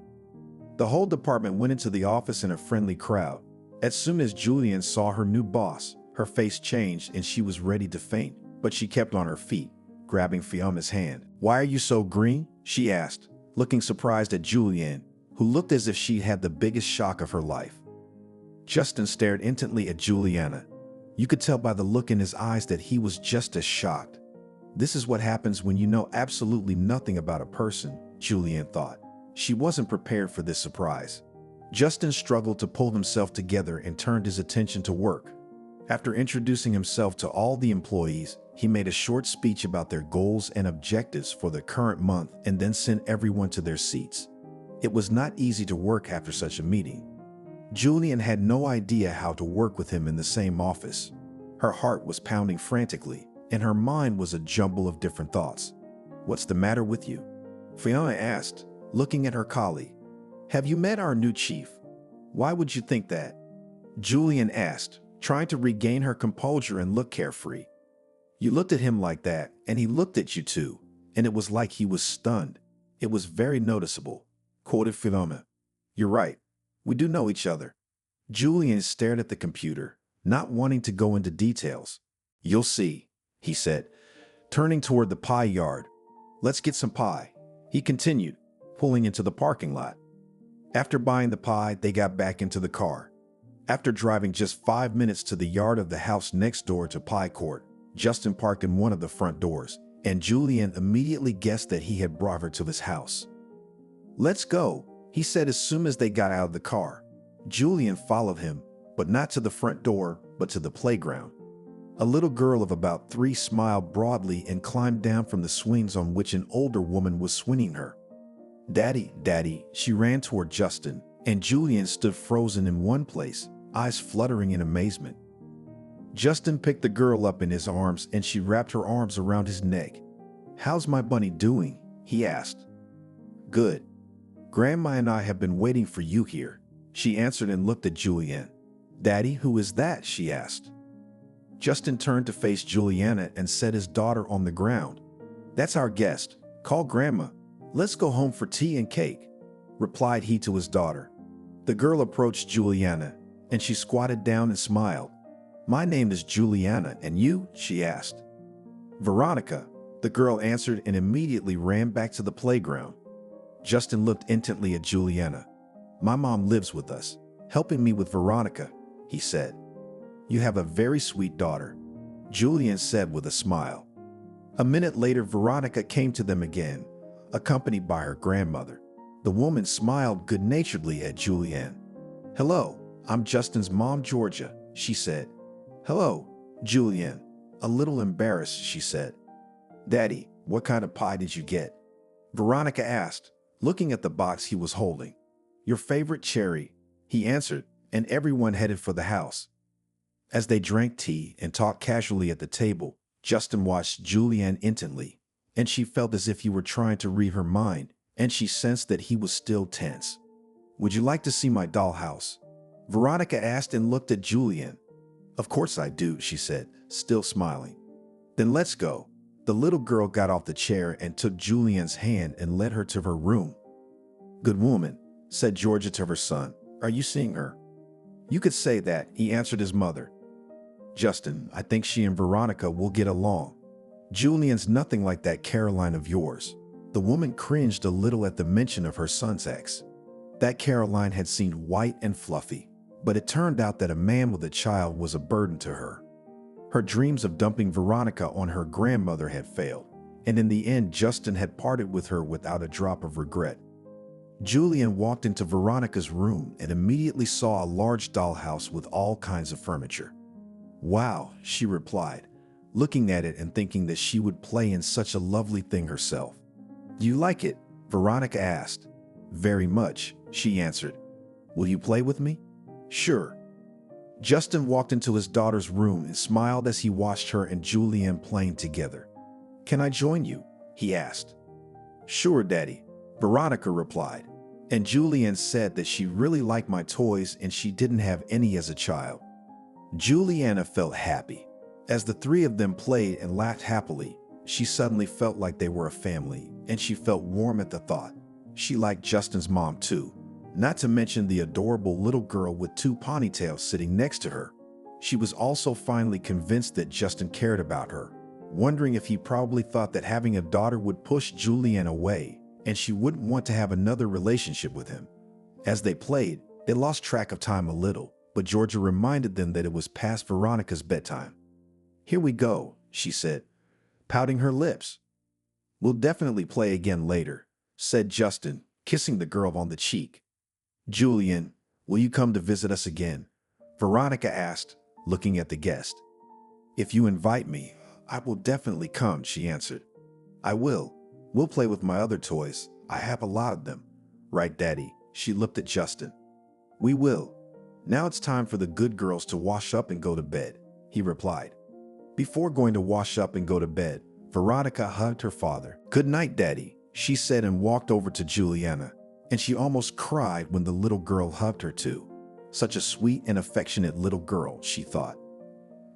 The whole department went into the office in a friendly crowd. As soon as Julian saw her new boss, her face changed and she was ready to faint, but she kept on her feet, grabbing Fiona's hand. Why are you so green? She asked, looking surprised at Julian, who looked as if she had the biggest shock of her life. Justin stared intently at Juliana. You could tell by the look in his eyes that he was just as shocked. This is what happens when you know absolutely nothing about a person, Julian thought. She wasn't prepared for this surprise. Justin struggled to pull himself together and turned his attention to work. After introducing himself to all the employees, he made a short speech about their goals and objectives for the current month and then sent everyone to their seats. It was not easy to work after such a meeting. Julian had no idea how to work with him in the same office. Her heart was pounding frantically, and her mind was a jumble of different thoughts. "What's the matter with you?" Fiona asked, looking at her colleague. "Have you met our new chief?" "Why would you think that?" Julian asked, trying to regain her composure and look carefree. "You looked at him like that, and he looked at you too, and it was like he was stunned. It was very noticeable," quoted Fiona. "You're right. We do know each other." Julian stared at the computer, not wanting to go into details. "You'll see," he said, turning toward the pie yard. "Let's get some pie," he continued, pulling into the parking lot. After buying the pie, they got back into the car. After driving just 5 minutes to the yard of the house next door to Pie Court, Justin parked in one of the front doors, and Julian immediately guessed that he had brought her to his house. "Let's go," he said as soon as they got out of the car. Julian followed him, but not to the front door, but to the playground. A little girl of about 3 smiled broadly and climbed down from the swings on which an older woman was swinging her. "Daddy, Daddy," she ran toward Justin, and Julian stood frozen in one place, eyes fluttering in amazement. Justin picked the girl up in his arms and she wrapped her arms around his neck. "How's my bunny doing?" he asked. "Good. Grandma and I have been waiting for you here," she answered and looked at Julian. "Daddy, who is that?" she asked. Justin turned to face Juliana and set his daughter on the ground. "That's our guest. Call Grandma. Let's go home for tea and cake," replied he to his daughter. The girl approached Juliana, and she squatted down and smiled. "My name is Juliana, and you?" she asked. "Veronica," the girl answered and immediately ran back to the playground. Justin looked intently at Juliana. "My mom lives with us, helping me with Veronica," he said. "You have a very sweet daughter," Julian said with a smile. A minute later, Veronica came to them again, accompanied by her grandmother. The woman smiled good-naturedly at Julian. "Hello, I'm Justin's mom, Georgia," she said. "Hello, Julian." A little embarrassed, she said. "Daddy, what kind of pie did you get?" Veronica asked, looking at the box he was holding. "Your favorite cherry," he answered, and everyone headed for the house. As they drank tea and talked casually at the table, Justin watched Julianne intently, and she felt as if he were trying to read her mind, and she sensed that he was still tense. "Would you like to see my dollhouse?" Veronica asked and looked at Julian. "Of course I do," she said, still smiling. "Then let's go." The little girl got off the chair and took Julian's hand and led her to her room. "Good woman," said Georgia to her son. "Are you seeing her?" "You could say that," he answered his mother. "Justin, I think she and Veronica will get along. Julian's nothing like that Caroline of yours." The woman cringed a little at the mention of her son's ex. That Caroline had seemed white and fluffy, but it turned out that a man with a child was a burden to her. Her dreams of dumping Veronica on her grandmother had failed, and in the end Justin had parted with her without a drop of regret. Julian walked into Veronica's room and immediately saw a large dollhouse with all kinds of furniture. "Wow," she replied, looking at it and thinking that she would play in such a lovely thing herself. "Do you like it?" Veronica asked. "Very much," she answered. "Will you play with me?" "Sure." Justin walked into his daughter's room and smiled as he watched her and Julian playing together. "Can I join you?" he asked. "Sure, Daddy," Veronica replied, and Julian said that she really liked my toys and she didn't have any as a child. Juliana felt happy. As the three of them played and laughed happily, she suddenly felt like they were a family, and she felt warm at the thought. She liked Justin's mom too, not to mention the adorable little girl with 2 ponytails sitting next to her. She was also finally convinced that Justin cared about her, wondering if he probably thought that having a daughter would push Julianne away, and she wouldn't want to have another relationship with him. As they played, they lost track of time a little, but Georgia reminded them that it was past Veronica's bedtime. "Here we go," she said, pouting her lips. "We'll definitely play again later," said Justin, kissing the girl on the cheek. "Julian, will you come to visit us again?" Veronica asked, looking at the guest. "If you invite me, I will definitely come," she answered. "I will. We'll play with my other toys. I have a lot of them." "Right, Daddy?" She looked at Justin. "We will. Now it's time for the good girls to wash up and go to bed," he replied. Before going to wash up and go to bed, Veronica hugged her father. "Good night, Daddy," she said and walked over to Juliana, and she almost cried when the little girl hugged her too. Such a sweet and affectionate little girl, she thought.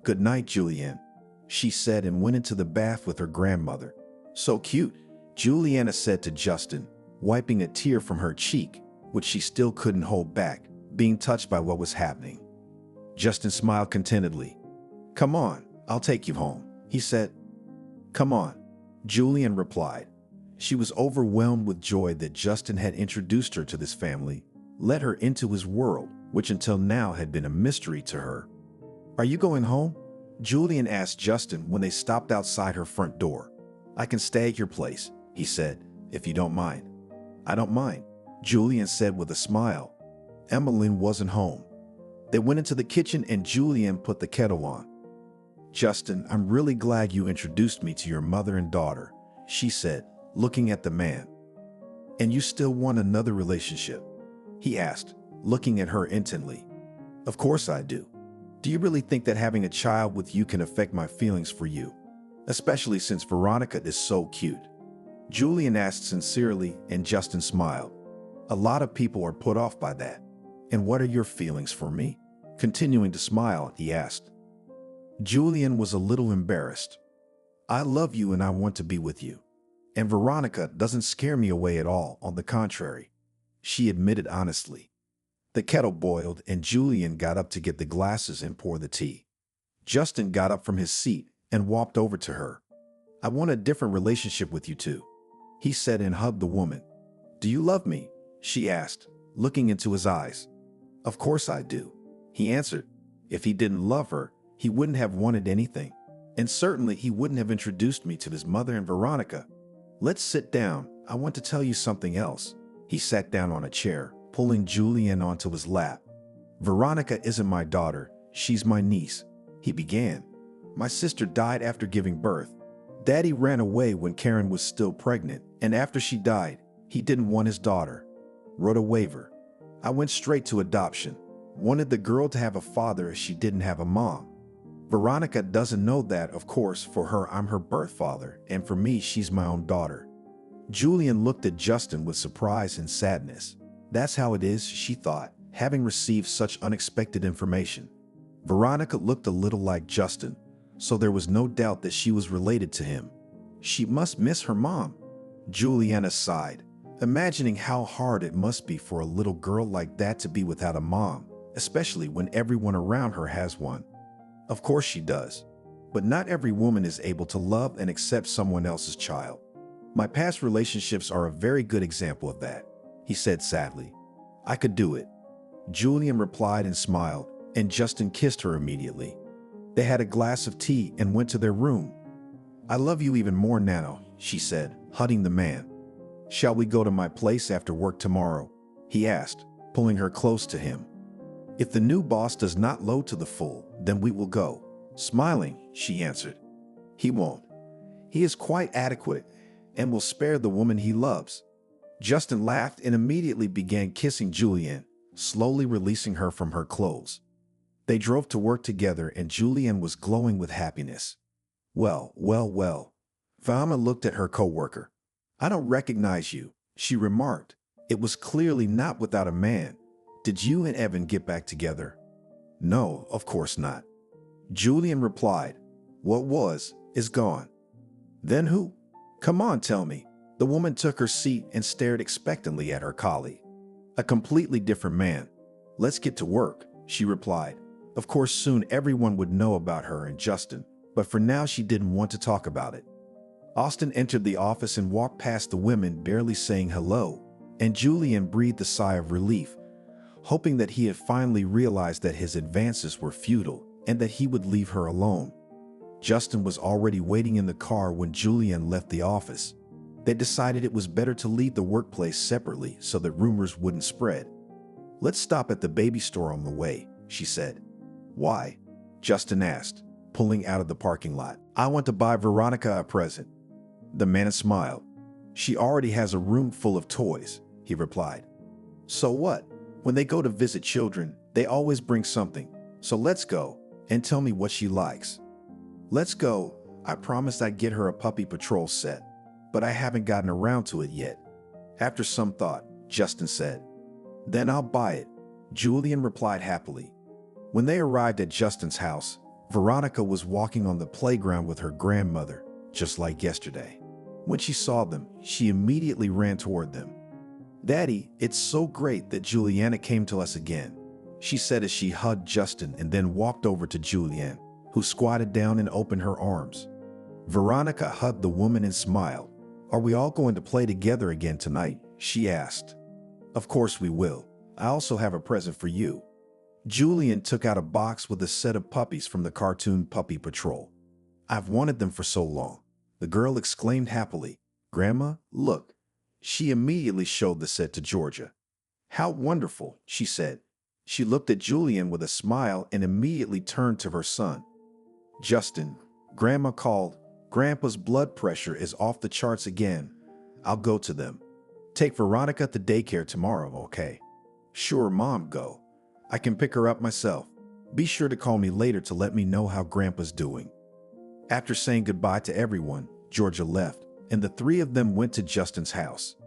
"Good night, Julianne," she said and went into the bath with her grandmother. "So cute," Juliana said to Justin, wiping a tear from her cheek, which she still couldn't hold back, being touched by what was happening. Justin smiled contentedly. "Come on, I'll take you home," he said. "Come on," Julianne replied. She was overwhelmed with joy that Justin had introduced her to this family, let her into his world, which until now had been a mystery to her. "Are you going home?" Julianne asked Justin when they stopped outside her front door. "I can stay at your place," he said, "if you don't mind." "I don't mind," Julianne said with a smile. Emmeline wasn't home. They went into the kitchen and Julianne put the kettle on. "Justin, I'm really glad you introduced me to your mother and daughter," she said, looking at the man. "And you still want another relationship?" he asked, looking at her intently. "Of course I do. Do you really think that having a child with you can affect my feelings for you? Especially since Veronica is so cute?" Julianne asked sincerely, and Justin smiled. "A lot of people are put off by that. And what are your feelings for me?" Continuing to smile, he asked. Julianne was a little embarrassed. "I love you and I want to be with you. And Veronica doesn't scare me away at all, on the contrary," she admitted honestly. The kettle boiled and Julianne got up to get the glasses and pour the tea. Justin got up from his seat and walked over to her. "I want a different relationship with you two," he said and hugged the woman. "Do you love me?" she asked, looking into his eyes. "Of course I do," he answered. If he didn't love her, he wouldn't have wanted anything. And certainly he wouldn't have introduced me to his mother and Veronica. "Let's sit down. I want to tell you something else." He sat down on a chair, pulling Julianne onto his lap. "Veronica isn't my daughter. She's my niece," he began. "My sister died after giving birth. Daddy ran away when Karen was still pregnant, and after she died, he didn't want his daughter. Wrote a waiver. I went straight to adoption. Wanted the girl to have a father as she didn't have a mom. Veronica doesn't know that, of course. For her, I'm her birth father, and for me, she's my own daughter." Julianne looked at Justin with surprise and sadness. That's how it is, she thought, having received such unexpected information. Veronica looked a little like Justin, so there was no doubt that she was related to him. She must miss her mom. Juliana sighed, imagining how hard it must be for a little girl like that to be without a mom, especially when everyone around her has one. Of course she does. But not every woman is able to love and accept someone else's child. My past relationships are a very good example of that, he said sadly. I could do it. Julianne replied and smiled, and Justin kissed her immediately. They had a glass of tea and went to their room. I love you even more now, she said, hugging the man. Shall we go to my place after work tomorrow? He asked, pulling her close to him. If the new boss does not load to the full, then we will go. Smiling, she answered. He won't. He is quite adequate and will spare the woman he loves. Justin laughed and immediately began kissing Julianne, slowly releasing her from her clothes. They drove to work together and Julianne was glowing with happiness. Well. Fahima looked at her co-worker. I don't recognize you, she remarked. It was clearly not without a man. Did you and Evan get back together? No, of course not. Julianne replied. What was, is gone. Then who? Come on, tell me. The woman took her seat and stared expectantly at her colleague. A completely different man. Let's get to work, she replied. Of course, soon everyone would know about her and Justin, but for now she didn't want to talk about it. Austin entered the office and walked past the women, barely saying hello, and Julianne breathed a sigh of relief, hoping that he had finally realized that his advances were futile and that he would leave her alone. Justin was already waiting in the car when Julianne left the office. They decided it was better to leave the workplace separately so that rumors wouldn't spread. Let's stop at the baby store on the way, she said. Why? Justin asked, pulling out of the parking lot. I want to buy Veronica a present. The man smiled. She already has a room full of toys, he replied. So what? When they go to visit children, they always bring something. So let's go and tell me what she likes. Let's go. I promised I'd get her a puppy patrol set, but I haven't gotten around to it yet. After some thought, Justin said, Then I'll buy it. Julian replied happily. When they arrived at Justin's house, Veronica was walking on the playground with her grandmother, just like yesterday. When she saw them, she immediately ran toward them. Daddy, it's so great that Juliana came to us again, she said as she hugged Justin and then walked over to Julianne, who squatted down and opened her arms. Veronica hugged the woman and smiled. Are we all going to play together again tonight? She asked. Of course we will. I also have a present for you. Julian took out a box with a set of puppies from the cartoon Puppy Patrol. I've wanted them for so long, the girl exclaimed happily. Grandma, look. She immediately showed the set to Georgia. How wonderful, she said. She looked at Julian with a smile and immediately turned to her son. Justin, Grandma called. Grandpa's blood pressure is off the charts again. I'll go to them. Take Veronica to daycare tomorrow, okay? Sure, Mom, go. I can pick her up myself. Be sure to call me later to let me know how Grandpa's doing. After saying goodbye to everyone, Georgia left, and the three of them went to Justin's house.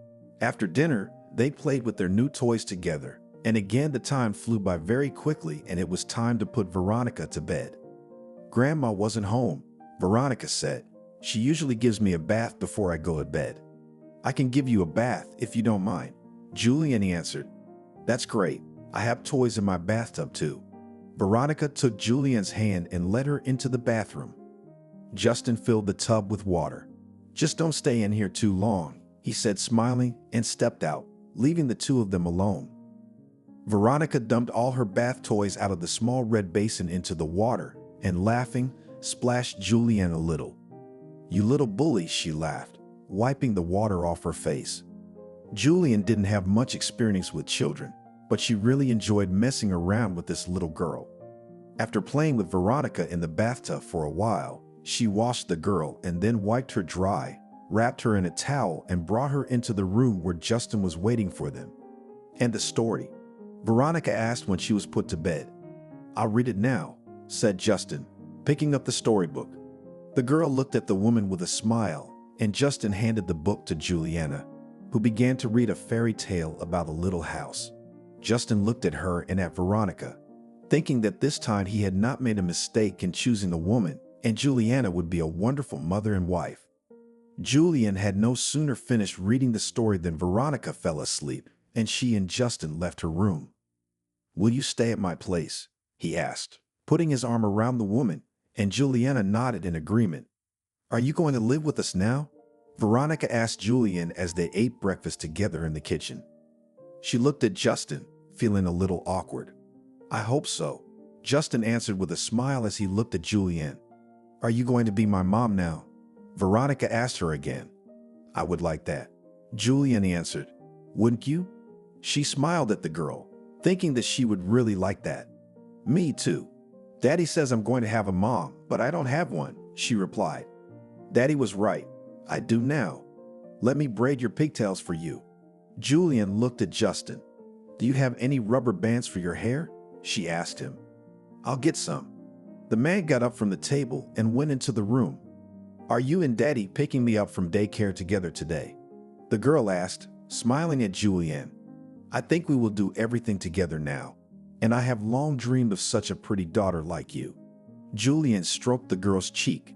After dinner, they played with their new toys together, and again the time flew by very quickly and it was time to put Veronica to bed. Grandma wasn't home, Veronica said. She usually gives me a bath before I go to bed. I can give you a bath if you don't mind, Julian answered. That's great. I have toys in my bathtub too. Veronica took Julian's hand and led her into the bathroom. Justin filled the tub with water. Just don't stay in here too long, he said smiling, and stepped out, leaving the two of them alone. Veronica dumped all her bath toys out of the small red basin into the water and, laughing, splashed Julian a little. You little bully, she laughed, wiping the water off her face. Julian didn't have much experience with children, but she really enjoyed messing around with this little girl. After playing with Veronica in the bathtub for a while, she washed the girl and then wiped her dry, wrapped her in a towel, and brought her into the room where Justin was waiting for them. And the story? Veronica asked when she was put to bed. I'll read it now, said Justin, picking up the storybook. The girl looked at the woman with a smile, and Justin handed the book to Juliana, who began to read a fairy tale about a little house. Justin looked at her and at Veronica, thinking that this time he had not made a mistake in choosing a woman, and Juliana would be a wonderful mother and wife. Julian had no sooner finished reading the story than Veronica fell asleep, and she and Justin left her room. Will you stay at my place? He asked, putting his arm around the woman, and Juliana nodded in agreement. Are you going to live with us now? Veronica asked Julian as they ate breakfast together in the kitchen. She looked at Justin, feeling a little awkward. I hope so, Justin answered with a smile as he looked at Julian. Are you going to be my mom now? Veronica asked her again. I would like that, Julian answered. Wouldn't you? She smiled at the girl, thinking that she would really like that. Me too. Daddy says I'm going to have a mom, but I don't have one, she replied. Daddy was right. I do now. Let me braid your pigtails for you. Julian looked at Justin. Do you have any rubber bands for your hair? She asked him. I'll get some. The man got up from the table and went into the room. Are you and Daddy picking me up from daycare together today? The girl asked, smiling at Julian. I think we will do everything together now, and I have long dreamed of such a pretty daughter like you. Julian stroked the girl's cheek.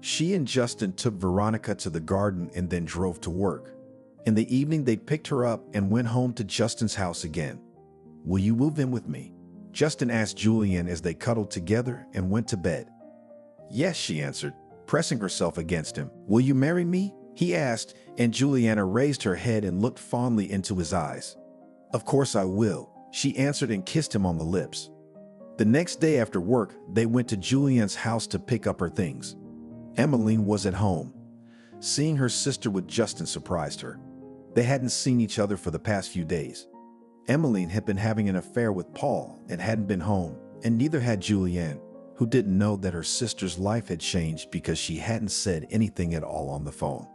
She and Justin took Veronica to the garden and then drove to work. In the evening, they picked her up and went home to Justin's house again. Will you move in with me? Justin asked Julian as they cuddled together and went to bed. Yes, she answered, pressing herself against him. Will you marry me? He asked, and Juliana raised her head and looked fondly into his eyes. Of course I will, she answered and kissed him on the lips. The next day after work, they went to Julian's house to pick up her things. Emmeline was at home. Seeing her sister with Justin surprised her. They hadn't seen each other for the past few days. Emmeline had been having an affair with Paul and hadn't been home, and neither had Julianne, who didn't know that her sister's life had changed because she hadn't said anything at all on the phone.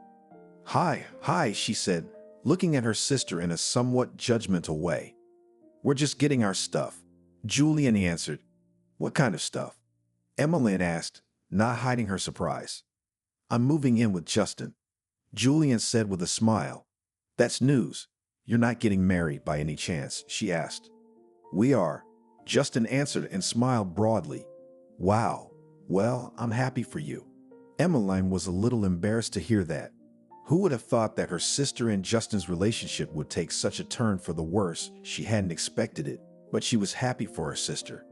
Hi, she said, looking at her sister in a somewhat judgmental way. We're just getting our stuff, Julianne answered. What kind of stuff? Emmeline asked, not hiding her surprise. "I'm moving in with Justin," Julian said with a smile. "That's news. You're not getting married by any chance?" she asked. "We are," Justin answered and smiled broadly. "Wow. Well, I'm happy for you." Emmeline was a little embarrassed to hear that. Who would have thought that her sister and Justin's relationship would take such a turn for the worse? She hadn't expected it, but she was happy for her sister.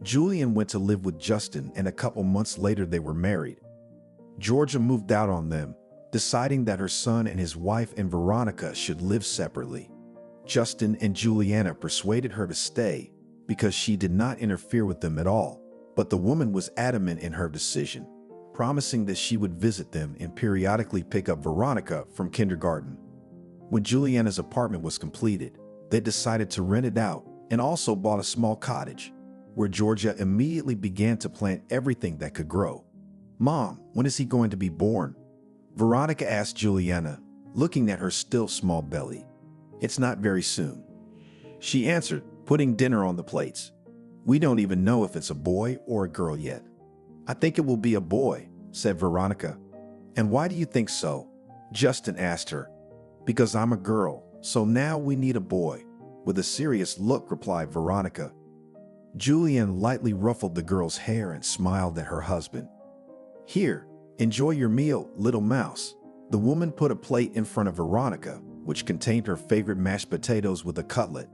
Julian went to live with Justin, and a couple months later they were married. Georgia moved out on them, deciding that her son and his wife and Veronica should live separately. Justin and Juliana persuaded her to stay because she did not interfere with them at all, but the woman was adamant in her decision, promising that she would visit them and periodically pick up Veronica from kindergarten. When Juliana's apartment was completed, they decided to rent it out and also bought a small cottage, where Georgia immediately began to plant everything that could grow. "Mom, when is he going to be born?" Veronica asked Juliana, looking at her still small belly. "It's not very soon," she answered, putting dinner on the plates. "We don't even know if it's a boy or a girl yet." "I think it will be a boy," said Veronica. "And why do you think so?" Justin asked her. "Because I'm a girl, so now we need a boy." With a serious look, replied Veronica. Julian lightly ruffled the girl's hair and smiled at her husband. "Here, enjoy your meal, little mouse." The woman put a plate in front of Veronica, which contained her favorite mashed potatoes with a cutlet.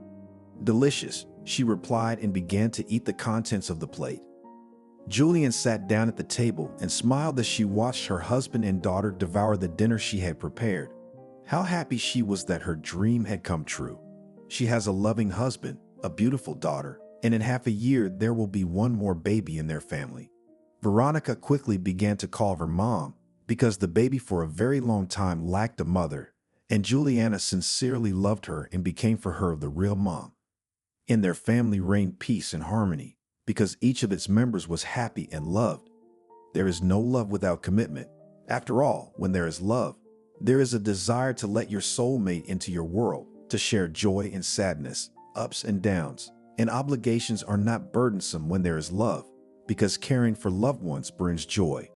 "Delicious," she replied and began to eat the contents of the plate. Julian sat down at the table and smiled as she watched her husband and daughter devour the dinner she had prepared. How happy she was that her dream had come true. She has a loving husband, a beautiful daughter, and in half a year there will be one more baby in their family. Veronica quickly began to call her mom because the baby for a very long time lacked a mother, and Juliana sincerely loved her and became for her the real mom. In their family reigned peace and harmony because each of its members was happy and loved. There is no love without commitment. After all, when there is love, there is a desire to let your soulmate into your world, to share joy and sadness, ups and downs, and obligations are not burdensome when there is love, because caring for loved ones brings joy.